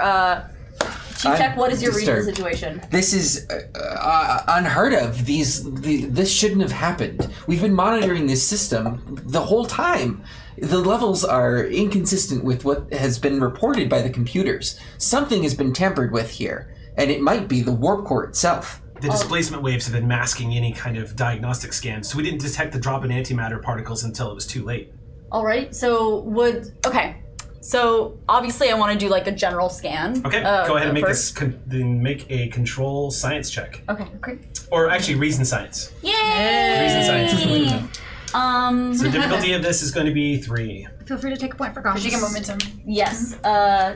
Chief Tech, what is your reading disturbed. situation? This is unheard of. This shouldn't have happened. We've been monitoring this system the whole time. The levels are inconsistent with what has been reported by the computers. Something has been tampered with here, and it might be the warp core itself. The displacement waves have been masking any kind of diagnostic scan, so we didn't detect the drop in antimatter particles until it was too late. All right. So So obviously, I want to do like a general scan. Okay, go ahead and make first. make a control science check, Okay, great. or actually reason science. Yay! Reason science is the way to go. So the So difficulty of this is going to be 3. Feel free to take a point for cautious. She get momentum. yes.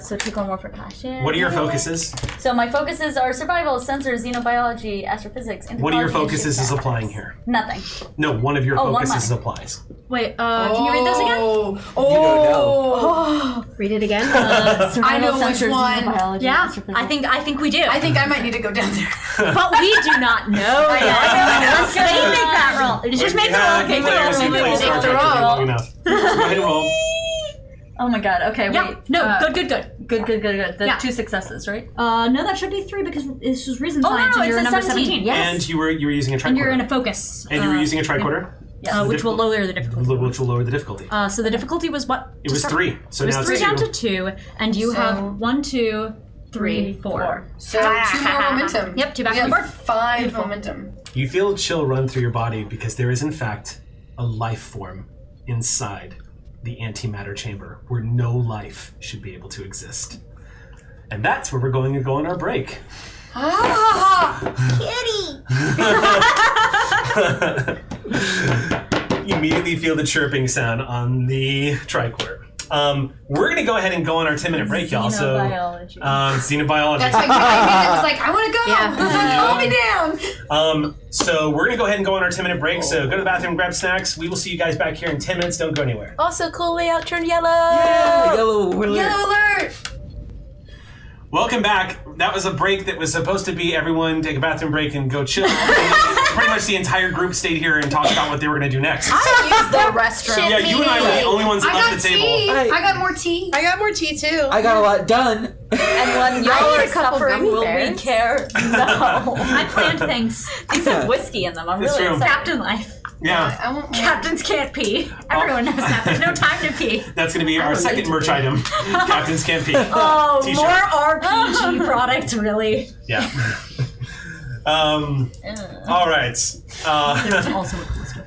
So take one more for passion. What are your focuses? So my focuses are survival, sensors, xenobiology, astrophysics. What are your anthropology, focuses is and applying here? Nothing. No, one of your Oh, one focuses mine. applies. Wait, can you read those again? Read it again. Survival, I know which sensors, one. xenobiology, Yeah, astrophysics. I think we do. I think I might need to go down there. But we do not know. Let's make that roll. Just make the roll. Make the roll. make the roll. Star Trek roll. long enough. Go ahead and roll. Oh my god. Okay, Yeah. wait. No. Good. Good. The Yeah. 2 successes, right? No, that should be 3 because this was reason Oh, no, science no, and you're it's a number 17. Yes. And you were using a tricorder. And you're in a focus. And you were using a tricorder, Yes. which will lower the difficulty. which will lower the difficulty. So the difficulty was what? It was 3, so It was now 3 it's down 2. to 2, and you have 1, 2, 3, 4. So 2 more momentum. Yep, 2 back we on the have board. 5 momentum. You feel a chill run through your body because there is in fact a life form inside the antimatter chamber where no life should be able to exist. And that's where we're going to go on our break. You immediately feel the chirping sound on the tricorder. We're going to go ahead and go on our 10-minute break, y'all. So, Xenobiology. xenobiology. That's like I was like, I want to go. Calm me down. So we're going to go ahead and go on our 10-minute break. So go to the bathroom, grab snacks. We will see you guys back here in 10 minutes. Don't go anywhere. Also, cool layout turned yellow. Yellow alert. Yellow alert. Welcome back. That was a break that was supposed to be everyone take a bathroom break and go chill. Pretty much the entire group stayed here and talked about what they were going to do next. Use the restroom. Yeah, you and I were the only ones that I left got the tea. table. Hey. I got more tea. I got more tea too. I got a lot done. And when y'all I are ate a couple suffering, gummy will we bears. care? No. I planned things. These have whiskey in them. I'm It's really true. excited. Captain life. Yeah, I want more. Captains can't pee. Everyone knows that. There's no time to pee. that's going to be our second merch item. Captain's Can't Pee. Oh, T-shirt. more RPG products, really. Yeah. All right. There's also a cluster.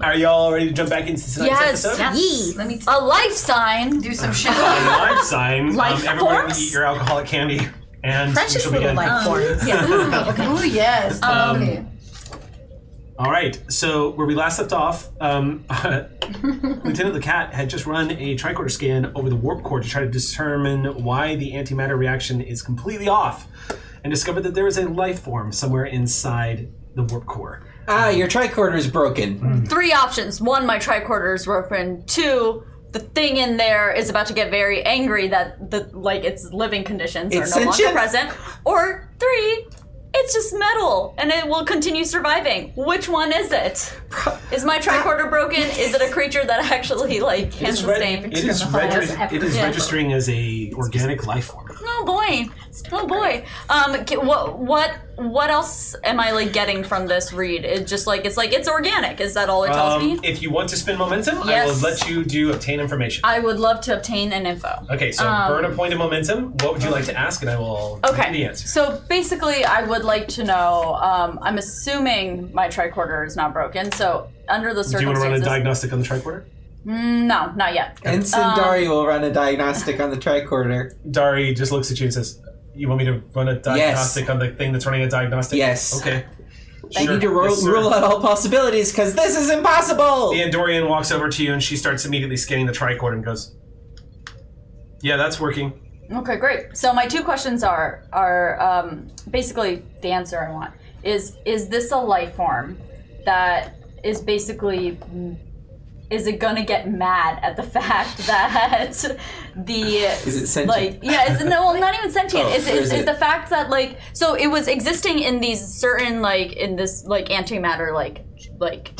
Are y'all ready to jump back into tonight's Yes. episode? Yes. Let me A life sign. do some shit. Life sign. Life everyone force? eat your alcoholic candy. And Precious we shall little begin. life forms. Oh yes. Okay. All right, so where we last left off, Lieutenant the Cat had just run a tricorder scan over the warp core to try to determine why the antimatter reaction is completely off, and discovered that there is a life form somewhere inside the warp core. Your tricorder is broken. 3 options. 1, my tricorder is broken. 2, the thing in there is about to get very angry that its living conditions It's are no longer sentient? present. Or 3, it's just metal and it will continue surviving. Which one is it? Is my tricorder broken? Is it a creature that actually can sustain? It is registering as a organic life form. Oh boy. Oh boy. What else am I getting from this read? It's organic. Is that all it tells me? If you want to spend momentum, I Yes. will let you do obtain information. I would love to obtain an info. Okay, so burn a point of momentum. What would you like to ask? And I will give you the answer. So basically, I would like to know. I'm assuming my tricorder is not broken. So under the Do you want circumstances, to run a diagnostic on the tricorder? no, not yet. Ensign Dari will run a diagnostic on the tricorder. Dari just looks at you and says, "You want me to run a diagnostic on the thing that's running a diagnostic?" Yes. Okay. I need to rule out all possibilities because this is impossible. The Andorian walks over to you and she starts immediately scanning the tricorder and goes, "Yeah, that's working." Okay, great. So my 2 questions are basically the answer I want is this a life form that is basically. Is it gonna get mad at the fact that Is it sentient? not even sentient. Oh, is the fact that so it was existing in these certain in this antimatter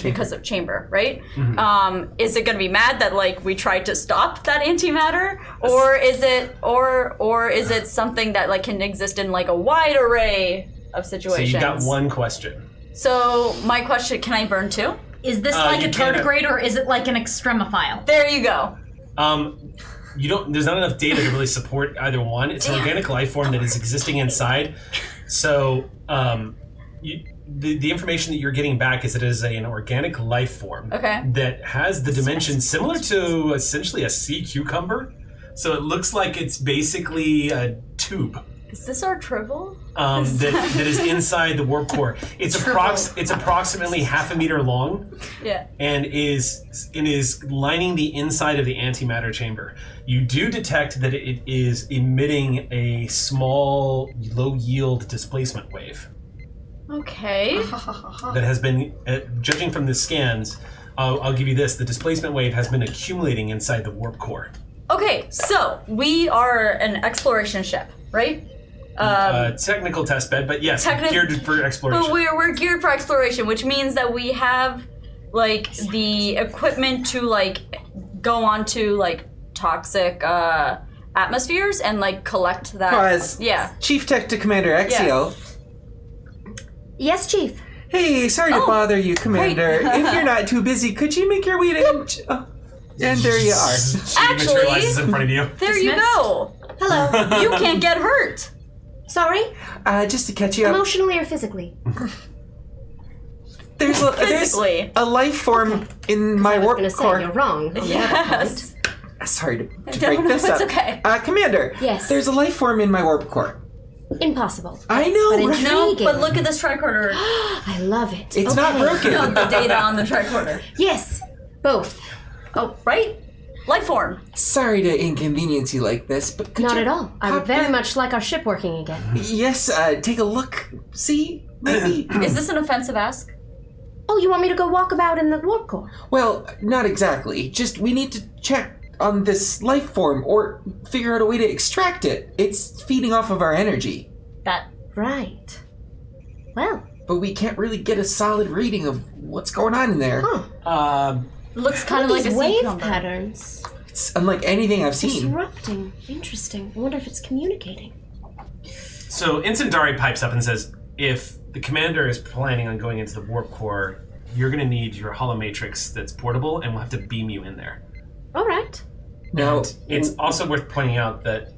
because of chamber, right? Mm-hmm. Is it gonna be mad that we tried to stop that antimatter, or is it something that can exist in a wide array of So situations? you got one question. So my question: can I burn 2? Is this like you a can't- tardigrade or is it like an extremophile? There you go. You don't. There's not enough data to really support either one. It's an organic life form that is existing inside. So the information that you're getting back is that it is an organic life form that has the dimensions similar to essentially a sea cucumber. So it looks like it's basically a tube. Is this our triple? That is inside the warp core. It's approximately half a meter long. Yeah. And is lining the inside of the antimatter chamber. You do detect that it is emitting a small, low-yield displacement wave. Okay. That has been, judging from the scans, I'll give you this: the displacement wave has been accumulating inside the warp core. Okay, so we are an exploration ship, right? Technical test bed, but yes, geared for exploration. But we're geared for exploration, which means that we have like the equipment to like go onto like toxic atmospheres and like collect that. Pause. Yeah. Chief Tech to Commander Exio. Yes, Chief. Hey, sorry to bother you, Commander. If you're not too busy, could you make your way to... and there you are. She materializes in front of you. There you go. Hello. You can't get hurt. Sorry? Just to catch you up, Emotionally or physically? there's Physically. a life form in my I was warp going to say core. you're wrong. on the other Yes. Sorry to break No, this it's up. okay. Commander. Yes. There's a life form in my warp core. point. Impossible. I know. But right? No, Intriguing. but look at this tricorder. I love it. It's not broken. No, the data on the tricorder. Yes, both. Oh, right? Life form. Sorry to inconvenience you like this, but could Not you at all. I would pop very in? much like our ship working again. Yes. Take a look. See, maybe. Is this an offensive ask? Oh, you want me to go walk about in the warp core? Well, not exactly. Just we need to check on this life form or figure out a way to extract it. It's feeding off of our energy. That. Right. Well, But we can't really get a solid reading of what's going on in there. huh. Looks kind of like a These sea wave cucumber. patterns. It's unlike anything I've seen. Disrupting. Interesting. I wonder if it's communicating. So Incendari pipes up and says, if the commander is planning on going into the warp core, you're going to need your holomatrix that's portable, and we'll have to beam you in there. All right. Now, And it's also worth pointing out that,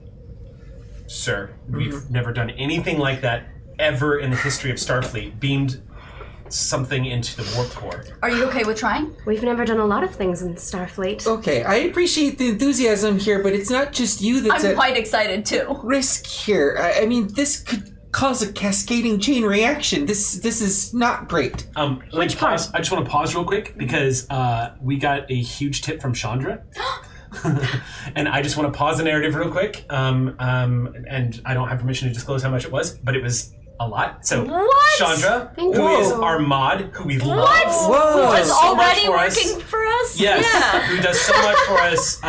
sir, we've never done anything like that ever in the history of Starfleet, beamed something into the warp core. Are you okay with trying? We've never done a lot of things in Starfleet. okay, I appreciate the enthusiasm here, but it's not just you that's I'm at quite excited too. risk here. I mean, this could cause a cascading chain reaction. This is not great. Which pause? I just want to pause real quick because we got a huge tip from Chandra. And I just want to pause the narrative real quick. And I don't have permission to disclose how much it was, but it was a lot. So What? Chandra, Thank who you. is our mod, who we love. Whoa! It's so much already for us. working for us? Yes, Yeah. who does so much for us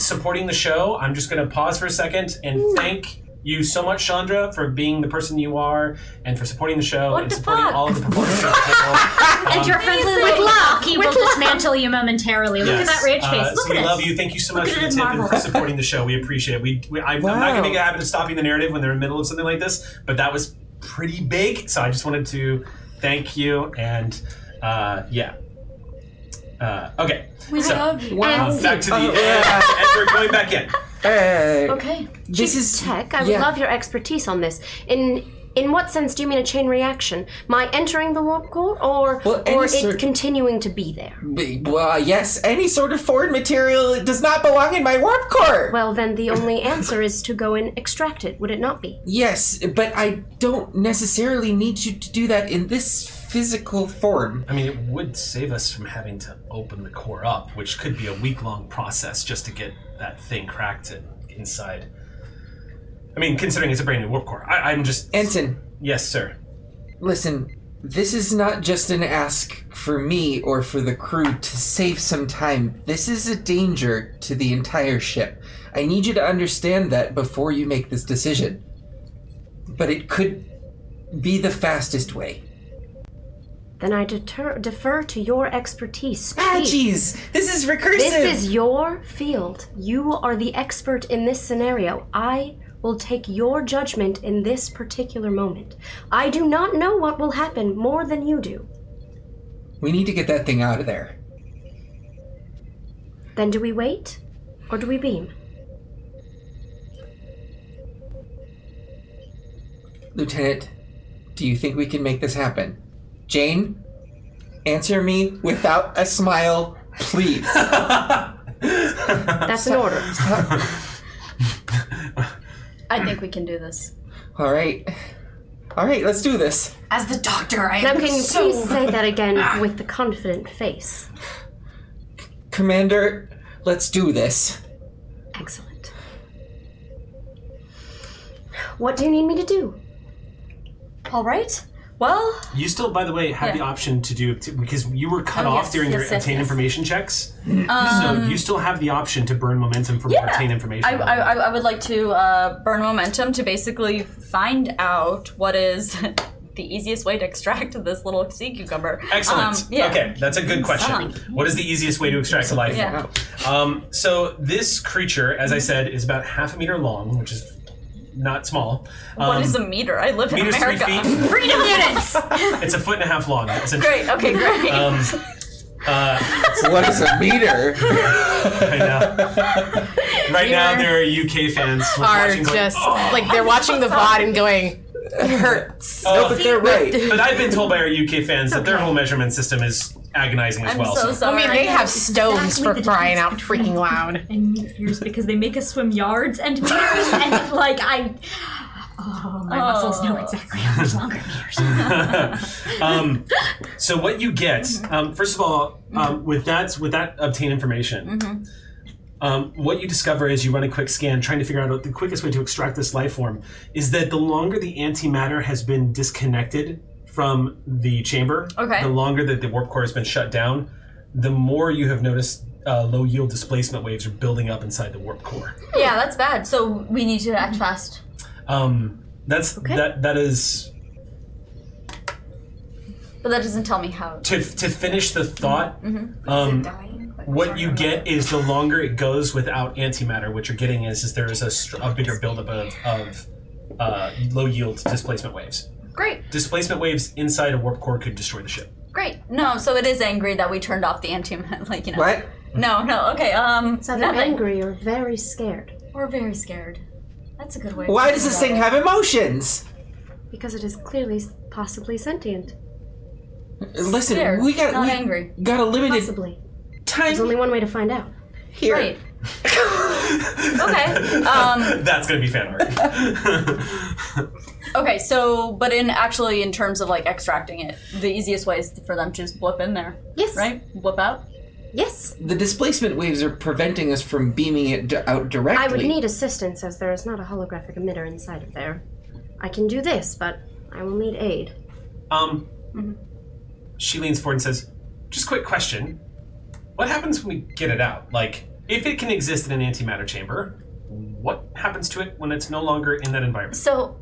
supporting the show. I'm just going to pause for a second and thank you so much, Chandra, for being the person you are and for supporting the show What and the supporting fuck? all of the performers of the table. And your friendly little Loki will dismantle you momentarily. Look at Yes. that rage face. Look So at we it. love you. Thank you so much Look for at the it tip and marble. for supporting the show. We appreciate it. I'm not going to make a habit of stopping the narrative when they're in the middle of something like this, but that was pretty big. So I just wanted to thank you and yeah. Okay. We love you. And Back to the yeah. and we're going back in. Okay. This is Tech, I would yeah. love your expertise on this. In what sense do you mean a chain reaction? My entering the warp core, or Well, any or it sort- continuing to be there? Well, yes, any sort of foreign material does not belong in my warp core. Well, then the only answer is to go and extract it, would it not be? Yes, but I don't necessarily need you to do that in this physical form. I mean, it would save us from having to open the core up, which could be a week-long process just to get that thing cracked inside. I mean, considering it's a brand new warp core, I'm just... Ensign, Yes, sir. listen, this is not just an ask for me or for the crew to save some time. This is a danger to the entire ship. I need you to understand that before you make this decision. But it could be the fastest way. Then I defer to your expertise. Ah, Chief. jeez, this is recursive. This is your field. You are the expert in this scenario. I will take your judgment in this particular moment. I do not know what will happen more than you do. We need to get that thing out of there. Then do we wait? Or do we beam? Lieutenant, do you think we can make this happen? Jane, answer me without a smile, please. That's an order. I think we can do this. All right, let's do this. As the doctor, I Now, am can you so... please say that again with the confident face? Commander, let's do this. Excellent. What do you need me to do? All right. Well, You still, by the way, have the option to do because you were cut Oh, off yes, during your yes, yes, obtain yes. information checks. So you still have the option to burn momentum for more obtain information. I would like to burn momentum to basically find out what is the easiest way to extract this little sea cucumber. Excellent. Yeah. Okay, that's a good question. What is the easiest way to extract a life form? Yeah. So this creature, as I said, is about 1/2 meter long, which is not small. What is a meter? I live in Meter's 3 America. feet. Freedom units! It's 1.5 feet long. Essentially. Great, okay, great. What is a meter? I know. Right now, there are UK fans watching going, like they're watching the VOD and going, it hurts. No, but they're right. But I've been told by our UK fans that their whole measurement system is agonizing as I'm well. so I sorry. mean, they have stones exactly for the crying out difference freaking loud. And meters because they make us swim yards and meters and like my muscles know exactly how much longer meters. So what you get, first of all, with that obtain information, what you discover as you run a quick scan, trying to figure out the quickest way to extract this life form, is that the longer the antimatter has been disconnected from the chamber, the longer that the warp core has been shut down, the more you have noticed low yield displacement waves are building up inside the warp core. Yeah, that's bad. So we need to act fast. That is. But that doesn't tell me how. To finish the thought, dying? what you get is the longer it goes without antimatter, what you're getting is there is a bigger buildup of low yield displacement waves. Great. Displacement waves inside a warp core could destroy the ship. Great. No, so it is angry that we turned off the like, you know. What? No, okay, It's either nothing. angry or very scared. We're very scared. That's a good way. Why does this thing have emotions? Because it is clearly possibly sentient. Listen, Scared, we got not angry. got a limited Possibly. time There's only one way to find out. here. Great. Okay. That's gonna be fan art. Okay, so, but in terms of like extracting it, the easiest way is for them to just blip in there. Yes. Right? Blip out? Yes. The displacement waves are preventing us from beaming it out directly. I would need assistance as there is not a holographic emitter inside of there. I can do this, but I will need aid. She leans forward and says, just quick question. What happens when we get it out? Like, if it can exist in an antimatter chamber, what happens to it when it's no longer in that environment? So,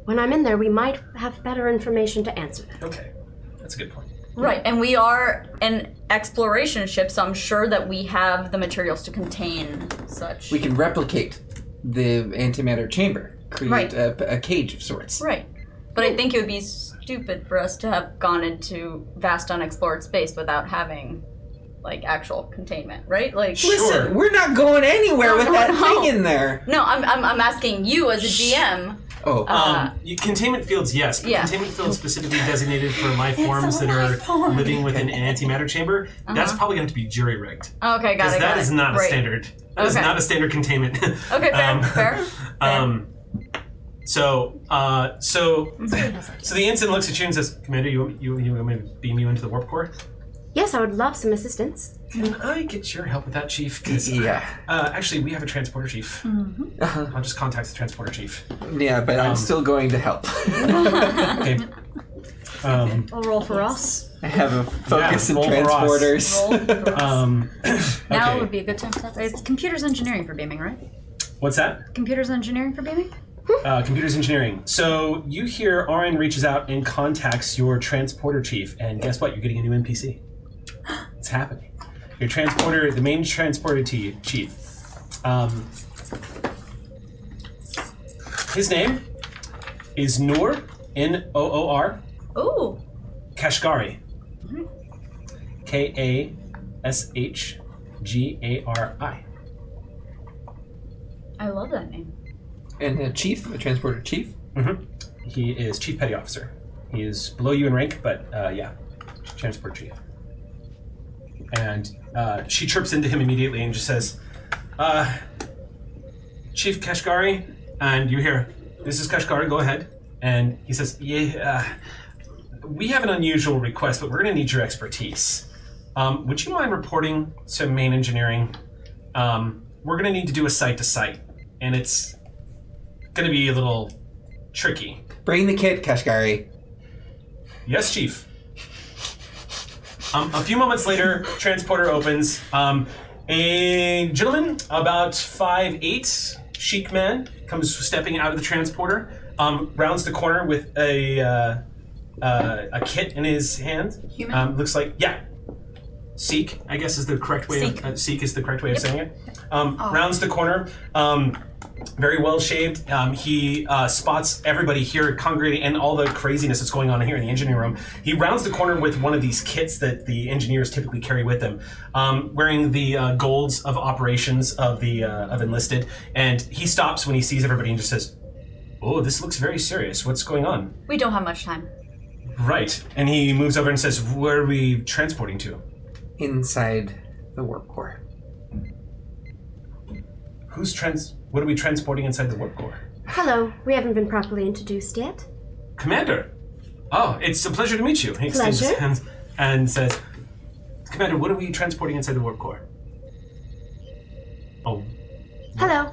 When I'm in there, we might have better information to answer that. Okay, that's a good point. right, and we are an exploration ship, so I'm sure that we have the materials to contain such. We can replicate the antimatter chamber, create Right. a cage of sorts. Right. But I think it would be stupid for us to have gone into vast unexplored space without having, like, actual containment, right? Like, Listen, we're not going anywhere with that thing in there. No, I'm asking you as a GM. Oh, Containment fields, yes, but Yeah. containment fields specifically designated for life forms that are living within an antimatter chamber, that's probably going to have to be jury rigged. Okay, got it. That is not a Right. standard. That is Okay. not a standard containment. Okay, fair. So the ensign looks at you and says, "Commander, you want me to beam you into the warp core?" Yes, I would love some assistance. Can I get your help with that, Chief? 'Cause, yeah. Actually, we have a transporter chief. I'll just contact the transporter chief. Yeah, but I'm still going to help. Okay. I'll roll for Ross. I have a focus in roll for Ross. transporters. Roll for us. Now Okay. would be a good time to start. It's computers engineering for beaming, right? What's that? Computers engineering for beaming? Computers engineering. So you hear Auron reaches out and contacts your transporter chief, and guess what? You're getting a new NPC. It's happening. Your transporter, the main transporter chief. His name is Noor, Noor, Ooh. Kashgari. Kashgari. I love that name. And a chief, a transporter chief. Mm-hmm. He is Chief Petty Officer. He is below you in rank, but transport chief. And she chirps into him immediately and just says, Chief Kashgari, and you hear, this is Kashgari, go ahead. And he says, we have an unusual request, but we're going to need your expertise. Would you mind reporting to main engineering? We're going to need to do a site-to-site, and it's going to be a little tricky. Bring the kit, Kashgari. Yes, Chief. A few moments later, transporter opens. A gentleman, about 5'8", chic man, comes stepping out of the transporter, rounds the corner with a kit in his hand. Human? Looks like, Seek, I guess is the correct way. Seek is the correct way of saying it. Rounds the corner, very well shaved. He spots everybody here congregating and all the craziness that's going on here in the engineering room. He rounds the corner with one of these kits that the engineers typically carry with them, wearing the golds of operations of the of enlisted. And he stops when he sees everybody and just says, "Oh, this looks very serious. What's going on?" We don't have much time. Right. And he moves over and says, "Where are we transporting to?" Inside the warp core. What are we transporting inside the warp core? Hello, we haven't been properly introduced yet. Commander! Oh, it's a pleasure to meet you. He extends his hands and says, Commander, what are we transporting inside the warp core? Oh. Hello.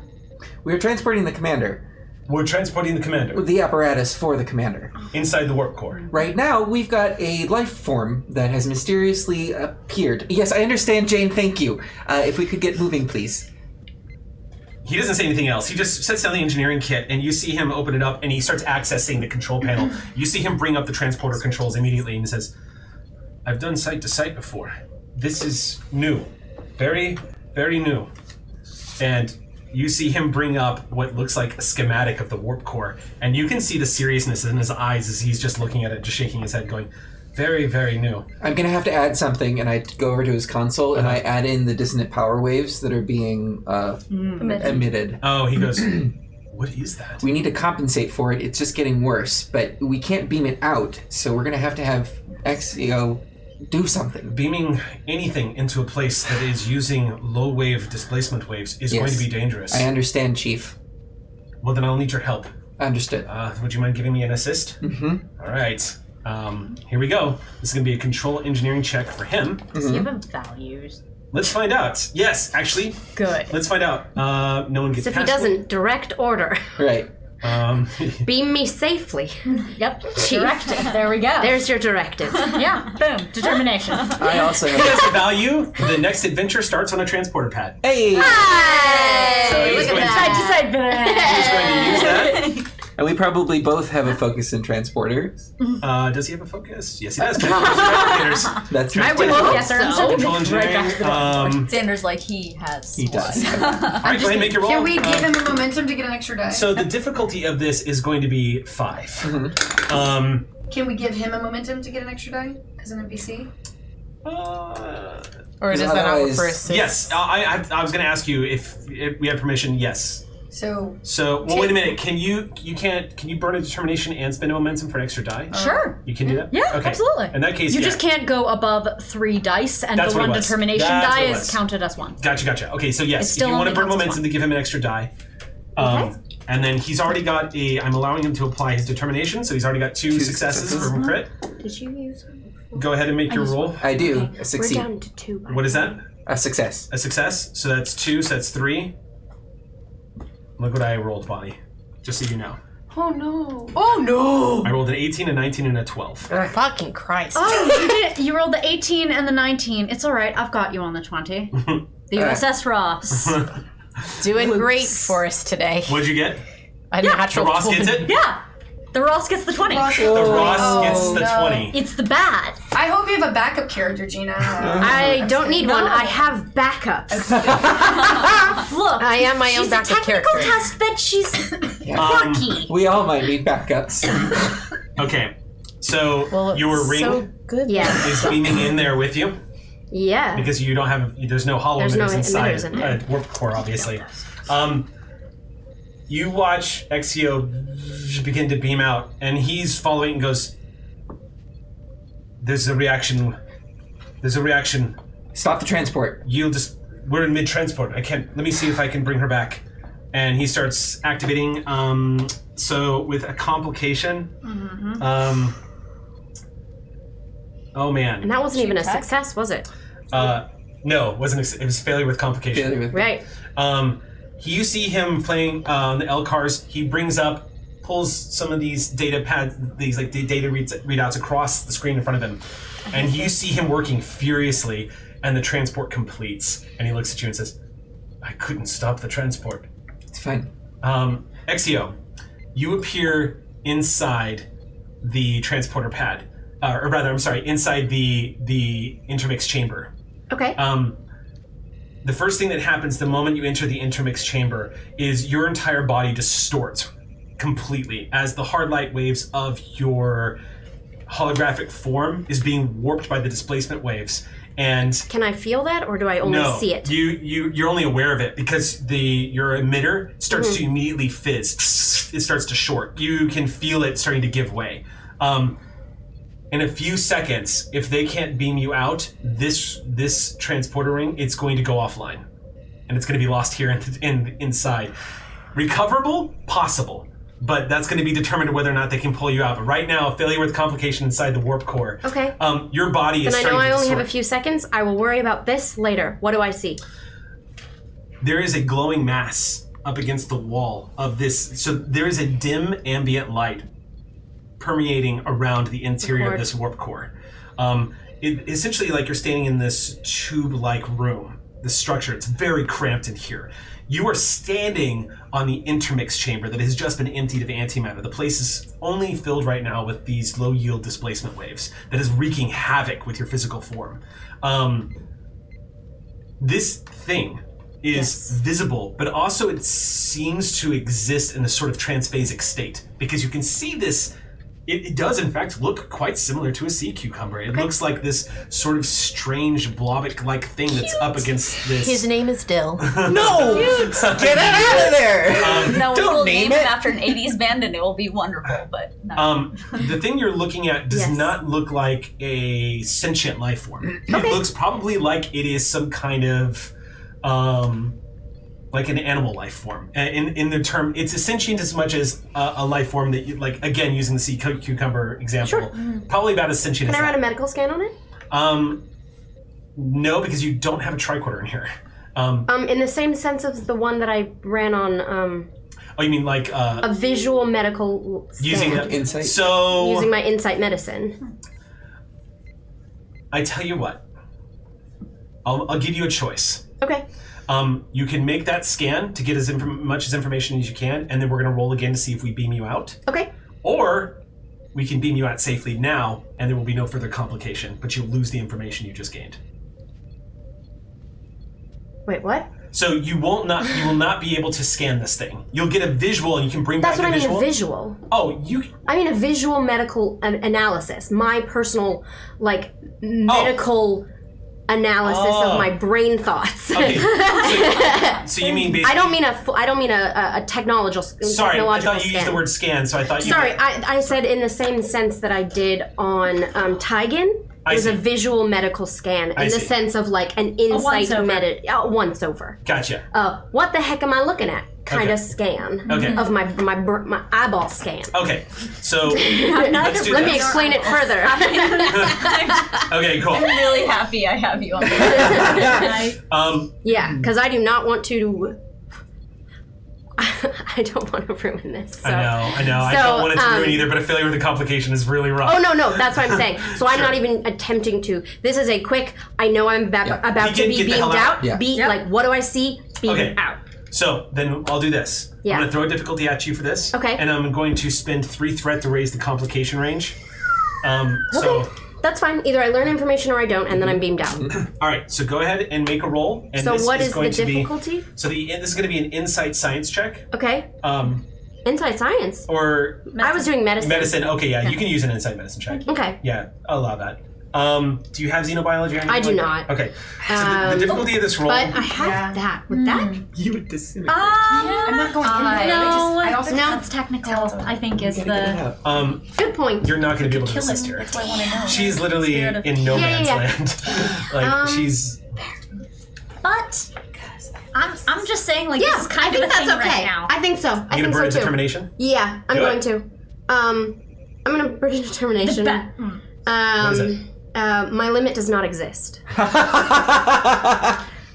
We are transporting the commander. We're transporting the commander. The apparatus for the commander. Inside the warp core. Right now, we've got a life form that has mysteriously appeared. Yes, I understand, Jane, thank you. If we could get moving, please. He doesn't say anything else. He just sets down the engineering kit, and you see him open it up, and he starts accessing the control panel. You see him bring up the transporter controls immediately, and he says, I've done site-to-site before. This is new. Very, very new. And you see him bring up what looks like a schematic of the warp core, and you can see the seriousness in his eyes as he's just looking at it, just shaking his head, going, very, very new. I'm going to have to add something, and I go over to his console, and I add in the dissonant power waves that are being emitted. Oh, he goes, what is that? We need to compensate for it. It's just getting worse, but we can't beam it out, so we're going to have XEO do something. Beaming anything into a place that is using low-wave displacement waves is going to be dangerous. I understand, Chief. Well, then I'll need your help. Understood. Would you mind giving me an assist? Mm-hmm. All right. Here we go. This is going to be a control engineering check for him. Does he have values? Let's find out. Yes, actually. Good. Let's find out. No one gets If he doesn't, direct order. Right. Beam me safely. Yep. Directive. There we go. There's your directive. Yeah. Boom. Determination. I also He have... has a value. The next adventure starts on a transporter pad. Hey! So he's going Side to side. to use that. And we probably both have a focus in transporters. Does he have a focus? Yes, he does. Transporters. That's I right. would hope yes, sir. Control engineering. Xander's like he has. He does. All right, go ahead and make your roll. Can we give him a momentum to get an extra die? So the difficulty of this is going to be 5. Mm-hmm. Can we give him a momentum to get an extra die as an NPC? Or does that not work for assist? Yes, I was going to ask you if we have permission. Yes. So well, wait a minute. Can you burn a determination and spend a momentum for an extra die? Sure. You can do that? Yeah, Okay. absolutely. In that case, You just can't go above 3 dice, and That's the what it one was. determination That's die what it is was. counted as 1. Gotcha. Okay, so It's yes, if still you want to only burn counts as momentum 1. to give him an extra die. And then he's already got I'm allowing him to apply his determination, so he's already got 2 successes from crit. Did you use one? Go ahead and make your roll. I do. Okay, A succeed. we're down to 2. What is that? A success. A success. So that's 2, so that's 3. Look what I rolled, Bonnie. Just so you know. Oh no! I rolled an 18, a 19, and a 12. Fucking Christ. Oh, you did. You rolled the 18 and the 19. It's all right. I've got you on the 20. The USS Ross. Doing great for us today. What'd you get? A The natural Ross 20. gets it? Yeah. The Ross gets the 20. The Ross gets the 20. It's the bad. I hope you have a backup character, Gina. I don't need one. I have backups. Look, I am my own she's a backup technical character. test, but she's quirky. We all might need backups. Okay. So Well, your ring so good. Yeah. is beaming in there with you Yeah. because you don't have. There's no hollow There's no emitters inside. emitters in there. Warp core, obviously. You watch Exio begin to beam out, and he's following and goes, There's a reaction. Stop the transport. We're in mid-transport. I can't, let me see if I can bring her back. And he starts activating, so with a complication, oh man. And that wasn't even a success, was it? No, it wasn't, it was failure with complication. Failure with- Right. You see him playing the L cars. He pulls some of these data pads, these like data readouts across the screen in front of him, and you see him working furiously. And the transport completes, and he looks at you and says, "I couldn't stop the transport." It's fine. Exio, you appear inside the transporter pad, or rather, I'm sorry, inside the intermix chamber. Okay. The first thing that happens the moment you enter the intermix chamber is your entire body distorts completely as the hard light waves of your holographic form is being warped by the displacement waves. And Can I feel that, or do I only no, see it? you're only aware of it because your emitter starts to immediately fizz. It starts to short. You can feel it starting to give way. In a few seconds, if they can't beam you out, this transporter ring, it's going to go offline, and it's going to be lost here inside. Recoverable, possible, but that's going to be determined whether or not they can pull you out. But right now, failure with complication inside the warp core. Okay. Your body is Then I starting know to I only have a distort. few seconds. I will worry about this later. What do I see? There is a glowing mass up against the wall of this. So there is a dim ambient light permeating around the interior of this warp core. Essentially, like you're standing in this tube-like room, this structure. It's very cramped in here. You are standing on the intermix chamber that has just been emptied of antimatter. The place is only filled right now with these low-yield displacement waves that is wreaking havoc with your physical form. This thing is visible, but also it seems to exist in a sort of transphasic state because you can see this. It does, in fact, look quite similar to a sea cucumber. It looks like this sort of strange blobic-like thing that's up against this. His name is Dill. No! Get it out of there! No, Don't we'll name name him it. after an 80s band and it will be wonderful, but no. The thing you're looking at does Yes. not look like a sentient life form. It looks probably like it is some kind of, like an animal life form. In the term, it's a sentient as much as a life form that, you, like, again, using the sea cucumber example, probably about as sentient Can as I run a that. medical scan on it? No, because you don't have a tricorder in here. In the same sense of the one that I ran on Oh, you mean like a visual medical scan. using Insight. So Using my insight medicine. I tell you what, I'll give you a choice. Okay. You can make that scan to get as much information as you can, and then we're going to roll again to see if we beam you out. Okay. Or we can beam you out safely now, and there will be no further complication, but you'll lose the information you just gained. Wait, what? So you will not be able to scan this thing. You'll get a visual, and you can bring That's back what a I mean, visual. a visual. Oh, you. I mean a visual medical analysis. My personal, like, medical analysis of my brain thoughts. Okay. So you mean basically? I don't mean a technological Sorry, I thought you scan. used the word scan, so I thought you. Sorry, I said in the same sense that I did on Taigen. It was a visual medical scan in the see. sense of like an insight once-over. once over. Gotcha. What the heck am I looking at? Kind Okay. of scan Okay. of my eyeball scan. Okay, so let's do Let me this. explain it further. Okay, cool. I'm really happy I have you on this. Yeah, because I do not want to. I don't want to ruin this. So. I know. I So, don't want it to ruin either, but a failure with a complication is really rough. Oh no, that's what I'm saying. So I'm not even attempting to. This is a quick. I know I'm about You to can be get the beamed hell out. out. Yeah. Like, what do I see? Beamed Okay. out. So then I'll do this. Yeah. I'm going to throw a difficulty at you for this. Okay. And I'm going to spend 3 threat to raise the complication range. So, That's fine. Either I learn information or I don't, and then I'm beamed out. all right. So go ahead and make a roll. And So this what is going the to be- difficulty? So this is going to be an insight science check. Okay. Insight science. Or I was doing medicine. medicine. Okay, yeah, you can use an insight medicine check. Okay. Yeah, I'll allow that. Do you have xenobiology or anything I do like not. that? Okay. So the difficulty of this roll... But I have that. Would that? You would disintegrate. I'm not going in there. I also No. It's technical, I think, is Get it the. out. Good point. You're not going to be able to kill assist him. her. That's why I want to know. She's literally Spirit of- in no man's yeah. land. Like, she's... But I'm just saying, like, Yeah, this is kind I of think a that's thing okay. right now. I think so. I You think gonna burn so too. determination? Yeah, I'm Do going it. to. I'm gonna burn determination. What is it? My limit does not exist.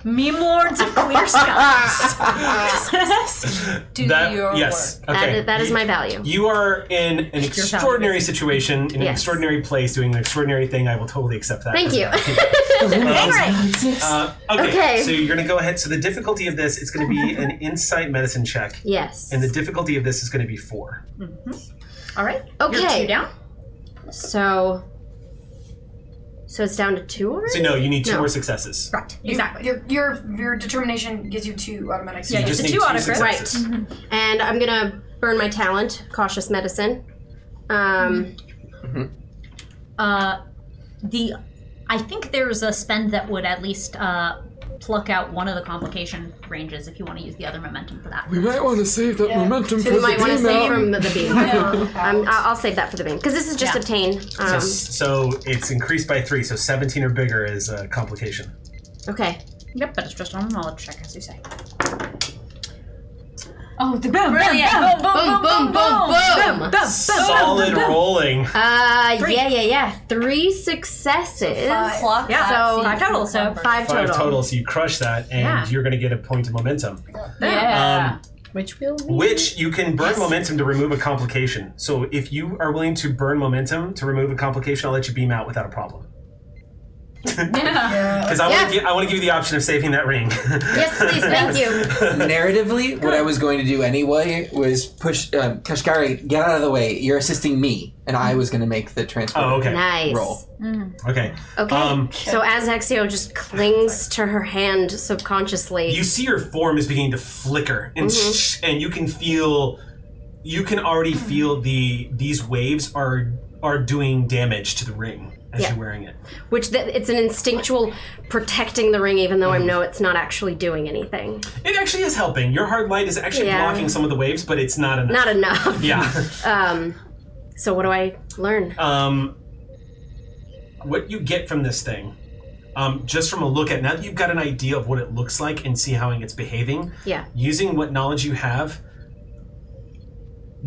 Meme lords of clear skies. Do your yes. work. Okay. That is my value. You are in an extraordinary situation, in an Yes. extraordinary place, doing an extraordinary thing. I will totally accept that. Thank you. Okay, Okay. so you're going to go ahead. So the difficulty of this is going to be an insight medicine check. Yes. And the difficulty of this is going to be 4. All right. Okay. You're 2 down. So it's down to 2 already? So no, you need 2 No. more successes. Right. Exactly. Your determination gives you 2 automatic Yeah, You successes. just the need 2 2 autocrit. successes. And I'm gonna burn my talent, cautious medicine. I think there's a spend that would at least pluck out one of the complication ranges if you want to use the other momentum for that. We might want to save that momentum for You the might want to beam save out. from the beam. I'll save that for the beam. Because this is just Yeah. obtain. So it's increased by 3. So 17 or bigger is a complication. Okay. Yep, but it's just on a knowledge check, as you say. Oh, the Brilliant! boom, Boom, boom, boom, boom. Solid rolling. Yeah. 3 successes. Five. Yeah, So- 5 total, so 5 total. 5 total. So you crush that, and Yeah. you're going to get a point of momentum. Yeah. Which will Which you can burn momentum to remove a complication. So if you are willing to burn momentum to remove a complication, I'll let you beam out without a problem. Because I want to give you the option of saving that ring. Yes, please. Thank you. Narratively, what I was going to do anyway was push Kashkari, get out of the way. You're assisting me, and I was going to make the transport Oh, okay. Nice. roll. Okay. Okay. So as Exio just clings to her hand subconsciously. You see her form is beginning to flicker, and and you can already feel these waves are doing damage to the ring as Yeah. you're wearing it. Which it's an instinctual protecting the ring, even though I know it's not actually doing anything. It actually is helping. Your hard light is actually Yeah. blocking some of the waves, but it's not enough. Not enough. Yeah. So what do I learn? What you get from this thing, just from a look at, now that you've got an idea of what it looks like and see how it's behaving, Yeah. using what knowledge you have,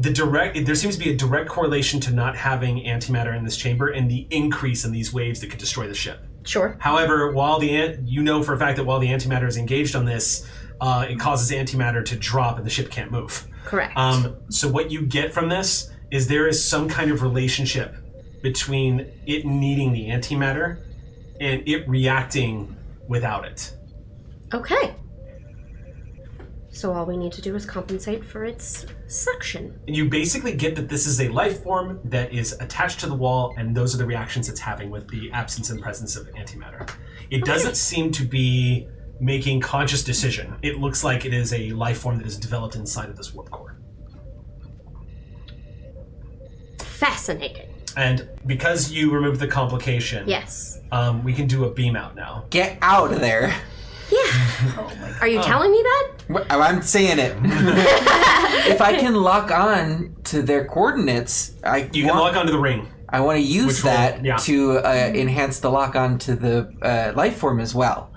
there seems to be a direct correlation to not having antimatter in this chamber and the increase in these waves that could destroy the ship. Sure. However, you know for a fact that while the antimatter is engaged on this, it causes antimatter to drop and the ship can't move. Correct. So what you get from this is there is some kind of relationship between it needing the antimatter and it reacting without it. Okay. So all we need to do is compensate for its suction. And you basically get that this is a life form that is attached to the wall, and those are the reactions it's having with the absence and presence of antimatter. It doesn't seem to be making conscious decision. It looks like it is a life form that is developed inside of this warp core. Fascinating. And because you removed the complication, Yes. we can do a beam out now. Get out of there. Are you telling me that? I'm saying it. If I can lock on to their coordinates, You can lock onto the ring. I want to use Which will- that yeah. to enhance the lock on to the life form as well.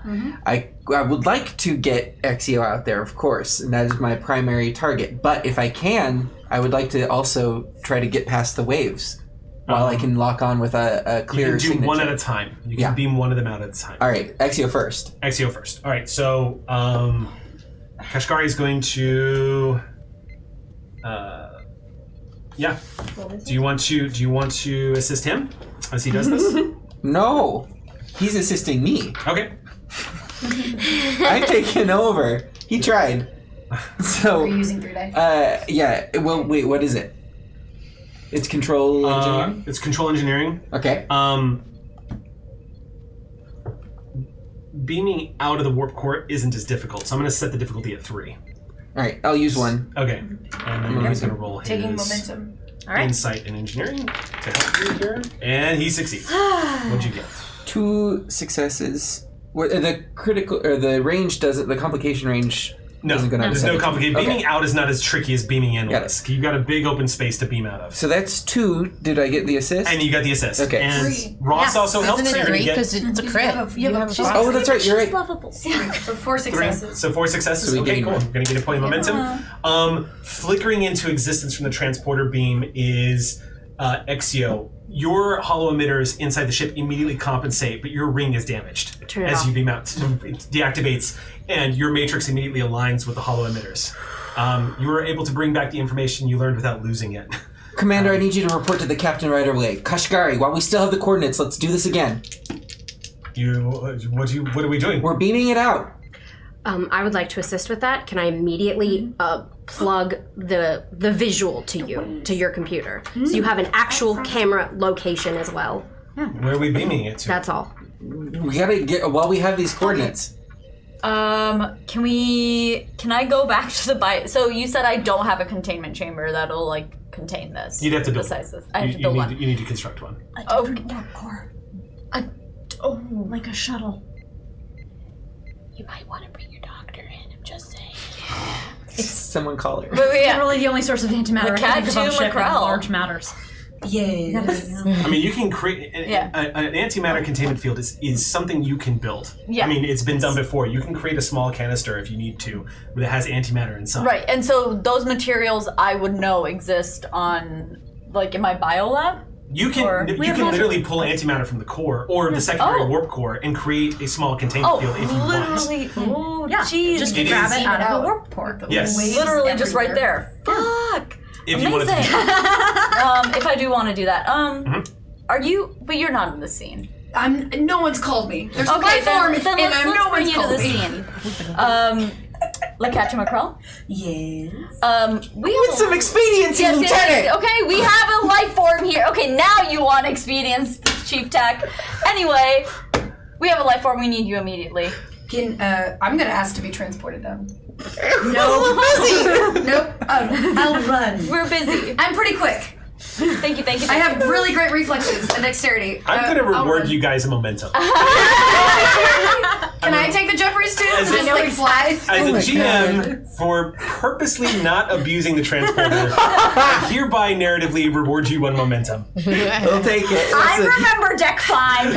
I would like to get Exio out there, of course, and that is my primary target. But if I can, I would like to also try to get past the waves while I can lock on with a clear You can do signature. one at a time. You can Yeah. beam one of them out at a time. All right, Exio first. Exio first. All right, so Kashkari is going to. Yeah. Do you want to assist him as he does this? No, he's assisting me. Okay. I'm taking over. He tried. So. Are you using 3 dice? Yeah. Well, wait. What is it? It's control engineering. It's control engineering. Okay. Beaming out of the warp core isn't as difficult, so I'm going to set the difficulty at 3. All right, I'll use one. Okay. And then he's going to roll his Taking momentum. All right. insight and engineering to help you here. And he succeeds. What'd you get? 2 successes. What the critical or the range doesn't? The complication range No, doesn't go down to there's no 17. complicated. Okay. Beaming out is not as tricky as beaming in Got was. You've got a big open space to beam out of. So that's 2. Did I get the assist? And you got the assist. Okay. And 3. Ross also helps. Isn't So it you're 3 gonna because it's a crit? You have a Oh, that's right. You're right. Lovable. So 4 3. successes. So 4 successes. So we Okay, gain cool. one. You're gonna get a point of momentum. Flickering into existence from the transporter beam is Exio. Your hollow emitters inside the ship immediately compensate, but your ring is damaged Turn it as off. you beam out. So it deactivates, and your matrix immediately aligns with the hollow emitters. You were able to bring back the information you learned without losing it. Commander, I need you to report to the captain right away. Kashgari, while we still have the coordinates, let's do this again. What are we doing? We're beaming it out. I would like to assist with that. Can I immediately plug the visual to your computer, so you have an actual camera location as well? Where are we beaming it to? That's all. We gotta get while we have these coordinates. Can I go back to the so you said I don't have a containment chamber that'll like contain this. You'd have to build besides one. this. I have to build one. You need to construct one. Oh, Warp core. Like a shuttle. You might want to bring your doctor in. I'm just saying. Someone call her. but yeah. Literally the only source of antimatter. The I can think of on Cat 2 ship in Mackerel. large matters. Yes. I mean, you can create Yeah. an antimatter containment field is something you can build. Yeah. I mean, it's been done before. You can create a small canister if you need to that has antimatter inside. Right, and so those materials I would know exist on, like, in my biolab? You can Or- literally pull antimatter from the core or the secondary Oh. warp core and create a small containment Oh, field if you want. literally. Oh, Yeah, jeez. just It grab is- it out of the warp core. Yes. Literally just right there. Fuck. If you wanted Amazing. to do that. If I do want to do that. Are you, but you're not in the scene. No one's called me. There's a Okay, life form, then and let's no bring one's you to called the me. scene. LaCatcha Mackerel? Yes. We With some expediency, Yes, Lieutenant! yes. Okay, we have a life form here. Okay, now you want expedience, Chief Tech. Anyway, we have a life form. We need you immediately. I'm gonna ask to be transported down. No. Nope. I'll run. We're busy. I'm pretty quick. Thank you. I have really great reflexes and dexterity. I'm going to I'll reward run. you guys a momentum. Can I take the Jeffries too? As And a- just like fly? As a GM, for purposely not abusing the transporter, I hereby narratively reward you one momentum. We'll take it. I Listen, remember Deck 5.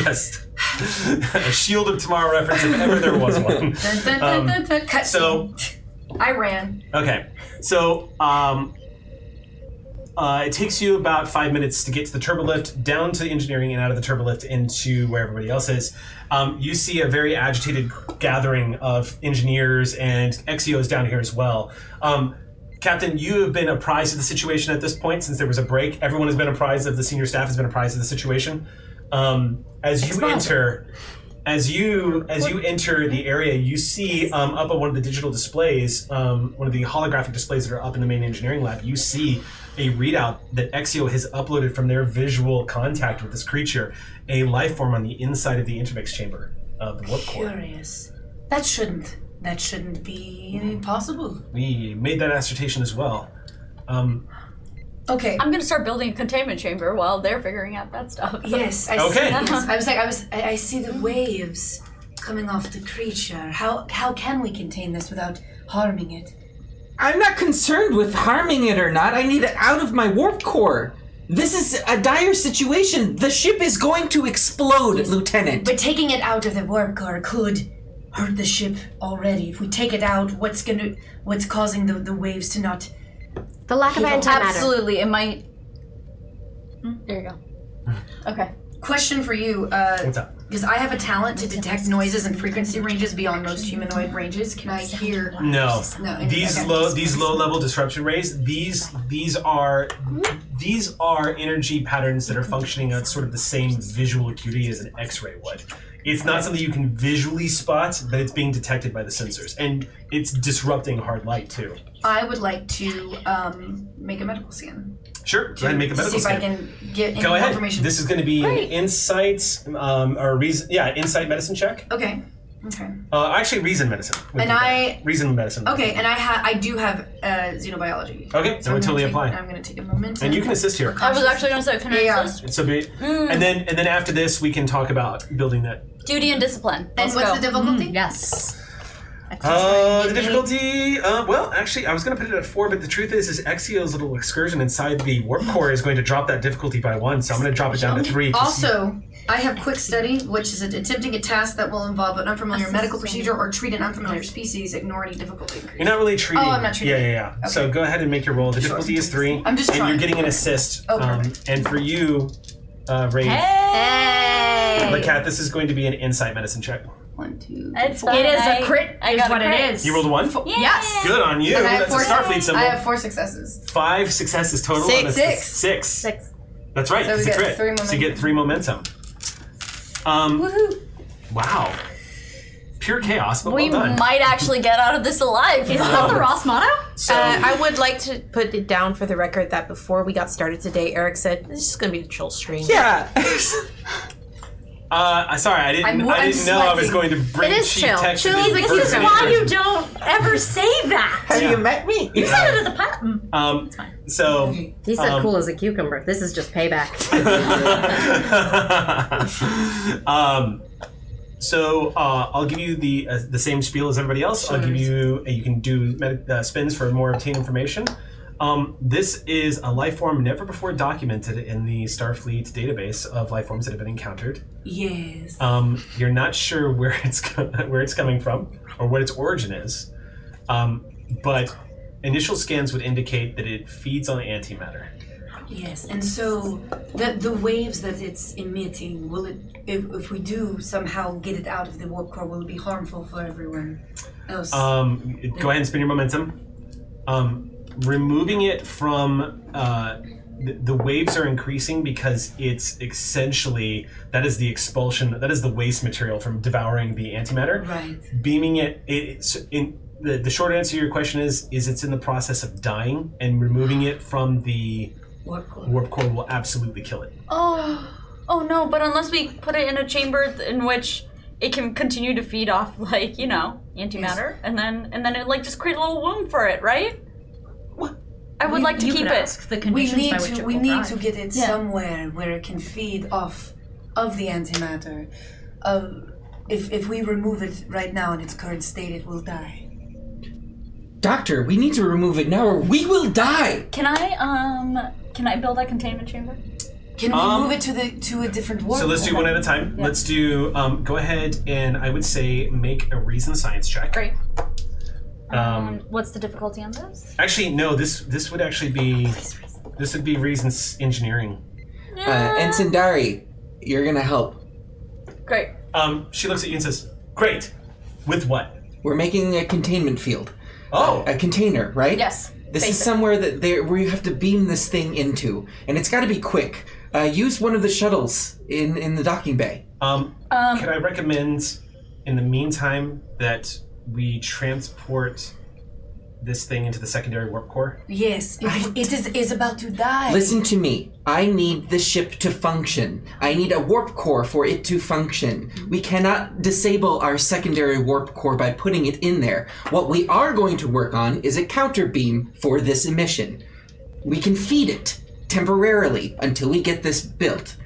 Yes. A Shield of Tomorrow reference if ever there was one. Dun, dun, dun, dun, cut So, scene. I ran. okay. So, it takes you about 5 minutes to get to the turbolift, down to engineering, and out of the turbolift into where everybody else is. You see a very agitated gathering of engineers, and Exio is down here as well. Captain, you have been apprised of the situation at this point since there was a break. Everyone has been apprised of the senior staff has been apprised of the situation. As you enter the area, you see up on one of the digital displays, one of the holographic displays that are up in the main engineering lab, you see a readout that Exio has uploaded from their visual contact with this creature, a life form on the inside of the intermix chamber of the warp core. Curious. That shouldn't be possible. We made that assertion as well. Okay. I'm gonna start building a containment chamber while they're figuring out that stuff. Yes, I Okay. see. I see the waves coming off the creature. How can we contain this without harming it? I'm not concerned with harming it or not. I need it out of my warp core. This is a dire situation. The ship is going to explode, Lieutenant. But taking it out of the warp core could hurt the ship already. If we take it out, what's causing the waves to not? The lack of antimatter. Absolutely, it might. There you go. Okay. Question for you. What's up? Because I have a talent to detect noises and frequency ranges beyond most humanoid ranges. Can I hear? No. No. These okay. low level disruption rays, these are energy patterns that are functioning at sort of the same visual acuity as an X-ray would. It's not something you can visually spot, but it's being detected by the sensors, and it's disrupting hard light too. I would like to make a medical scan. Sure, go ahead and make a medical See if I scan. can get any Go more ahead. information. This is going to be an insight, insight medicine check. Okay. Okay. Actually, reason medicine. Reason medicine. Okay, and I do have xenobiology. Okay, that would totally apply. I'm gonna take a moment. And you can assist here. I was actually going to say, can I assist? So and then after this, we can talk about building that. Duty and discipline. And what's the difficulty? Yes. The difficulty, well, actually, I was going to put it at 4, but the truth is Exio's little excursion inside the warp core is going to drop that difficulty by 1, so I'm going to drop it down to 3. Also, I have quick study, which is attempting a task that will involve an unfamiliar medical procedure or treat an unfamiliar species. Ignore any difficulty increase. You're not really treating. Oh, I'm not treating. Yeah. Okay. So go ahead and make your roll. The difficulty is 3. I'm just and trying. you're getting an assist. Oh, perfect. And for you, Ray, Hey! Kat, this is going to be an insight medicine check. 1, 2, It's 4. it is a crit. I Is got a what crit. it is. You rolled a 1? Yes. Good on you. And I have That's a Starfleet symbol. I have 4 successes. 5 successes total. 6. And a 6. 6. That's right. So we it's a get crit. 3 So you get 3 momentum. Woohoo! Wow. Pure chaos, but We well done. might actually get out of this alive. Is that the Ross motto? So, I would like to put it down for the record that before we got started today, Eric said, this is going to be a chill stream. Yeah. sorry, I didn't I'm know I was sweating. going to bring It is Chief chill. Tex Chill to is the a This is person. why you don't ever say that. Have you met me? You said it at the Um, so, He said cool as a cucumber. This is just payback. I'll give you the same spiel as everybody else. I'll give you you can do spins for more obtained information. This is a life form never before documented in the Starfleet database of life forms that have been encountered. Yes. You're not sure where it's coming from or what its origin is, but initial scans would indicate that it feeds on antimatter. Yes, and so the waves that it's emitting, will it, if we do somehow get it out of the warp core, will it be harmful for everyone else? Go ahead and spin your momentum. Removing it from the waves are increasing because it's essentially that is the expulsion, that is the waste material from devouring the antimatter. Right. Beaming it's in the short answer to your question is it's in the process of dying, and removing it from the warp core will absolutely kill it. Oh no! But unless we put it in a chamber in which it can continue to feed off, like, you know, antimatter, and then it like just create a little womb for it, right? I would like to You keep could it. ask the We conditions need by which to it we will need thrive. to get it somewhere where it can feed off of the antimatter. If we remove it right now in its current state, it will die. Doctor, we need to remove it now or we will die! Can I build a containment chamber? Can we move it to a different warp? So let's do one at a time. Yeah. Let's do go ahead and I would say make a reason science check. Great. What's the difficulty on this? Actually, no. This would actually be reasons engineering. Ensign Dari, you're gonna help. Great. She looks at you and says, "Great. With what?" We're making a containment field. Oh, A container, right? Yes. This is basic. somewhere where you have to beam this thing into, and it's got to be quick. Use one of the shuttles in the docking bay. Can I recommend, in the meantime, that we transport this thing into the secondary warp core? Yes, it is about to die. Listen to me. I need the ship to function. I need a warp core for it to function. We cannot disable our secondary warp core by putting it in there. What we are going to work on is a counter beam for this emission. We can feed it temporarily until we get this built.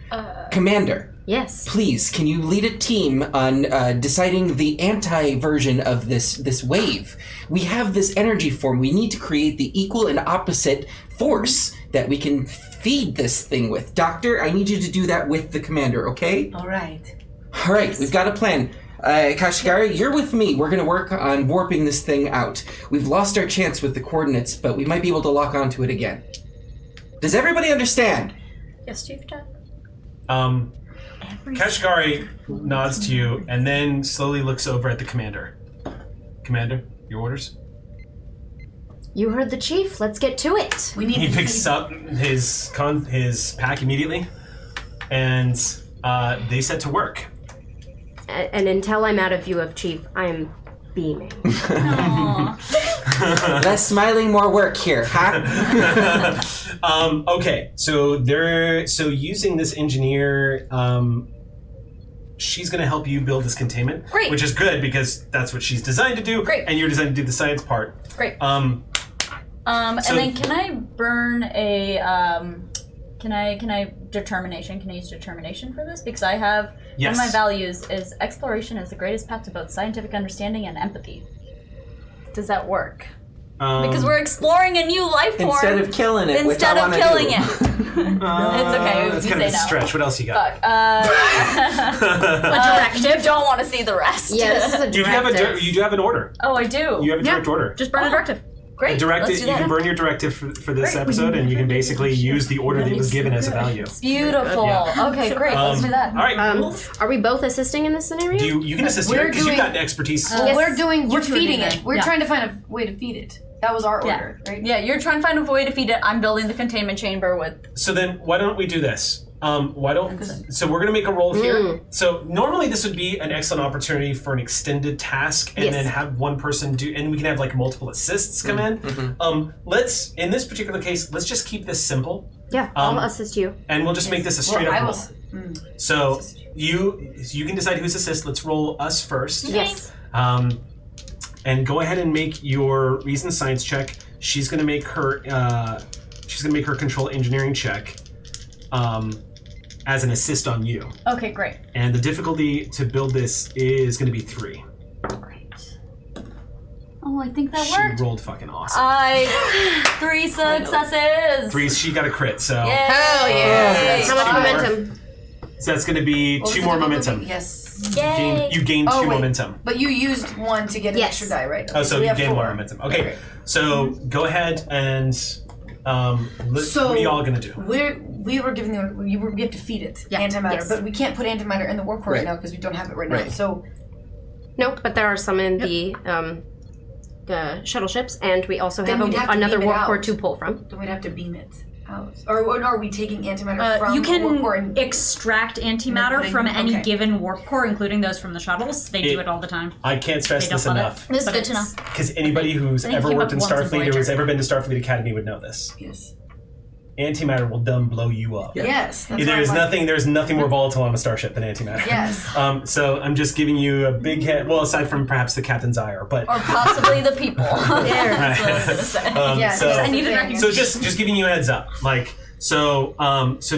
Commander, Yes. please, can you lead a team on deciding the anti-version of this wave? We have this energy form. We need to create the equal and opposite force that we can feed this thing with. Doctor, I need you to do that with the commander, okay? All right. All right, we've got a plan. Kashgari, you're with me. We're going to work on warping this thing out. We've lost our chance with the coordinates, but we might be able to lock onto it again. Does everybody understand? Yes, Chief Jack. Kashgari nods to you and then slowly looks over at the commander. Commander, your orders? You heard the chief. Let's get to it. We need He to picks up his pack immediately, and they set to work. And until I'm out of view of chief, I'm beaming. Less smiling, more work here, huh? Okay, so using this engineer, she's going to help you build this containment. Great. Which is good because that's what she's designed to do. Great. And you're designed to do the science part. Great. So- and then can I burn a can I determination? Can I use determination for this? Because I have one Yes. of my values is exploration is the greatest path to both scientific understanding and empathy. Does that work? Because we're exploring a new life form Instead of killing it, which I instead of wanna killing do. it. It's okay. That's you kind of a say no. stretch. What else you got? Fuck. You don't want to see the rest. Yeah, this is a You do have directive. you do have an order. Oh, I do. You have a direct order. Just burn a directive. Great. A directive. Let's do You that. can burn your directive for this episode, and you can basically use the order that was given as a value. Beautiful. Yeah. Okay, great. Let's do that. All right. Are we both assisting in this scenario? You can assist here because you've got expertise. Yes. We're feeding doing it. it. We're Yeah. trying to find a way to feed it. That was our order, right? Yeah, you're trying to find a way to feed it. I'm building the containment chamber with. So then, why don't we do this? So we're gonna make a roll here. So normally this would be an excellent opportunity for an extended task, and Yes. then have one person do, and we can have like multiple assists come in. Let's in this particular case, let's just keep this simple, Yeah, I'll assist you. and we'll just make this a straight I up roll. was. So you can decide who's assist. Let's roll us first. Yes. And go ahead and make your reason science check. She's gonna make her control engineering check as an assist on you. Okay, great. And the difficulty to build this is gonna be 3. Great. Oh, I think that She worked. rolled fucking awesome. 3 successes. 3, she got a crit, so Yay. Hell yeah. How much momentum? so that's gonna be 2 more momentum. Yes. You gain 2 Oh, wait. momentum. But you used one to get an Yes. extra die, right? Oh, so we you have gain 4. more momentum. Okay, so go ahead and So what are y'all gonna do? We were given the order. We have to feed it antimatter, Yes. but we can't put antimatter in the warp core right Right. now because we don't have it right now. Right. So No, but there are some in the shuttle ships, and we also Then have, we'd have to another beam it warp core out. to pull from. then we'd have to beam it out, or are we taking antimatter from You the warp core can and extract antimatter putting- from any okay. given warp core, including those from the shuttles. They do it all the time. I can't stress They don't this love it. enough. This is But good to know. it's- Because anybody who's I think ever it came worked in up once in Starfleet or Voyager. has ever been to Starfleet Academy would know this. yes, Antimatter will dumb blow you up. yes, that's There's what I want. there's nothing more volatile on a starship than antimatter. Yes. So I'm just giving you a big head. Well, aside from perhaps the captain's ire, but Or possibly the people. That's what I was gonna say. Yes, so that's the need to thing. recognize- so just giving you a heads up, like so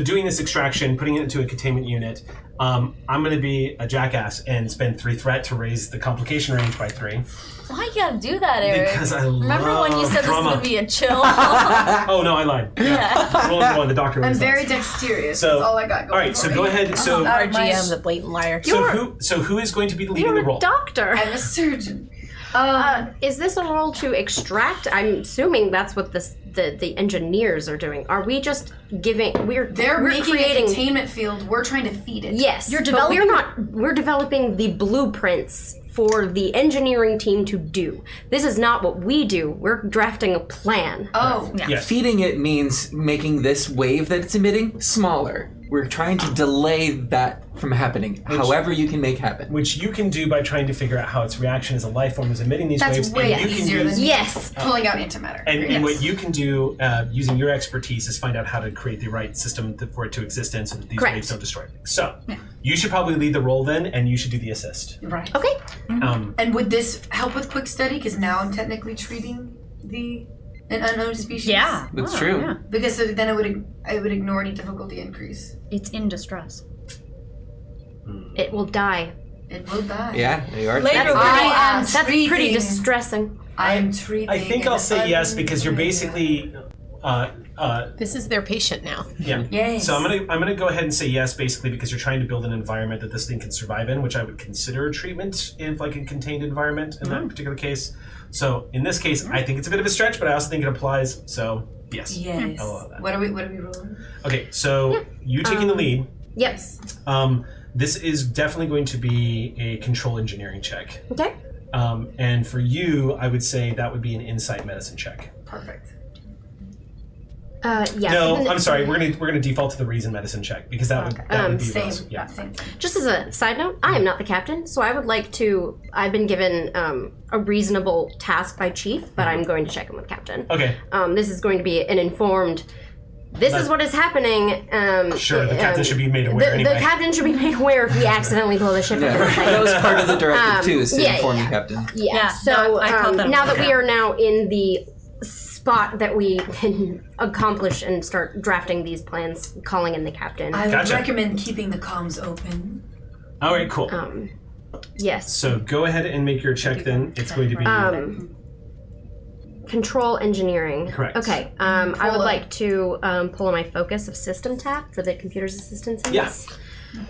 doing this extraction, putting it into a containment unit. I'm going to be a jackass and spend 3 threat to raise the complication range by 3. Why you gotta do that, Eric? Because I Remember when you love said drama. this would be a chill? Oh no, I lied. Yeah. Rolling 1, the doctor. I'm always very lies. dexterous. So- that's all I got going All right, so for go me. ahead. So Out Our of my- GM, the blatant liar. so who is going to be leading You're the a roll? doctor. I'm a surgeon. Is this a role to extract? I'm assuming that's what the engineers are doing. Are we just giving? They're we're making creating. a containment field. We're trying to feed it. Yes, You're but developing- we're not. We're developing the blueprints for the engineering team to do. This is not what we do. We're drafting a plan. Oh. Yeah. Feeding it means making this wave that it's emitting smaller. We're trying to delay that from happening, however you can make happen. Which you can do by trying to figure out how its reaction as a life form is emitting these That's waves. way and you can easier use, than Yes. pulling out antimatter. and what you can do using your expertise is find out how to create the right system for it to exist in so that these Correct. waves don't destroy things. So you should probably lead the roll then, and you should do the assist. Right. Okay. And would this help with quick study? Because now I'm technically treating an unknown species. Yeah. That's true. Because then I would ignore any difficulty increase. It's in distress. It will die. It will die. Yeah, you are. Later, I am That's pretty treating- distressing. I am treating. I think I'll say yes because you're basically. This is their patient now. Yeah. Yes. So I'm gonna go ahead and say yes, basically because you're trying to build an environment that this thing can survive in, which I would consider a treatment in like a contained environment in that particular case. So in this case, I think it's a bit of a stretch, but I also think it applies. So yes. Yes. I love that. What are we rolling? Okay, so you taking the lead. Yes. This is definitely going to be a control engineering check. Okay. And for you, I would say that would be an insight medicine check. Perfect. Yeah. No, even- I'm sorry. We're gonna default to the reason medicine check because that would be Same. Rose. Yeah. Same. Just as a side note, I am not the captain, so I would like to. I've been given a reasonable task by chief, but I'm going to check in with captain. Okay. This is going to be an informed This is what is happening. Sure, the captain should be made aware anyway. The captain should be made aware if we accidentally blow the ship up. That was part of the directive too, is to yeah, inform yeah. the captain. Yeah. So I caught that. now that we are now in the spot that we can accomplish and start drafting these plans, calling in the captain. I would Gotcha. recommend keeping the comms open. All right, cool. Yes. So go ahead and make your check then. It's going to be... Control engineering. Correct. Okay. I would like to pull on my focus of system tap for the computer's assistance in Yeah. this.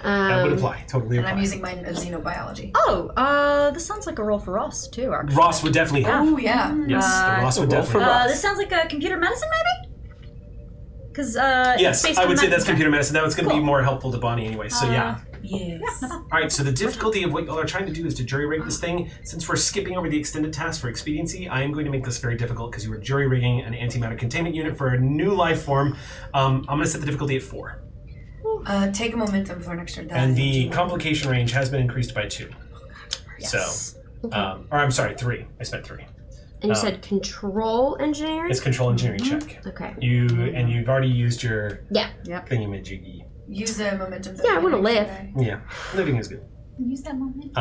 that would apply. Totally And apply. I'm using mine of xenobiology. Oh, this sounds like a role for us too, actually. Ross would definitely help. Oh, yeah. Yes, Ross would definitely help. This sounds like a computer medicine, maybe? Because Yes, I would say that's computer medicine. That was going to be more helpful to Bonnie anyway, so yeah. Yes. All right, so the difficulty of what y'all are trying to do is to jury-rig this thing. Since we're skipping over the extended task for expediency, I am going to make this very difficult because you are jury-rigging an antimatter containment unit for a new life form. I'm going to set the difficulty at 4. Take a momentum for an extra die. And the complication range has been increased by 2. Yes. So, or I'm sorry, 3. I spent 3. And you said control engineering? It's control engineering check. Okay. You've already used your Yeah. thingy-majiggy. Use a momentum. Yeah, I want to live. Yeah, living is good. Use that moment.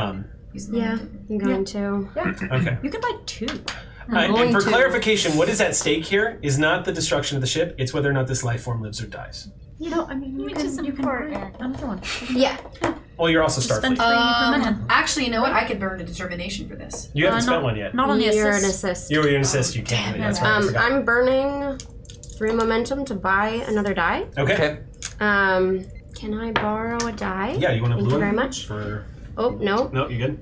Use the Yeah, momentum. I'm going to. Okay. You can buy 2. And for clarification, what is at stake here is not the destruction of the ship, it's whether or not this life form lives or dies. You know, I mean, you can buy another one. Yeah. Well, you're also Spend Starfleet. 3 per minute. Actually, you know what? I could burn a determination for this. You haven't spent one yet. Not on the You're an assist. assist. You're an assist, you can't do it. That's right. I forgot. I'm burning 3 momentum to buy another die. Okay. Can I borrow a die? Yeah, you want to Thank blue you very one much. For... Oh, no. No, you good?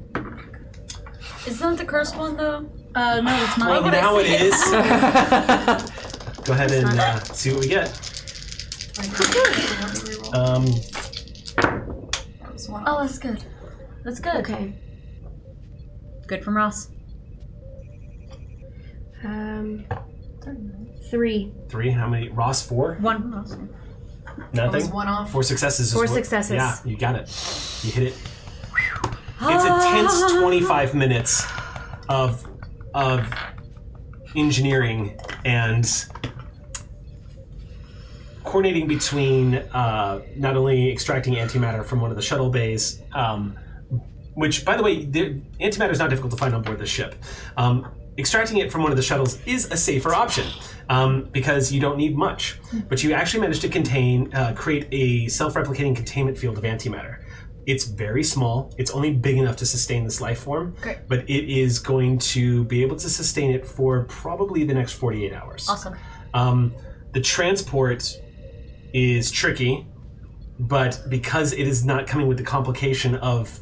Isn't that the cursed one though? No, it's Well, not. now it is. Go ahead and see what we get. That was one. Oh, that's good. That's good. Okay. Good from Ross. 3. 3, how many? Ross, 4? 1 from Ross. That was Nothing? one off. 4 successes. is 4 what- successes. Yeah, you got it. You hit it. It's a tense 25 minutes of engineering and coordinating between not only extracting antimatter from one of the shuttle bays, which, by the way, antimatter is not difficult to find on board the ship. Extracting it from one of the shuttles is a safer option because you don't need much. But you actually managed to create a self-replicating containment field of antimatter. It's very small. It's only big enough to sustain this life form. Great. But it is going to be able to sustain it for probably the next 48 hours. Awesome. The transport is tricky, but because it is not coming with the complication of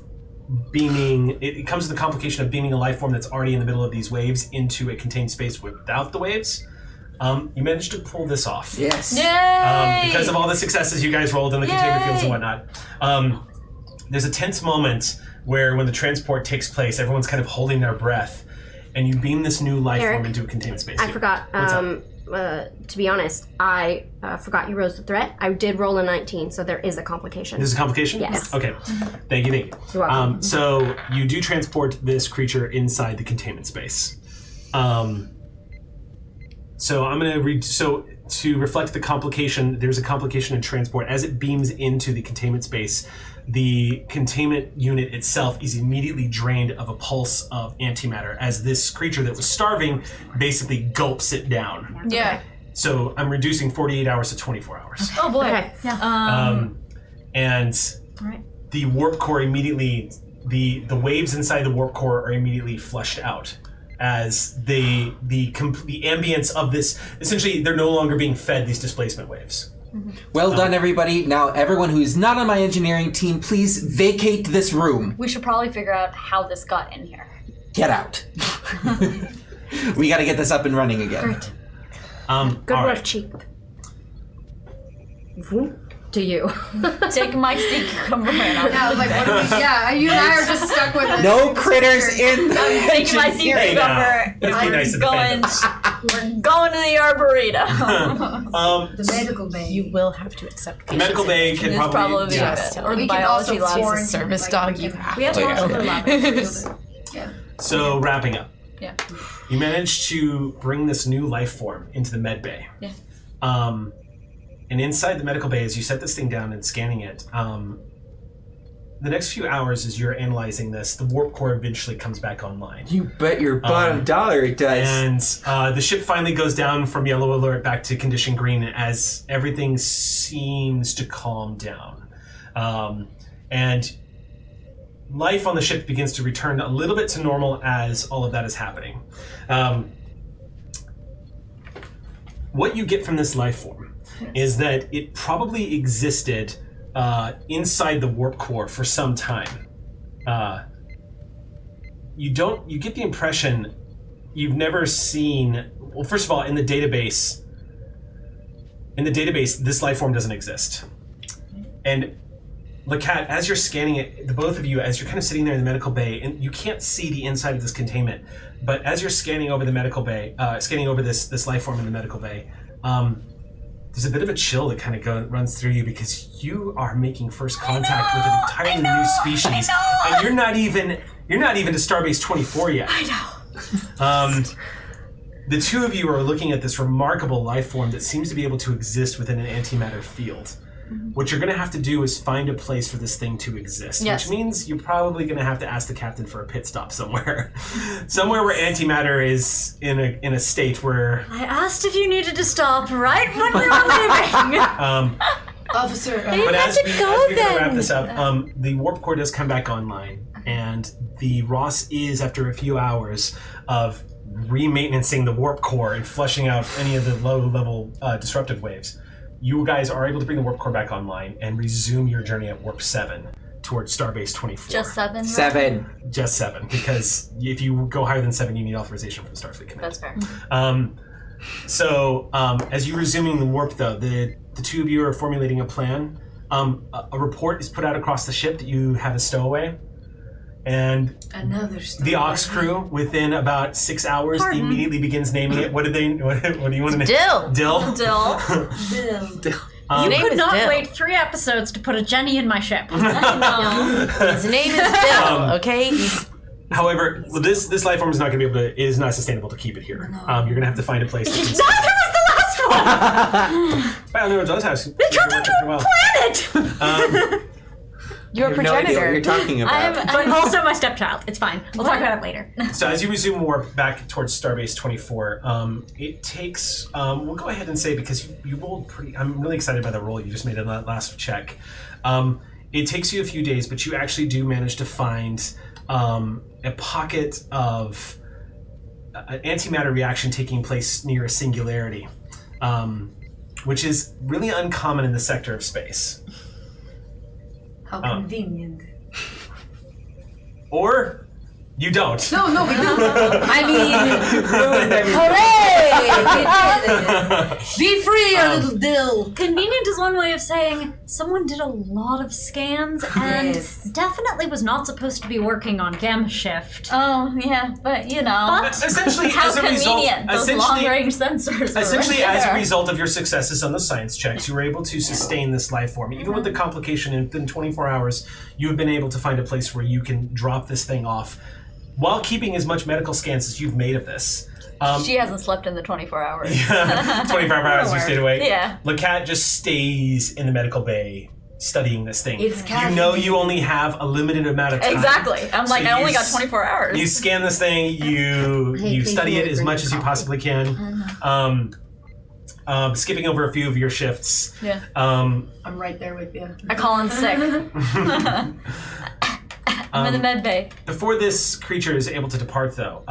beaming, it comes with the complication of beaming a life form that's already in the middle of these waves into a contained space without the waves. You managed to pull this off. Yes. Yay! Because of all the successes you guys rolled in the containment fields and whatnot. There's a tense moment where when the transport takes place, everyone's kind of holding their breath, and you beam this new life form Eric, into a containment space. I forgot. What's up? To be honest, I forgot you rose the threat. I did roll a 19, so there is a complication. This is a complication? Yes. Okay. Thank you. You're welcome. So you do transport this creature inside the containment space. So I'm going to read. So to reflect the complication, there's a complication in transport. As it beams into the containment space, the containment unit itself is immediately drained of a pulse of antimatter as this creature that was starving basically gulps it down. Yeah. So I'm reducing 48 hours to 24 hours. Oh boy. Okay. And Right. the warp core immediately, the waves inside the warp core are immediately flushed out as the ambience of this, essentially they're no longer being fed these displacement waves. Well done, everybody. Now, everyone who's not on my engineering team, please vacate this room. We should probably figure out how this got in here. Get out. We got to get this up and running again. Good all rough right. cheek. To you. Take my sea cucumber and I'll Yeah, I was like, what are we, yeah, you and I are just stuck with it. No critters in the take my sea Hey, now. cucumber. Let's be nice to the Going, fandoms. we're going to the arboretum. The medical bay. You will have to accept The medical bay can It's probably probably yeah. good. Or Or we the can also biology lab. quarantine, service like, dog. we You can- have We have to. molecular lab. So wrapping up. Yeah. You managed to bring this new life form into the med bay. Yeah. And inside the medical bay, as you set this thing down and scanning it, the next few hours as you're analyzing this, the warp core eventually comes back online. You bet your bottom dollar it does. And the ship finally goes down from yellow alert back to condition green as everything seems to calm down. And life on the ship begins to return a little bit to normal as all of that is happening. What you get from this life form is that it probably existed inside the warp core for some time. You get the impression you've never seen, well, first of all, in the database, this life form doesn't exist. And Lakat, as you're scanning it, the both of you, as you're kind of sitting there in the medical bay, and you can't see the inside of this containment, but as you're scanning over the medical bay, scanning over this life form in the medical bay, there's a bit of a chill that kind of runs through you because you are making first contact with an entirely new species, and you're not even to Starbase 24 yet. I know. The two of you are looking at this remarkable life form that seems to be able to exist within an antimatter field. What you're going to have to do is find a place for this thing to exist, Yes. which means you're probably going to have to ask the captain for a pit stop somewhere. Somewhere where antimatter is in a state where... I asked if you needed to stop right when we were leaving. Officer, But as to we go are going to then. wrap this up, the warp core does come back online, and the Ross is, after a few hours of re-maintenancing the warp core and flushing out any of the low-level disruptive waves, you guys are able to bring the warp core back online and resume your journey at warp 7 towards Starbase 24. Just 7? right? 7. Just 7, because if you go higher than 7, you need authorization from Starfleet Command. That's fair. So, as you're resuming the warp, though, the two of you are formulating a plan. A report is put out across the ship that you have a stowaway, and another the Aux crew, within about 6 hours, Pardon? immediately begins naming it. What do you want to name? Dill. Dill. Dill. Bill. You name could is not Dill. wait 3 episodes to put a Jenny in my ship. His name is Dill, okay? However, this life form is not going to be able to. It is not sustainable to keep it here. You're going to have to find a place. Neither was the last one! Well, no, it does have. It turned into a planet! I Your have no idea what progenitor. you're talking about. But also my stepchild. It's fine. We'll talk about it later. So as you resume warp back towards Starbase 24, it takes. We'll go ahead and say, because you rolled pretty. I'm really excited by the roll you just made in that last check. It takes you a few days, but you actually do manage to find a pocket of an antimatter reaction taking place near a singularity, which is really uncommon in the sector of space. How convenient. Or you don't. No, we don't. I mean, hooray! Be free, our little Dill. Convenient is one way of saying someone did a lot of scans and Yes. definitely was not supposed to be working on gamma shift. Oh, yeah, but you know. But Essentially, How as a result, convenient. Those long-range sensors were Essentially, right as a there. result of your successes on the science checks, you were able to sustain this life form. Even with the complication, within 24 hours, you have been able to find a place where you can drop this thing off while keeping as much medical scans as you've made of this. She hasn't slept in the 24 hours. 25 hours you stayed awake. Yeah. Lakat just stays in the medical bay studying this thing. It's you know you only have a limited amount of time. Exactly. I'm like, So I only you got 24 hours. You scan this thing, you study it as much as you possibly can. Skipping over a few of your shifts. Yeah. I'm right there with you. I call in sick. I'm in the med bay. Before this creature is able to depart, though,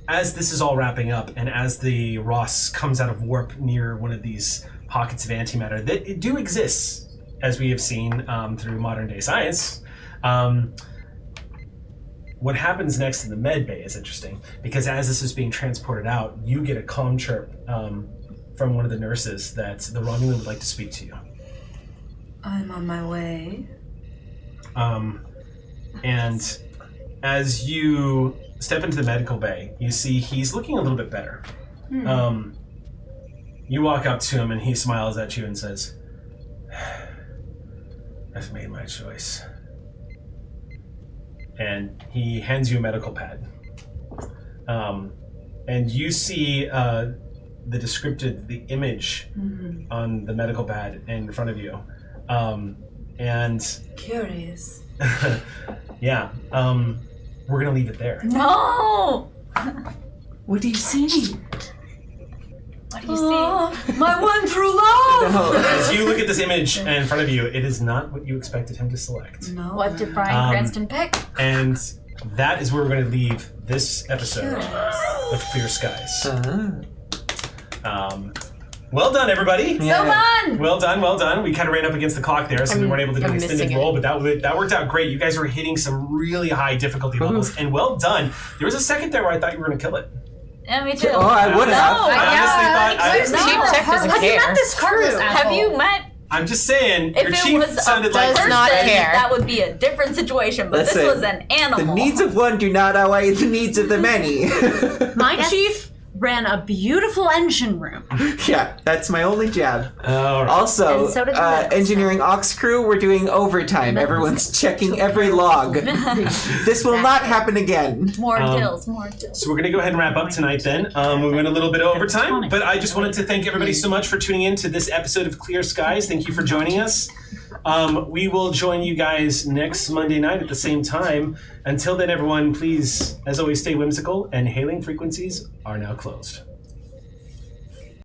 as this is all wrapping up, and as the Ross comes out of warp near one of these pockets of antimatter that do exist, as we have seen through modern day science, what happens next in the med bay is interesting, because as this is being transported out, you get a calm chirp from one of the nurses that the Romulan would like to speak to you. I'm on my way. And as you step into the medical bay, you see he's looking a little bit better. You walk up to him and he smiles at you and says, "I've made my choice." And he hands you a medical pad. And you see the image on the medical pad in front of you, and Curious. yeah, we're gonna leave it there. No! What do you see? What do you see? My one true love! As you look at this image in front of you, it is not what you expected him to select. No. What did Bryan Cranston pick? And that is where we're going to leave this episode of Clear Skies. Well done, everybody. So fun! Well done. We kind of ran up against the clock there, so we weren't able to do an extended missing roll, but that worked out great. You guys were hitting some really high difficulty levels, and well done. There was a second there where I thought you were going to kill it. Yeah, me too. Oh, I would have. I honestly thought... Chief Tech doesn't care. This crew. Have you met? I'm just saying, If your it chief was a sounded like... person, not care. that would be a different situation. But Listen, this was an animal. The needs of one do not outweigh the needs of the many. My chief ran a beautiful engine room. Yeah, that's my only jab. All right. Also, And so did the medical engineering ox crew, we're doing overtime. Everyone's checking every log. This will not happen again. More kills, more kills. So we're going to go ahead and wrap up tonight then. We went a little bit over time, but I just wanted to thank everybody so much for tuning in to this episode of Clear Skies. Thank you for joining us. We will join you guys next Monday night at the same time. Until then, everyone, please, as always, stay whimsical, and hailing frequencies are now closed.